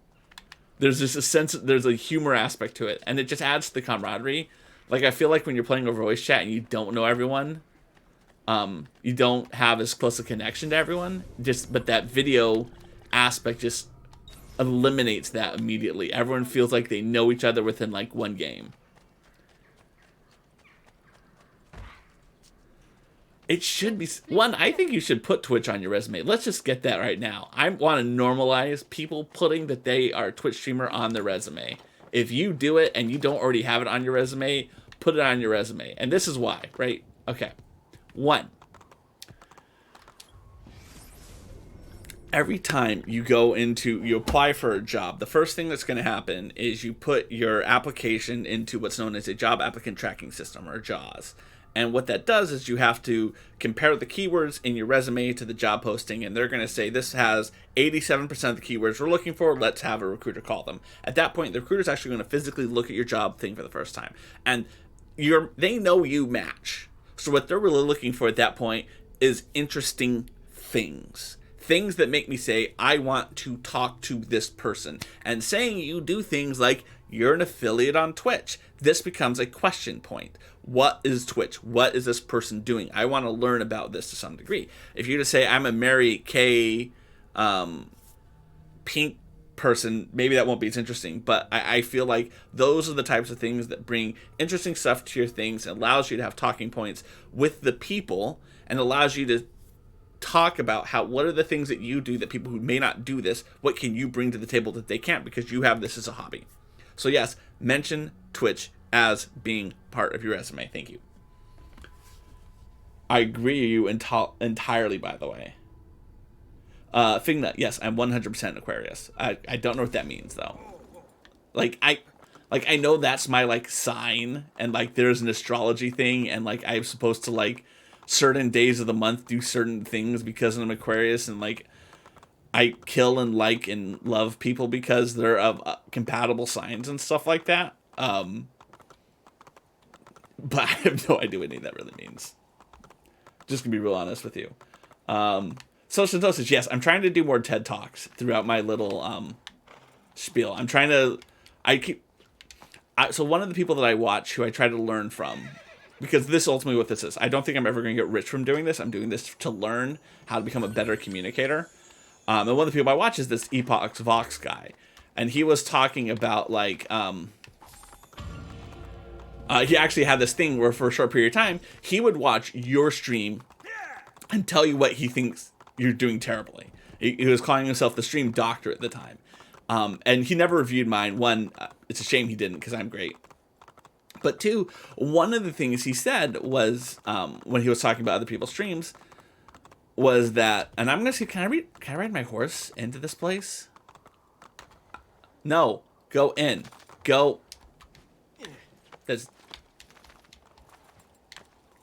There's just a sense, there's a humor aspect to it. And it just adds to the camaraderie. Like, I feel like when you're playing over voice chat and you don't know everyone, you don't have as close a connection to everyone. But that video aspect just eliminates that immediately. Everyone feels like they know each other within, like, one game. It should be... I think you should put Twitch on your resume. Let's just get that right now. I want to normalize people putting that they are a Twitch streamer on their resume. If you do it and you don't already have it on your resume, put it on your resume. And this is why, right? Okay. 1. Every time you apply for a job, the first thing that's going to happen is you put your application into what's known as a job applicant tracking system, or JAWS. And what that does is you have to compare the keywords in your resume to the job posting, and they're going to say, this has 87% of the keywords we're looking for, let's have a recruiter call them. At that point, the recruiter's actually going to physically look at your job thing for the first time. And they know you match. So what they're really looking for at that point is interesting things. Things that make me say, I want to talk to this person. And saying you do things like, you're an affiliate on Twitch. This becomes a question point. What is Twitch? What is this person doing? I want to learn about this to some degree. If you just say, I'm a Mary Kay Pink person, maybe that won't be as interesting. But I feel like those are the types of things that bring interesting stuff to your things, and allows you to have talking points with the people, and allows you to talk about what are the things that you do that people who may not do this, what can you bring to the table that they can't because you have this as a hobby. So yes, mention Twitch as being part of your resume. Thank you. I agree with you entirely, by the way. Fingnut, yes, I'm 100% Aquarius. I don't know what that means, though. I know that's my, like, sign, and, like, there's an astrology thing, and, like, I'm supposed to, like, certain days of the month do certain things because I'm Aquarius, and, like, I kill and like and love people because they're of compatible signs and stuff like that. But I have no idea what any of that really means. Just gonna be real honest with you. Social dosage, yes, I'm trying to do more TED Talks throughout my little spiel. I'm trying to... So one of the people that I watch, who I try to learn from, because this ultimately what this is. I don't think I'm ever going to get rich from doing this. I'm doing this to learn how to become a better communicator. And one of the people I watch is this Epoch Vox guy. And he was talking about, like, he actually had this thing where for a short period of time, he would watch your stream and tell you what he thinks you're doing terribly. He was calling himself the stream doctor at the time. And he never reviewed mine. One, it's a shame he didn't, because I'm great. But two, one of the things he said was, when he was talking about other people's streams, was that, and I'm gonna see, can I ride my horse into this place? No, go in, go.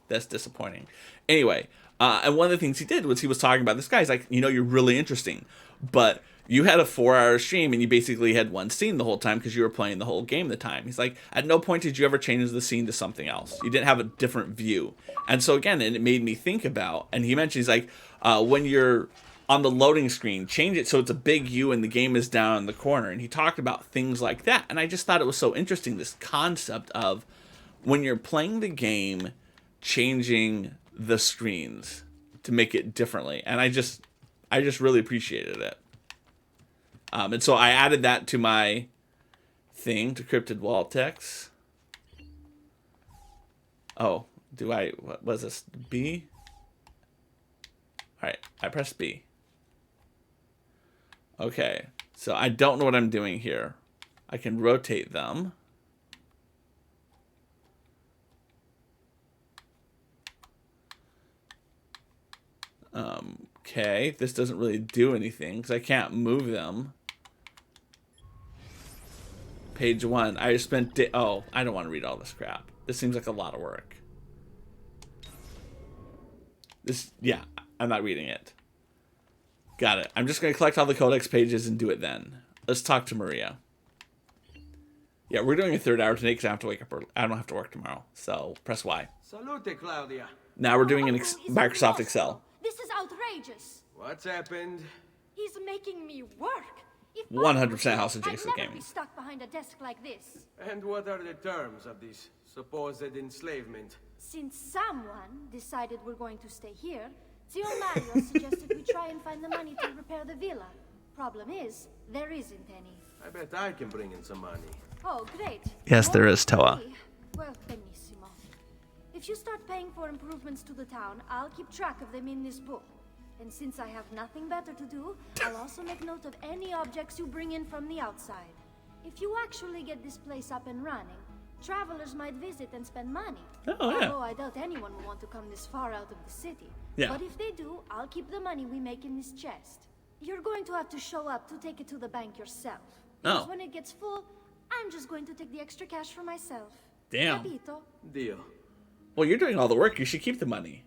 That's disappointing. Anyway, and one of the things he did was he was talking about this guy. He's like, you're really interesting, but you had a 4-hour stream and you basically had one scene the whole time because you were playing the whole game the time. He's like, at no point did you ever change the scene to something else. You didn't have a different view. And so again, and it made me think about, and he mentioned, he's like, when you're on the loading screen, change it so it's a big U and the game is down in the corner. And he talked about things like that. And I just thought it was so interesting, this concept of when you're playing the game, changing the screens to make it differently. And I just really appreciated it. And so I added that to my thing, Decrypted wall text. Oh, what was this? B? All right, I pressed B. Okay, so I don't know what I'm doing here. I can rotate them. Okay, this doesn't really do anything because I can't move them. Page 1. I just spent oh, I don't want to read all this crap. This seems like a lot of work. Yeah, I'm not reading it. Got it. I'm just going to collect all the codex pages and do it then. Let's talk to Maria. Yeah, we're doing a 3rd hour today because I have to wake up early. I don't have to work tomorrow, so press Y. Salute, Claudia. Now we're doing an Microsoft Excel. This is outrageous. What's happened? He's making me work. 100% House of Jason I'd never Gaming. be stuck behind a desk like this. And what are the terms of this supposed enslavement? Since someone decided we're going to stay here, Zio Mario suggested we try and find the money to repair the villa. Problem is, there isn't any. I bet I can bring in some money. Oh, great. Yes, there is, Toa. Well, benissimo. If you start paying for improvements to the town, I'll keep track of them in this book. And since I have nothing better to do, I'll also make note of any objects you bring in from the outside. If you actually get this place up and running, travelers might visit and spend money. Oh, yeah. Although I doubt anyone will want to come this far out of the city. Yeah. But if they do, I'll keep the money we make in this chest. You're going to have to show up to take it to the bank yourself. Because when it gets full, I'm just going to take the extra cash for myself. Damn. Capito? Deal. Well, you're doing all the work. You should keep the money.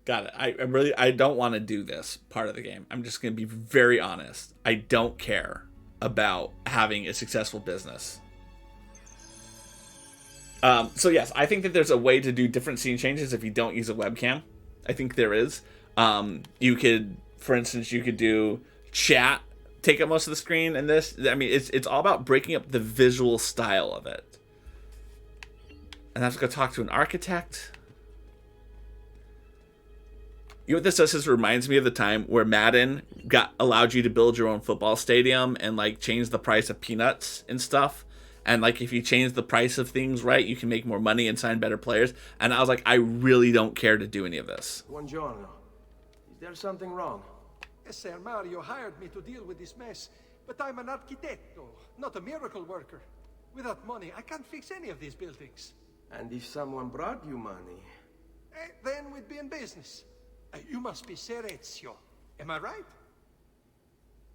Got it. I don't want to do this part of the game. I'm just going to be very honest. I don't care about having a successful business. So yes, I think that there's a way to do different scene changes if you don't use a webcam. I think there is. You could, for instance, you could do chat, take up most of the screen, and this. I mean, it's all about breaking up the visual style of it. And I have to go talk to an architect. You know what this does is reminds me of the time where Madden allowed you to build your own football stadium and like change the price of peanuts and stuff. And like if you change the price of things right, you can make more money and sign better players. And I was like, I really don't care to do any of this. Buongiorno. Is there something wrong? Yes, sir. Mario hired me to deal with this mess, but I'm an architetto, not a miracle worker. Without money, I can't fix any of these buildings. And if someone brought you money? Then we'd be in business. You must be Serezio. Am I right?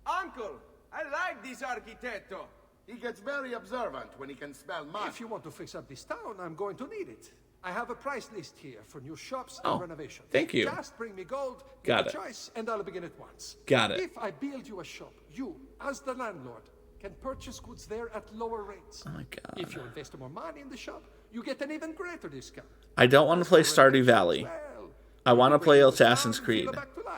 Uncle, I like this architetto. He gets very observant when he can smell mud. If you want to fix up this town, I'm going to need it. I have a price list here for new shops and renovations. Thank you. Just bring me gold, Got get it. a choice, and I'll begin at once. Got it. If I build you a shop, you, as the landlord, can purchase goods there at lower rates. Oh my god. If you invest more money in the shop, you get an even greater discount. I don't want to play Stardew Valley. I want to play Assassin's Creed.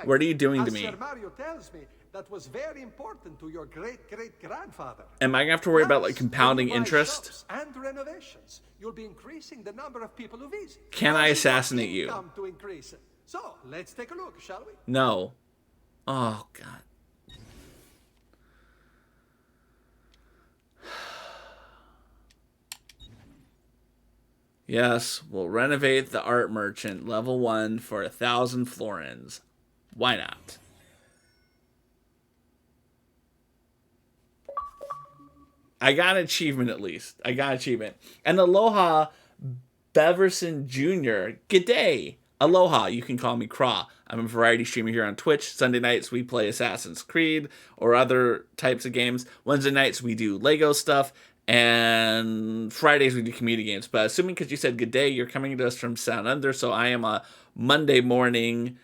What are you doing to me? Sir Mario tells me that was very important to your great-great-grandfather. Am I going to have to worry about like compounding When you buy interest? shops and renovations, you'll be increasing the number of people who visit. Can I assassinate you? Income to increase. So, let's take a look, shall we? No. Oh god. Yes, we'll renovate the art merchant level 1 for 1,000 florins. Why not? I got an achievement at least. I got an achievement. And Aloha Beverson Jr. G'day. Aloha. You can call me Craw. I'm a variety streamer here on Twitch. Sunday nights we play Assassin's Creed or other types of games. Wednesday nights we do Lego stuff. And Fridays we do community games. But assuming because you said good day, you're coming to us from Sound Under. So I am a Monday morning,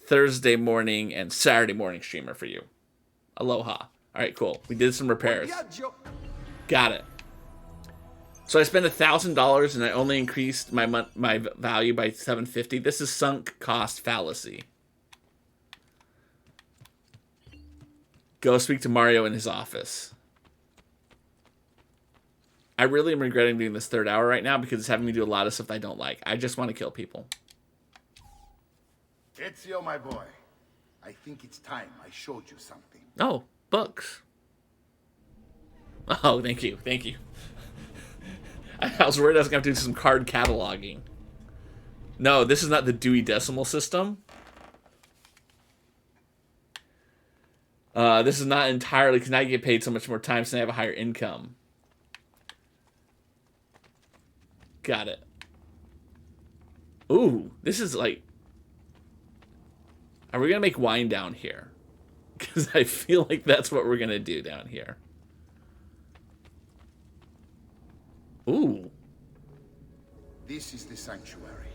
Thursday morning, and Saturday morning streamer for you. Aloha. All right, cool. We did some repairs. Got it. So I spent $1,000 and I only increased my value by $750. This is sunk cost fallacy. Go speak to Mario in his office. I really am regretting doing this third hour right now because it's having me do a lot of stuff I don't like. I just want to kill people. Ezio, my boy. I think it's time I showed you something. Oh, books. Oh, thank you. Thank you. I was worried I was going to have to do some card cataloging. No, this is not the Dewey Decimal System. This is not entirely, because now you get paid so much more time, so I have a higher income. Got it. Ooh, this is like... Are we going to make wine down here? Because I feel like that's what we're going to do down here. Ooh. This is the sanctuary.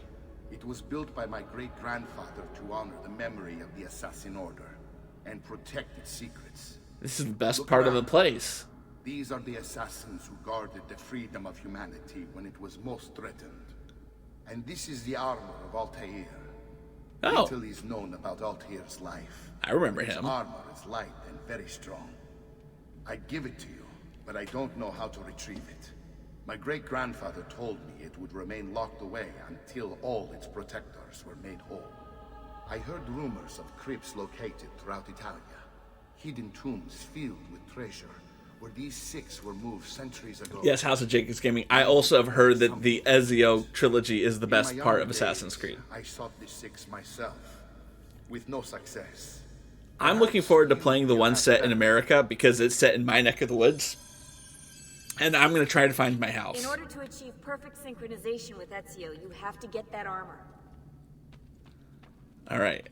It was built by my great-grandfather to honor the memory of the Assassin Order and protect its secrets. This is the best part of the place. These are the assassins who guarded the freedom of humanity when it was most threatened. And this is the armor of Altair. Oh. Little is known about Altair's life. I remember His him. armor is light and very strong. I'd give it to you, but I don't know how to retrieve it. My great-grandfather told me it would remain locked away until all its protectors were made whole. I heard rumors of crypts located throughout Italia, hidden tombs filled with treasure, where these six were moved centuries ago. Yes, House of Jacobs Gaming. I also have heard that the Ezio trilogy is the best part of Assassin's Creed. I sought the six myself, with no success. I'm looking forward to playing the one set in America because it's set in my neck of the woods. And I'm going to try to find my house. In order to achieve perfect synchronization with Ezio, you have to get that armor. All right.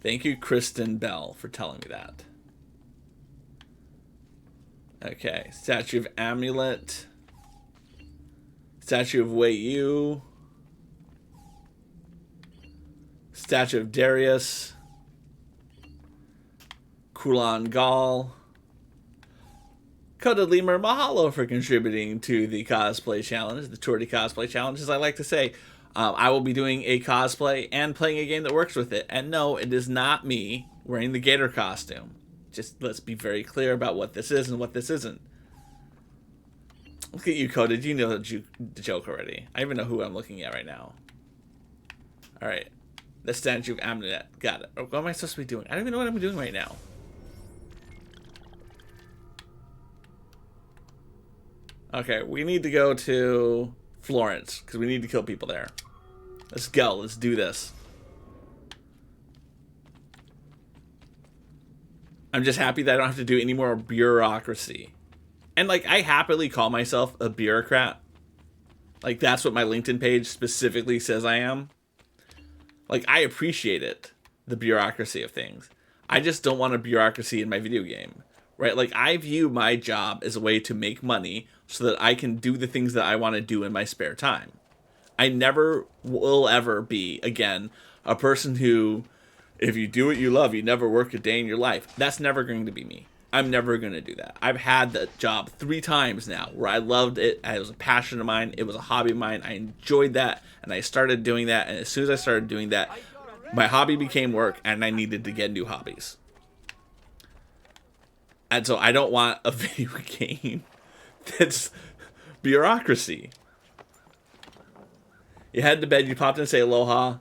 Thank you, Kristen Bell, for telling me that. Okay. Statue of Amulet. Statue of Wei Yu. Statue of Darius. Kulan Gal. Coda Lemur, mahalo for contributing to the cosplay challenge, the Torty cosplay challenge. As I like to say, I will be doing a cosplay and playing a game that works with it. And no, it is not me wearing the gator costume. Just let's be very clear about what this is and what this isn't. Look at you, Coda. You know the joke already. I even know who I'm looking at right now. All right. The Statue of Amulet. Got it. What am I supposed to be doing? I don't even know what I'm doing right now. Okay, we need to go to Florence, because we need to kill people there. Let's go. Let's do this. I'm just happy that I don't have to do any more bureaucracy. And, like, I happily call myself a bureaucrat. Like, that's what my LinkedIn page specifically says I am. Like, I appreciate it, the bureaucracy of things. I just don't want a bureaucracy in my video game. Right? Like, I view my job as a way to make money so that I can do the things that I want to do in my spare time. I never will ever be, again, a person who, if you do what you love, you never work a day in your life. That's never going to be me. I'm never going to do that. I've had that job 3 times now where I loved it. It was a passion of mine. It was a hobby of mine. I enjoyed that, and I started doing that. And as soon as I started doing that, my hobby became work, and I needed to get new hobbies. And so I don't want a video game that's bureaucracy. You head to bed, you popped in and say aloha.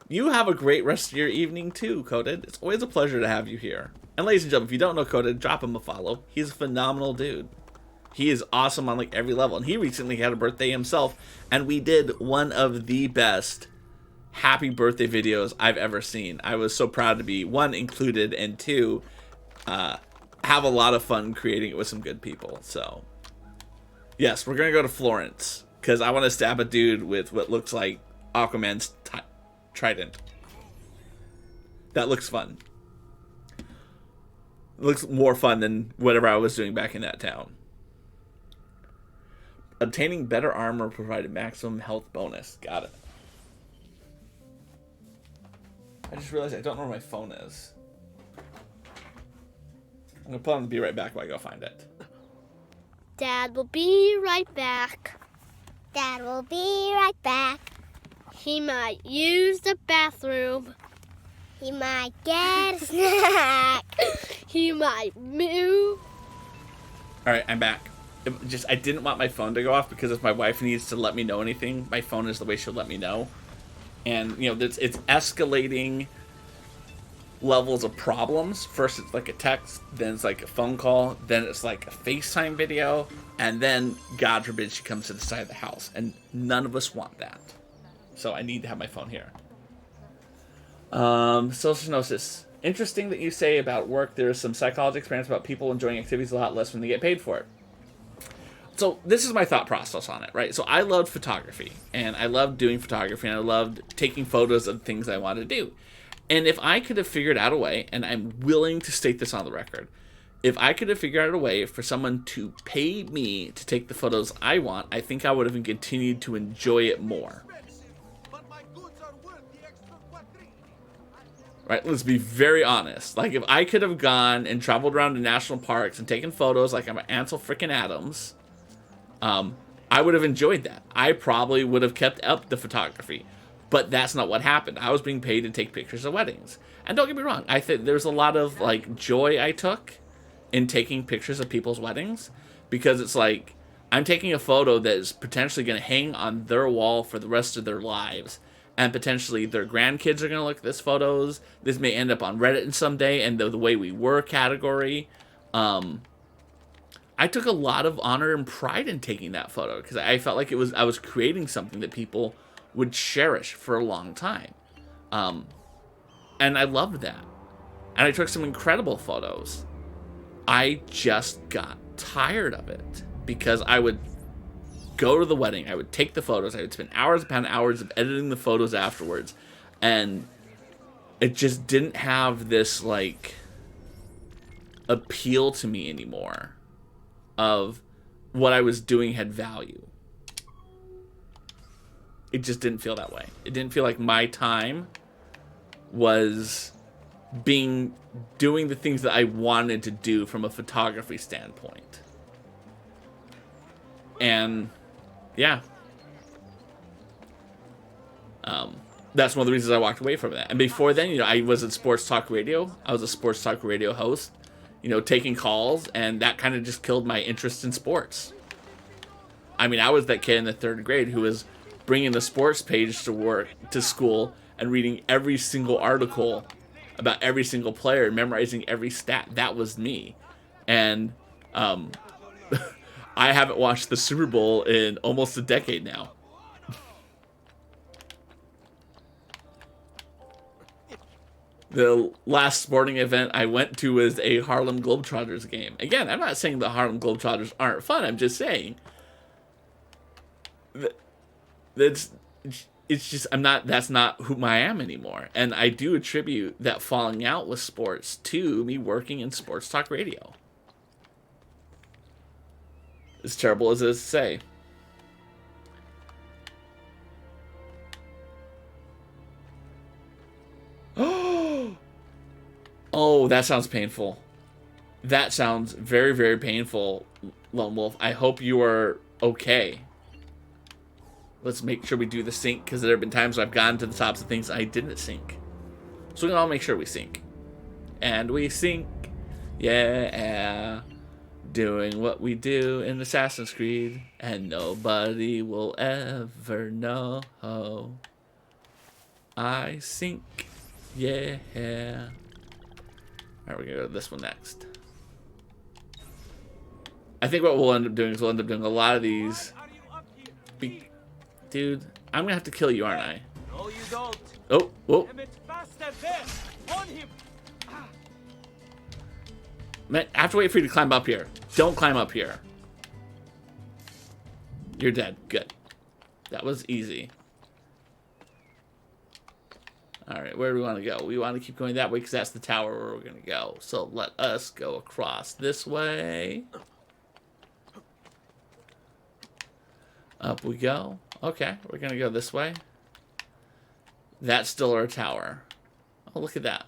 You have a great rest of your evening too, Coded. It's always a pleasure to have you here. And ladies and gentlemen, if you don't know Coded, drop him a follow. He's a phenomenal dude. He is awesome on like every level. And he recently had a birthday himself. And we did one of the best happy birthday videos I've ever seen. I was so proud to be, 1, included, and 2, have a lot of fun creating it with some good people. So, yes, we're going to go to Florence because I want to stab a dude with what looks like Aquaman's trident. That looks fun. It looks more fun than whatever I was doing back in that town. Obtaining better armor provided maximum health bonus. Got it. I just realized I don't know where my phone is. I'm going to put on the be right back while I go find it. Dad will be right back. Dad will be right back. He might use the bathroom. He might get a snack. He might move. Alright, I'm back. I didn't want my phone to go off because if my wife needs to let me know anything, my phone is the way she'll let me know. And, you know, it's escalating levels of problems. First it's like a text, then it's like a phone call, then it's like a FaceTime video, and then, God forbid, she comes to the side of the house. And none of us want that. So I need to have my phone here. Social gnosis. Interesting that you say about work there's some psychology experience about people enjoying activities a lot less when they get paid for it. So this is my thought process on it, right? So I loved photography, and I loved doing photography, and I loved taking photos of things I wanted to do. And if I could have figured out a way, and I'm willing to state this on the record, if I could have figured out a way for someone to pay me to take the photos I want, I think I would have continued to enjoy it more. Right, let's be very honest. Like, if I could have gone and traveled around to national parks and taken photos like I'm Ansel frickin' Adams, I would have enjoyed that. I probably would have kept up the photography. But that's not what happened. I was being paid to take pictures of weddings. And don't get me wrong, I think there's a lot of, like, joy I took in taking pictures of people's weddings. Because it's like, I'm taking a photo that is potentially going to hang on their wall for the rest of their lives. And potentially their grandkids are going to look at this photos. This may end up on Reddit someday, and the way we were category. I took a lot of honor and pride in taking that photo because I felt like I was creating something that people would cherish for a long time. And I loved that. And I took some incredible photos. I just got tired of it because I would go to the wedding, I would take the photos, I would spend hours upon hours of editing the photos afterwards, and it just didn't have this, like, appeal to me anymore of what I was doing had value. It just didn't feel that way. It didn't feel like my time was doing the things that I wanted to do from a photography standpoint. And yeah. That's one of the reasons I walked away from that. And before then, you know, I was at Sports Talk Radio. I was a Sports Talk Radio host, you know, taking calls, and that kind of just killed my interest in sports. I mean, I was that kid in the 3rd grade who was bringing the sports page to school and reading every single article about every single player, memorizing every stat. That was me. And I haven't watched the Super Bowl in almost a decade now. The last sporting event I went to was a Harlem Globetrotters game. Again, I'm not saying the Harlem Globetrotters aren't fun. I'm just saying that's just that's not who I am anymore. And I do attribute that falling out with sports to me working in Sports Talk Radio. As terrible as it is to say. Oh, that sounds painful. That sounds very, very painful, Lone Wolf. I hope you are okay. Let's make sure we do the sync, because there have been times I've gotten to the tops of things I didn't sync. So we can all make sure we sync. And we sync. Yeah. Doing what we do in Assassin's Creed. And nobody will ever know. I sync. Yeah. Alright, we're going to go to this one next. I think what we'll end up doing is we'll end up doing a lot of these. Dude, I'm going to have to kill you, aren't I? No, you don't. Oh, whoa. Man, I have to wait for you to climb up here. Don't climb up here. You're dead. Good. That was easy. Alright, where do we want to go? We want to keep going that way because that's the tower where we're going to go. So let us go across this way. Up we go. Okay, we're going to go this way. That's still our tower. Oh, look at that.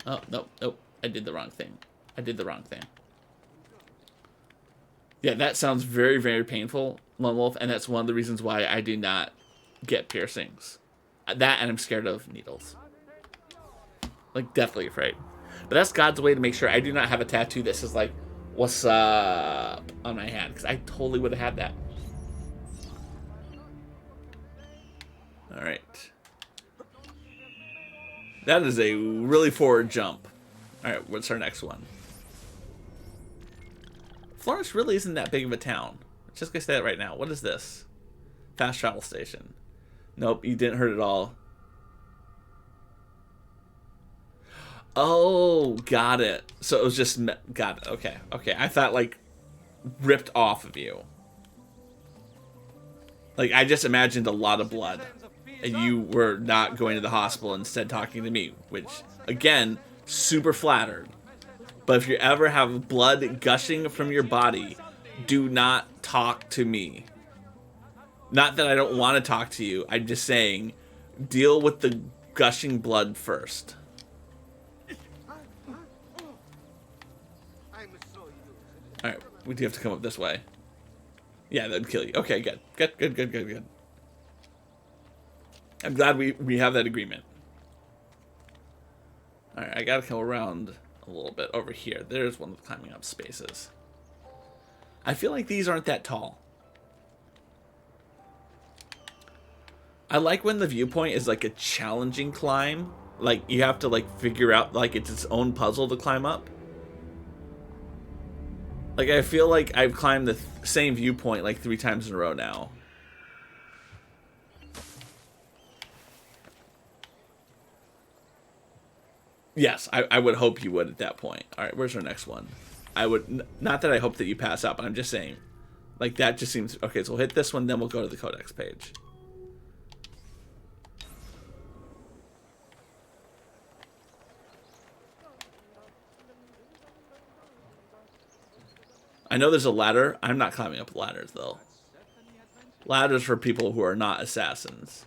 Oh, nope, nope. I did the wrong thing. I did the wrong thing. Yeah, that sounds very, very painful, Lone Wolf, and that's one of the reasons why I do not get piercings. That, and I'm scared of needles. Like, deathly afraid. But that's God's way to make sure I do not have a tattoo that says, like, what's up on my hand, because I totally would have had that. Alright. That is a really forward jump. Alright, what's our next one? Florence really isn't that big of a town. I'm just gonna say that right now. What is this? Fast travel station. Nope, you didn't hurt at all. Oh, got it. So it was just... Got it. Okay, okay. I thought, like, ripped off of you. Like, I just imagined a lot of blood. And you were not going to the hospital, instead talking to me. Which, again, super flattered. But if you ever have blood gushing from your body, do not talk to me. Not that I don't want to talk to you. I'm just saying, deal with the gushing blood first. Alright, we do have to come up this way. Yeah, that'd kill you. Okay, good. Good, good, good, good, good. I'm glad we have that agreement. Alright, I gotta come around a little bit over here. There's one of the climbing up spaces. I feel like these aren't that tall. I like when the viewpoint is like a challenging climb. Like you have to like figure out like it's its own puzzle to climb up. Like I feel like I've climbed the same viewpoint like 3 times in a row now. Yes, I would hope you would at that point. All right, where's our next one? I would, not that I hope that you pass out, but I'm just saying. Like, that just seems... Okay, so we'll hit this one, then we'll go to the codex page. I know there's a ladder. I'm not climbing up ladders, though. Ladders for people who are not assassins.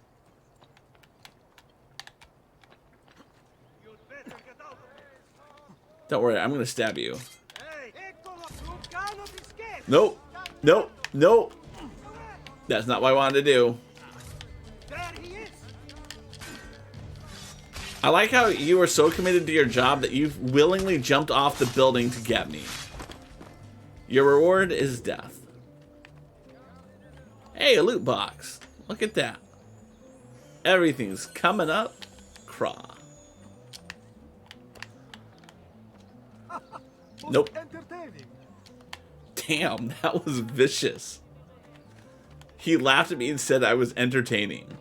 Don't worry, I'm gonna stab you. Nope. Nope. Nope. That's not what I wanted to do. I like how you are so committed to your job that you've willingly jumped off the building to get me. Your reward is death. Hey, a loot box. Look at that. Everything's coming up. Craw. Nope. Damn, that was vicious. He laughed at me and said I was entertaining.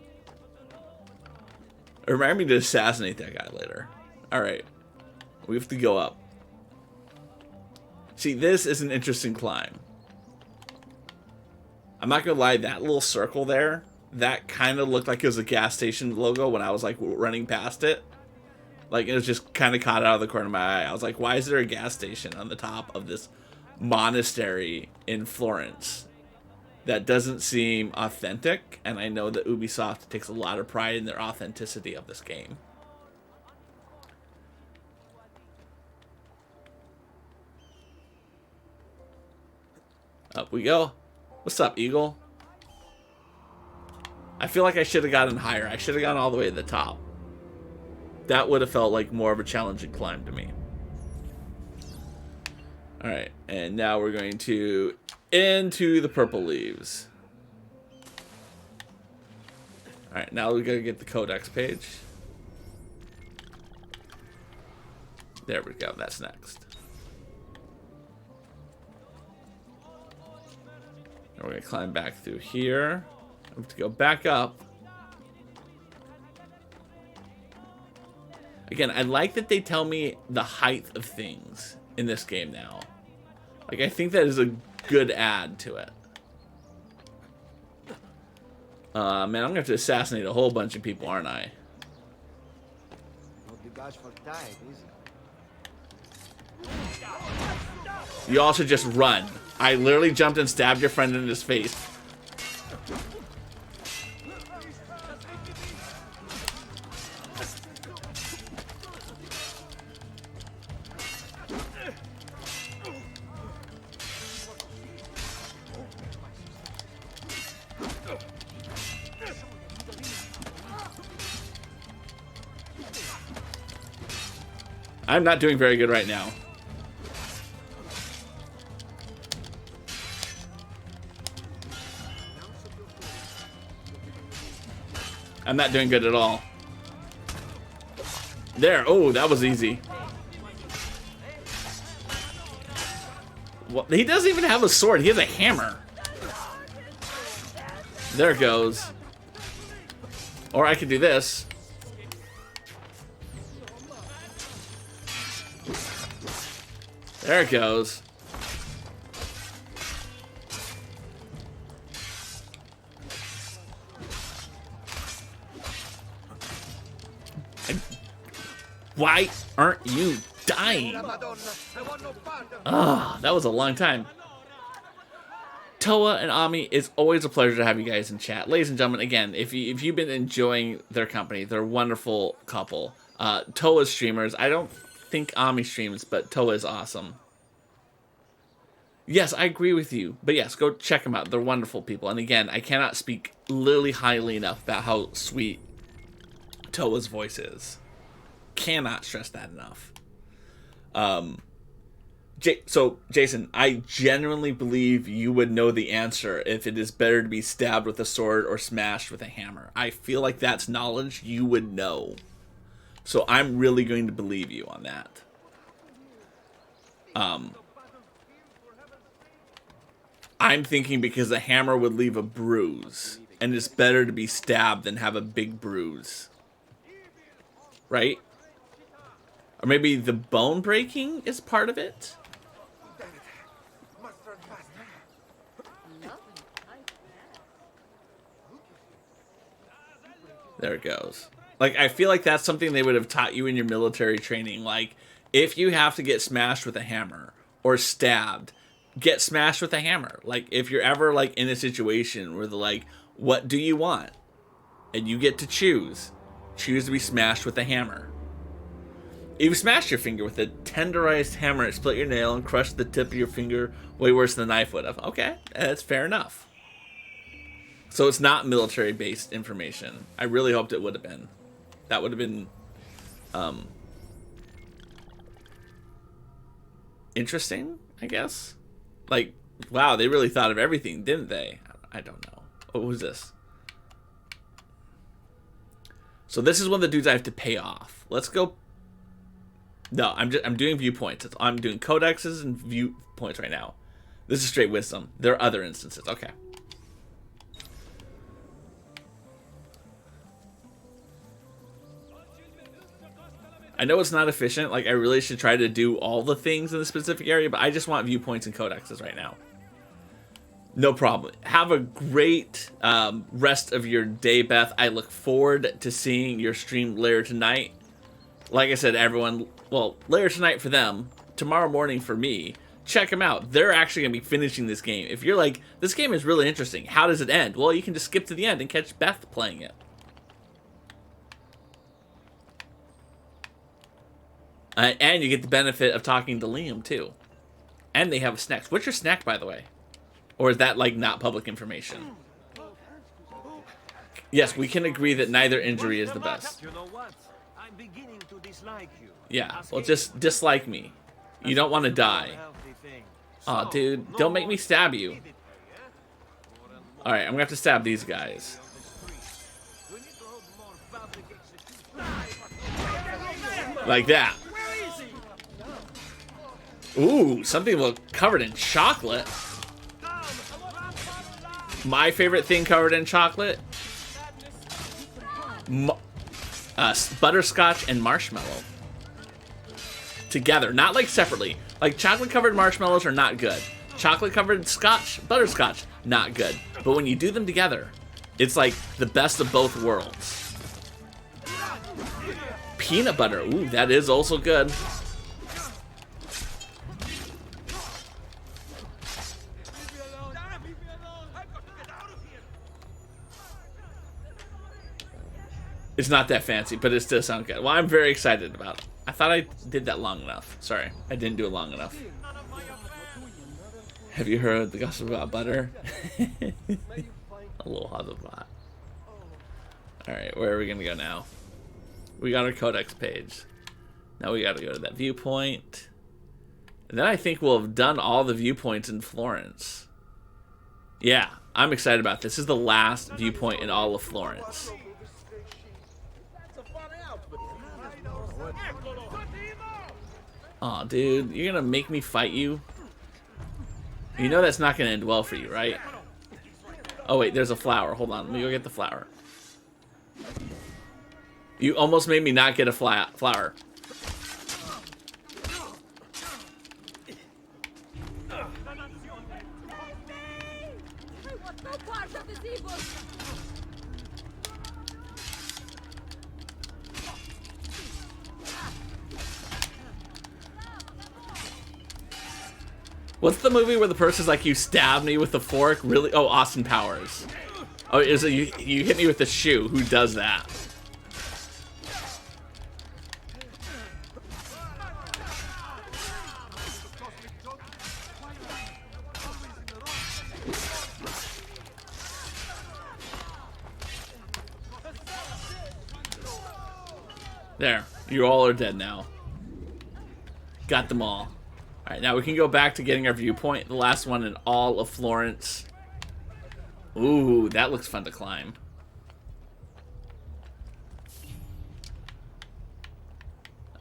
It reminded me to assassinate that guy later. Alright. We have to go up. See, this is an interesting climb. I'm not gonna lie, that little circle there, that kind of looked like it was a gas station logo when I was like running past it. Like, it was just kind of caught out of the corner of my eye. I was like, why is there a gas station on the top of this monastery in Florence? That doesn't seem authentic, and I know that Ubisoft takes a lot of pride in their authenticity of this game. Up we go. What's up, Eagle? I feel like I should have gotten higher. I should have gone all the way to the top. That would have felt like more of a challenging climb to me. Alright, and now we're going to into the purple leaves. Alright, now we gotta get the codex page. There we go, that's next. And we're gonna climb back through here. We have to go back up. Again, I like that they tell me the height of things in this game now. Like, I think that is a good add to it. Man, I'm gonna have to assassinate a whole bunch of people, aren't I? You all should just run. I literally jumped and stabbed your friend in his face. I'm not doing very good right now. I'm not doing good at all. There. Oh, that was easy. Well, he doesn't even have a sword. He has a hammer. There it goes. Or I could do this. There it goes. Why aren't you dying? Ah, that was a long time. Toa and Ami, it's always a pleasure to have you guys in chat. Ladies and gentlemen, again, if you've been enjoying their company, they're a wonderful couple. Toa's streamers, I don't think Ami streams, but Toa is awesome. Yes, I agree with you. But yes, go check them out. They're wonderful people. And again, I cannot speak literally highly enough about how sweet Toa's voice is. Cannot stress that enough. So, Jason, I genuinely believe you would know the answer if it is better to be stabbed with a sword or smashed with a hammer. I feel like that's knowledge you would know. So I'm really going to believe you on that. I'm thinking because a hammer would leave a bruise, and it's better to be stabbed than have a big bruise. Right? Or maybe the bone breaking is part of it? There it goes. Like, I feel like that's something they would have taught you in your military training. Like, if you have to get smashed with a hammer or stabbed, get smashed with a hammer. Like, if you're ever, like, in a situation where they're like, what do you want? And you get to choose. Choose to be smashed with a hammer. If you smashed your finger with a tenderized hammer, it split your nail and crushed the tip of your finger way worse than a knife would have. Okay, that's fair enough. So it's not military-based information. I really hoped it would have been. That would have been interesting, I guess. Like, wow, they really thought of everything, didn't they? I don't know. Oh, who's this? So this is one of the dudes I have to pay off. Let's go. No, I'm doing viewpoints. I'm doing codexes and viewpoints right now. This is straight wisdom. There are other instances. Okay. I know it's not efficient. Like, I really should try to do all the things in the specific area, but I just want viewpoints and codexes right now. No problem. Have a great rest of your day, Beth. I look forward to seeing your stream later tonight. Like I said, everyone, well, later tonight for them, tomorrow morning for me. Check them out. They're actually going to be finishing this game. If you're like, this game is really interesting, how does it end? Well, you can just skip to the end and catch Beth playing it. And you get the benefit of talking to Liam, too. And they have a snack. What's your snack, by the way? Or is that, like, not public information? Yes, we can agree that neither injury is the best. You know what? I'm beginning to dislike you. Yeah, well, just dislike me. You don't want to die. Aw, dude, don't make me stab you. Alright, I'm gonna have to stab these guys. Like that. Ooh, something covered in chocolate. My favorite thing covered in chocolate? butterscotch and marshmallow together, not like separately. Like chocolate covered marshmallows are not good. Chocolate covered butterscotch, not good. But when you do them together, it's like the best of both worlds. Peanut butter, ooh, that is also good. It's not that fancy, but it still sounds good. Well, I'm very excited about it. I thought I did that long enough. Sorry, I didn't do it long enough. Have you heard the gossip about butter? A little hotspot. Alright, where are we gonna go now? We got our codex page. Now we gotta go to that viewpoint. And then I think we'll have done all the viewpoints in Florence. Yeah, I'm excited about this. This is the last viewpoint in all of Florence. Aw, dude, you're gonna make me fight you? You know that's not gonna end well for you, right? Oh wait, there's a flower. Hold on, let me go get the flower. You almost made me not get a flower. What's the movie where the person's like, you stabbed me with a fork? Really? Oh, Austin Powers. Oh, is it you hit me with the shoe? Who does that? There. You all are dead now. Got them all. Alright, now we can go back to getting our viewpoint. The last one in all of Florence. Ooh, that looks fun to climb.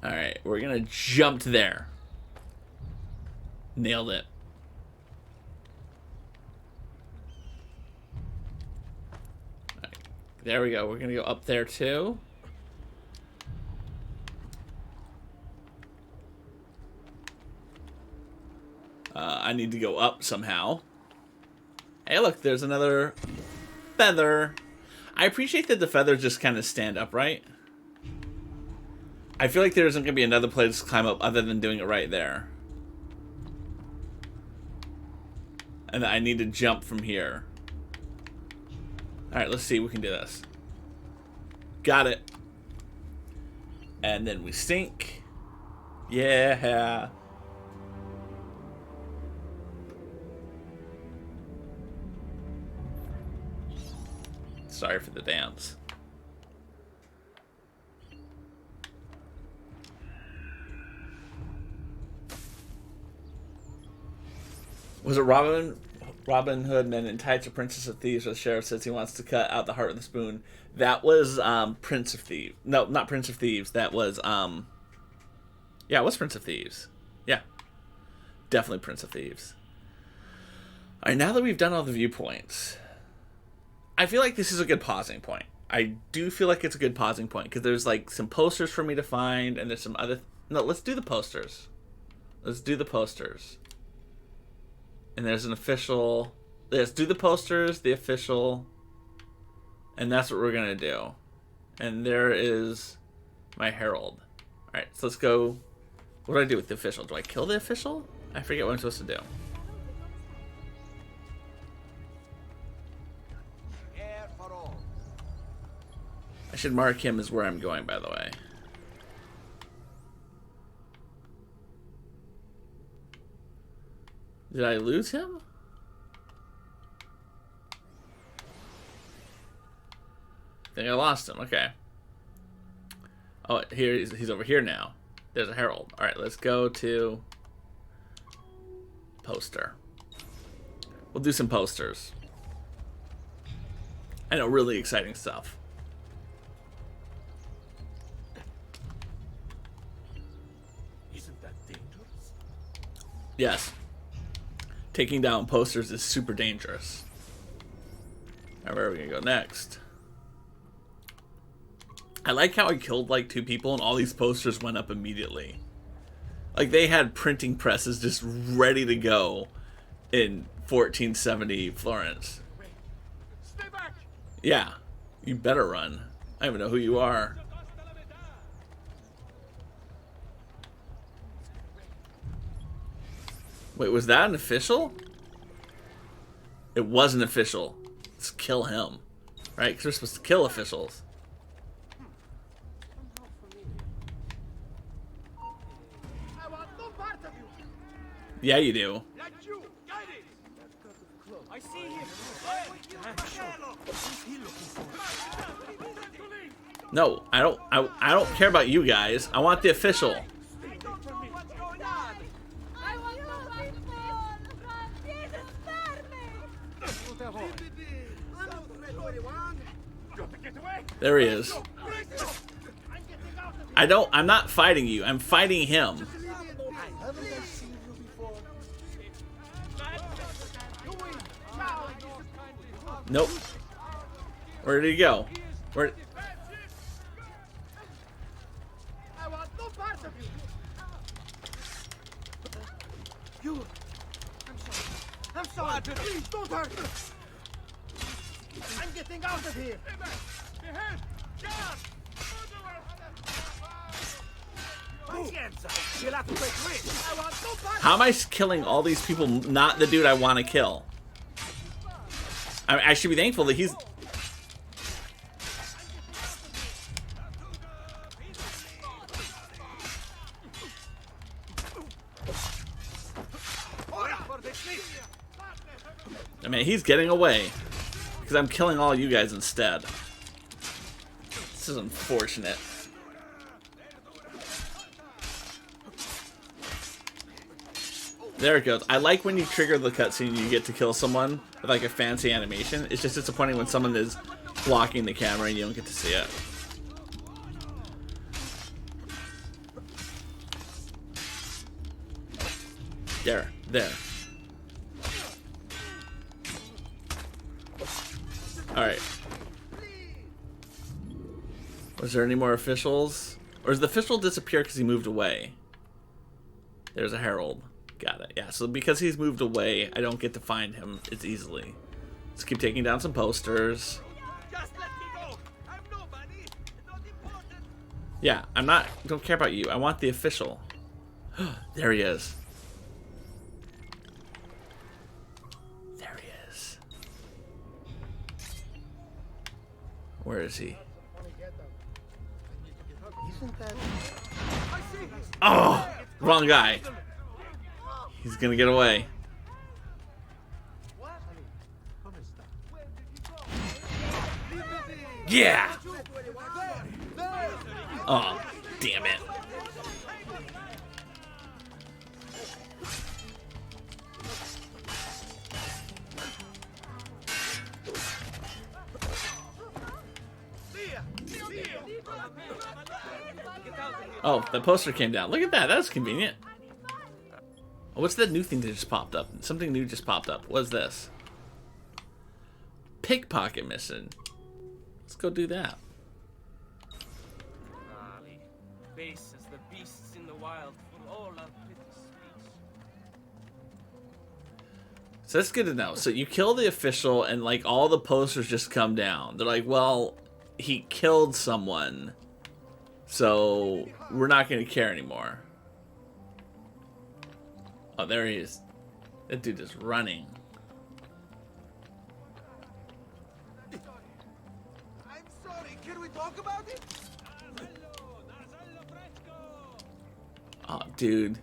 Alright, we're gonna jump there. Nailed it. Alright, there we go. We're gonna go up there too. I need to go up somehow. Hey, look, there's another feather. I appreciate that the feathers just kind of stand upright. I feel like there isn't going to be another place to climb up other than doing it right there. And I need to jump from here. Alright, let's see if we can do this. Got it. And then we sink. Yeah. Sorry for the dance. Was it Robin Hood and then entice a Princess of Thieves where the sheriff says he wants to cut out the heart with a spoon? That was Prince of Thieves. No, not Prince of Thieves. That was yeah, it was Prince of Thieves. Yeah. Definitely Prince of Thieves. Alright, now that we've done all the viewpoints, I feel like this is a good pausing point. I do feel like it's a good pausing point because there's like some posters for me to find and there's some other... No, let's do the posters. Let's do the posters. And there's an official... Let's do the posters, the official, and that's what we're going to do. And there is my herald. Alright, so let's go... What do I do with the official? Do I kill the official? I forget what I'm supposed to do. I should mark him as where I'm going, by the way. Did I lose him? I think I lost him. Okay. Oh, here he's over here now. There's a herald. All right, let's go to poster. We'll do some posters. I know, really exciting stuff. Isn't that dangerous? Yes. Taking down posters is super dangerous. All right, where are we gonna go next? I like how I killed like 2 people and all these posters went up immediately. Like they had printing presses just ready to go in 1470 Florence. Stay back! Yeah, you better run. I don't even know who you are. Wait, was that an official? It wasn't official. Let's kill him. Right? Because we're supposed to kill officials. I want no part of you! Yeah, you do. Like you! Guide it! I see him! No, I don't care about you guys. I want the official. There he is. I'm not fighting you. I'm fighting him. Nope. Where did he go? Where? I want no part of you! You... I'm sorry. Please, don't hurt me! I'm getting out of here! How am I killing all these people, not the dude I want to kill? I should be thankful that he's... I mean, he's getting away. Because I'm killing all you guys instead. This is unfortunate. There it goes. I like when you trigger the cutscene and you get to kill someone with like a fancy animation. It's just disappointing when someone is blocking the camera and you don't get to see it. There. Alright. Was there any more officials? Or does the official disappear because he moved away? There's a herald. Got it. Yeah, so because he's moved away, I don't get to find him as easily. Let's keep taking down some posters. Yeah, don't care about you. I want the official. There he is. There he is. Where is he? Oh, wrong guy. He's gonna get away. Yeah! Oh, damn it. Oh, the poster came down. Look at that. That's convenient. What's that new thing that just popped up? Something new just popped up. What's this? Pickpocket mission. Let's go do that. Base as the beasts in the wild for all our pretty speech. So that's good to know. So you kill the official and like all the posters just come down. They're like, well, he killed someone, so we're not going to care anymore. Oh, there he is. That dude is running. I'm sorry, can we talk about it? Oh, dude.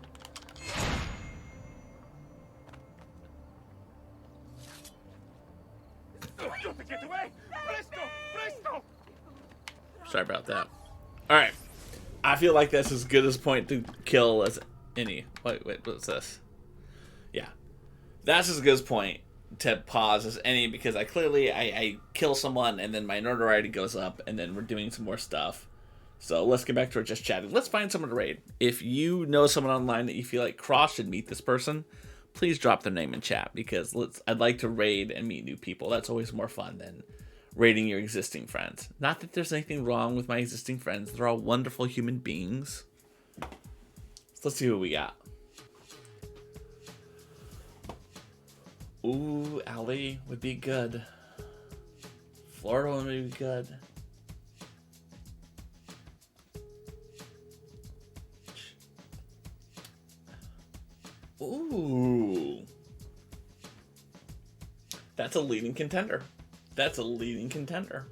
Get away! Presto! Presto! Sorry about that. Alright. I feel like that's as good a point to kill as any. Wait, what's this? Yeah. That's as good a point to pause as any, because I kill someone and then my notoriety goes up and then we're doing some more stuff. So let's get back to our just chatting. Let's find someone to raid. If you know someone online that you feel like Cross should meet this person, please drop their name in chat, because I'd like to raid and meet new people. That's always more fun than rating your existing friends. Not that there's anything wrong with my existing friends. They're all wonderful human beings. So let's see what we got. Ooh, Allie would be good. Florida would be good. Ooh. That's a leading contender. That's a leading contender.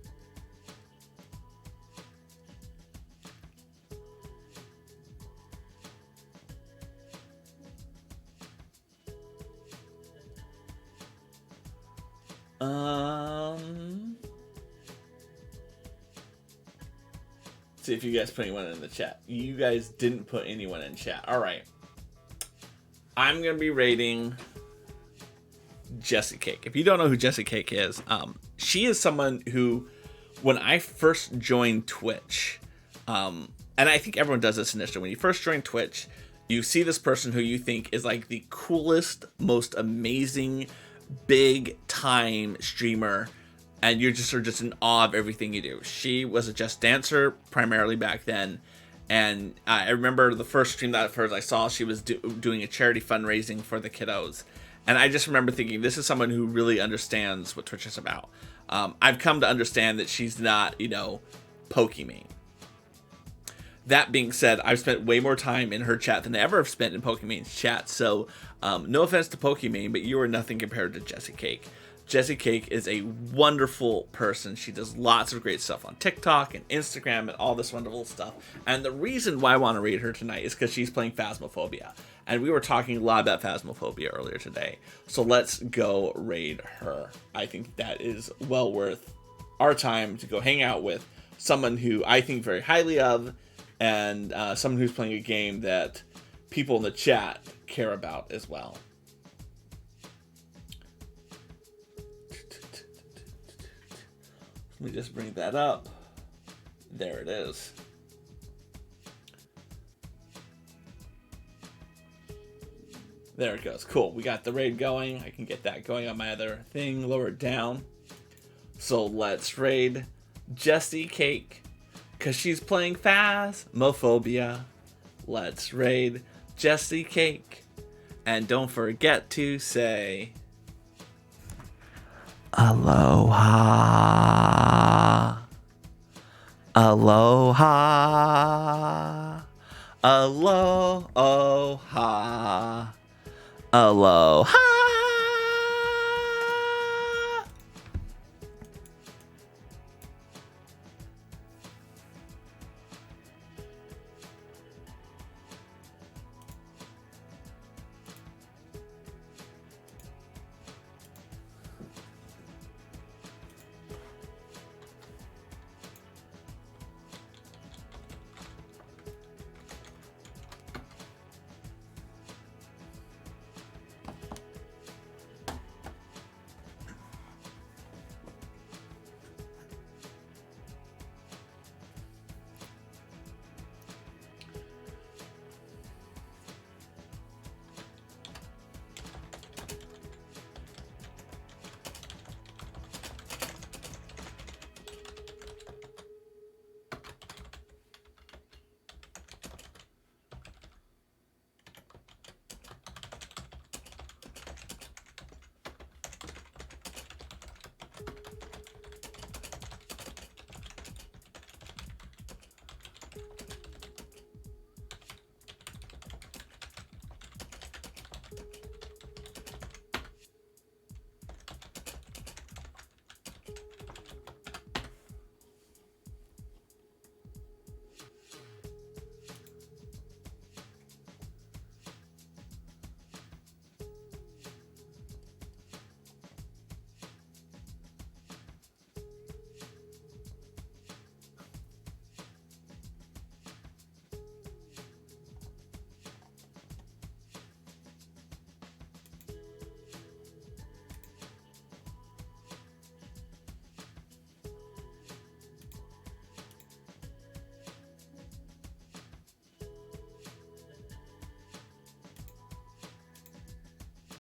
See if you guys put anyone in the chat. You guys didn't put anyone in chat. All right. I'm going to be rating Jessie Cake. If you don't know who Jessie Cake is, she is someone who, when I first joined Twitch, and I think everyone does this initially, when you first join Twitch, you see this person who you think is like the coolest, most amazing, big time streamer, and you're just in awe of everything you do. She was a Just Dancer primarily back then, and I remember the first stream that first I saw, she was doing a charity fundraising for the kiddos, and I just remember thinking, this is someone who really understands what Twitch is about. I've come to understand that she's not, Pokimane. That being said, I've spent way more time in her chat than I ever have spent in Pokimane's chat, so no offense to Pokimane, but you are nothing compared to Jessie Cake. Jessie Cake is a wonderful person. She does lots of great stuff on TikTok and Instagram and all this wonderful stuff. And the reason why I want to read her tonight is because she's playing Phasmophobia. And we were talking a lot about Phasmophobia earlier today. So let's go raid her. I think that is well worth our time to go hang out with someone who I think very highly of, and someone who's playing a game that people in the chat care about as well. Let me just bring that up. There it is. There it goes. Cool. We got the raid going. I can get that going on my other thing. Lower it down. So let's raid Jessie Cake, because she's playing Phasmophobia. Let's raid Jessie Cake. And don't forget to say aloha. Aloha. Aloha. Aloha.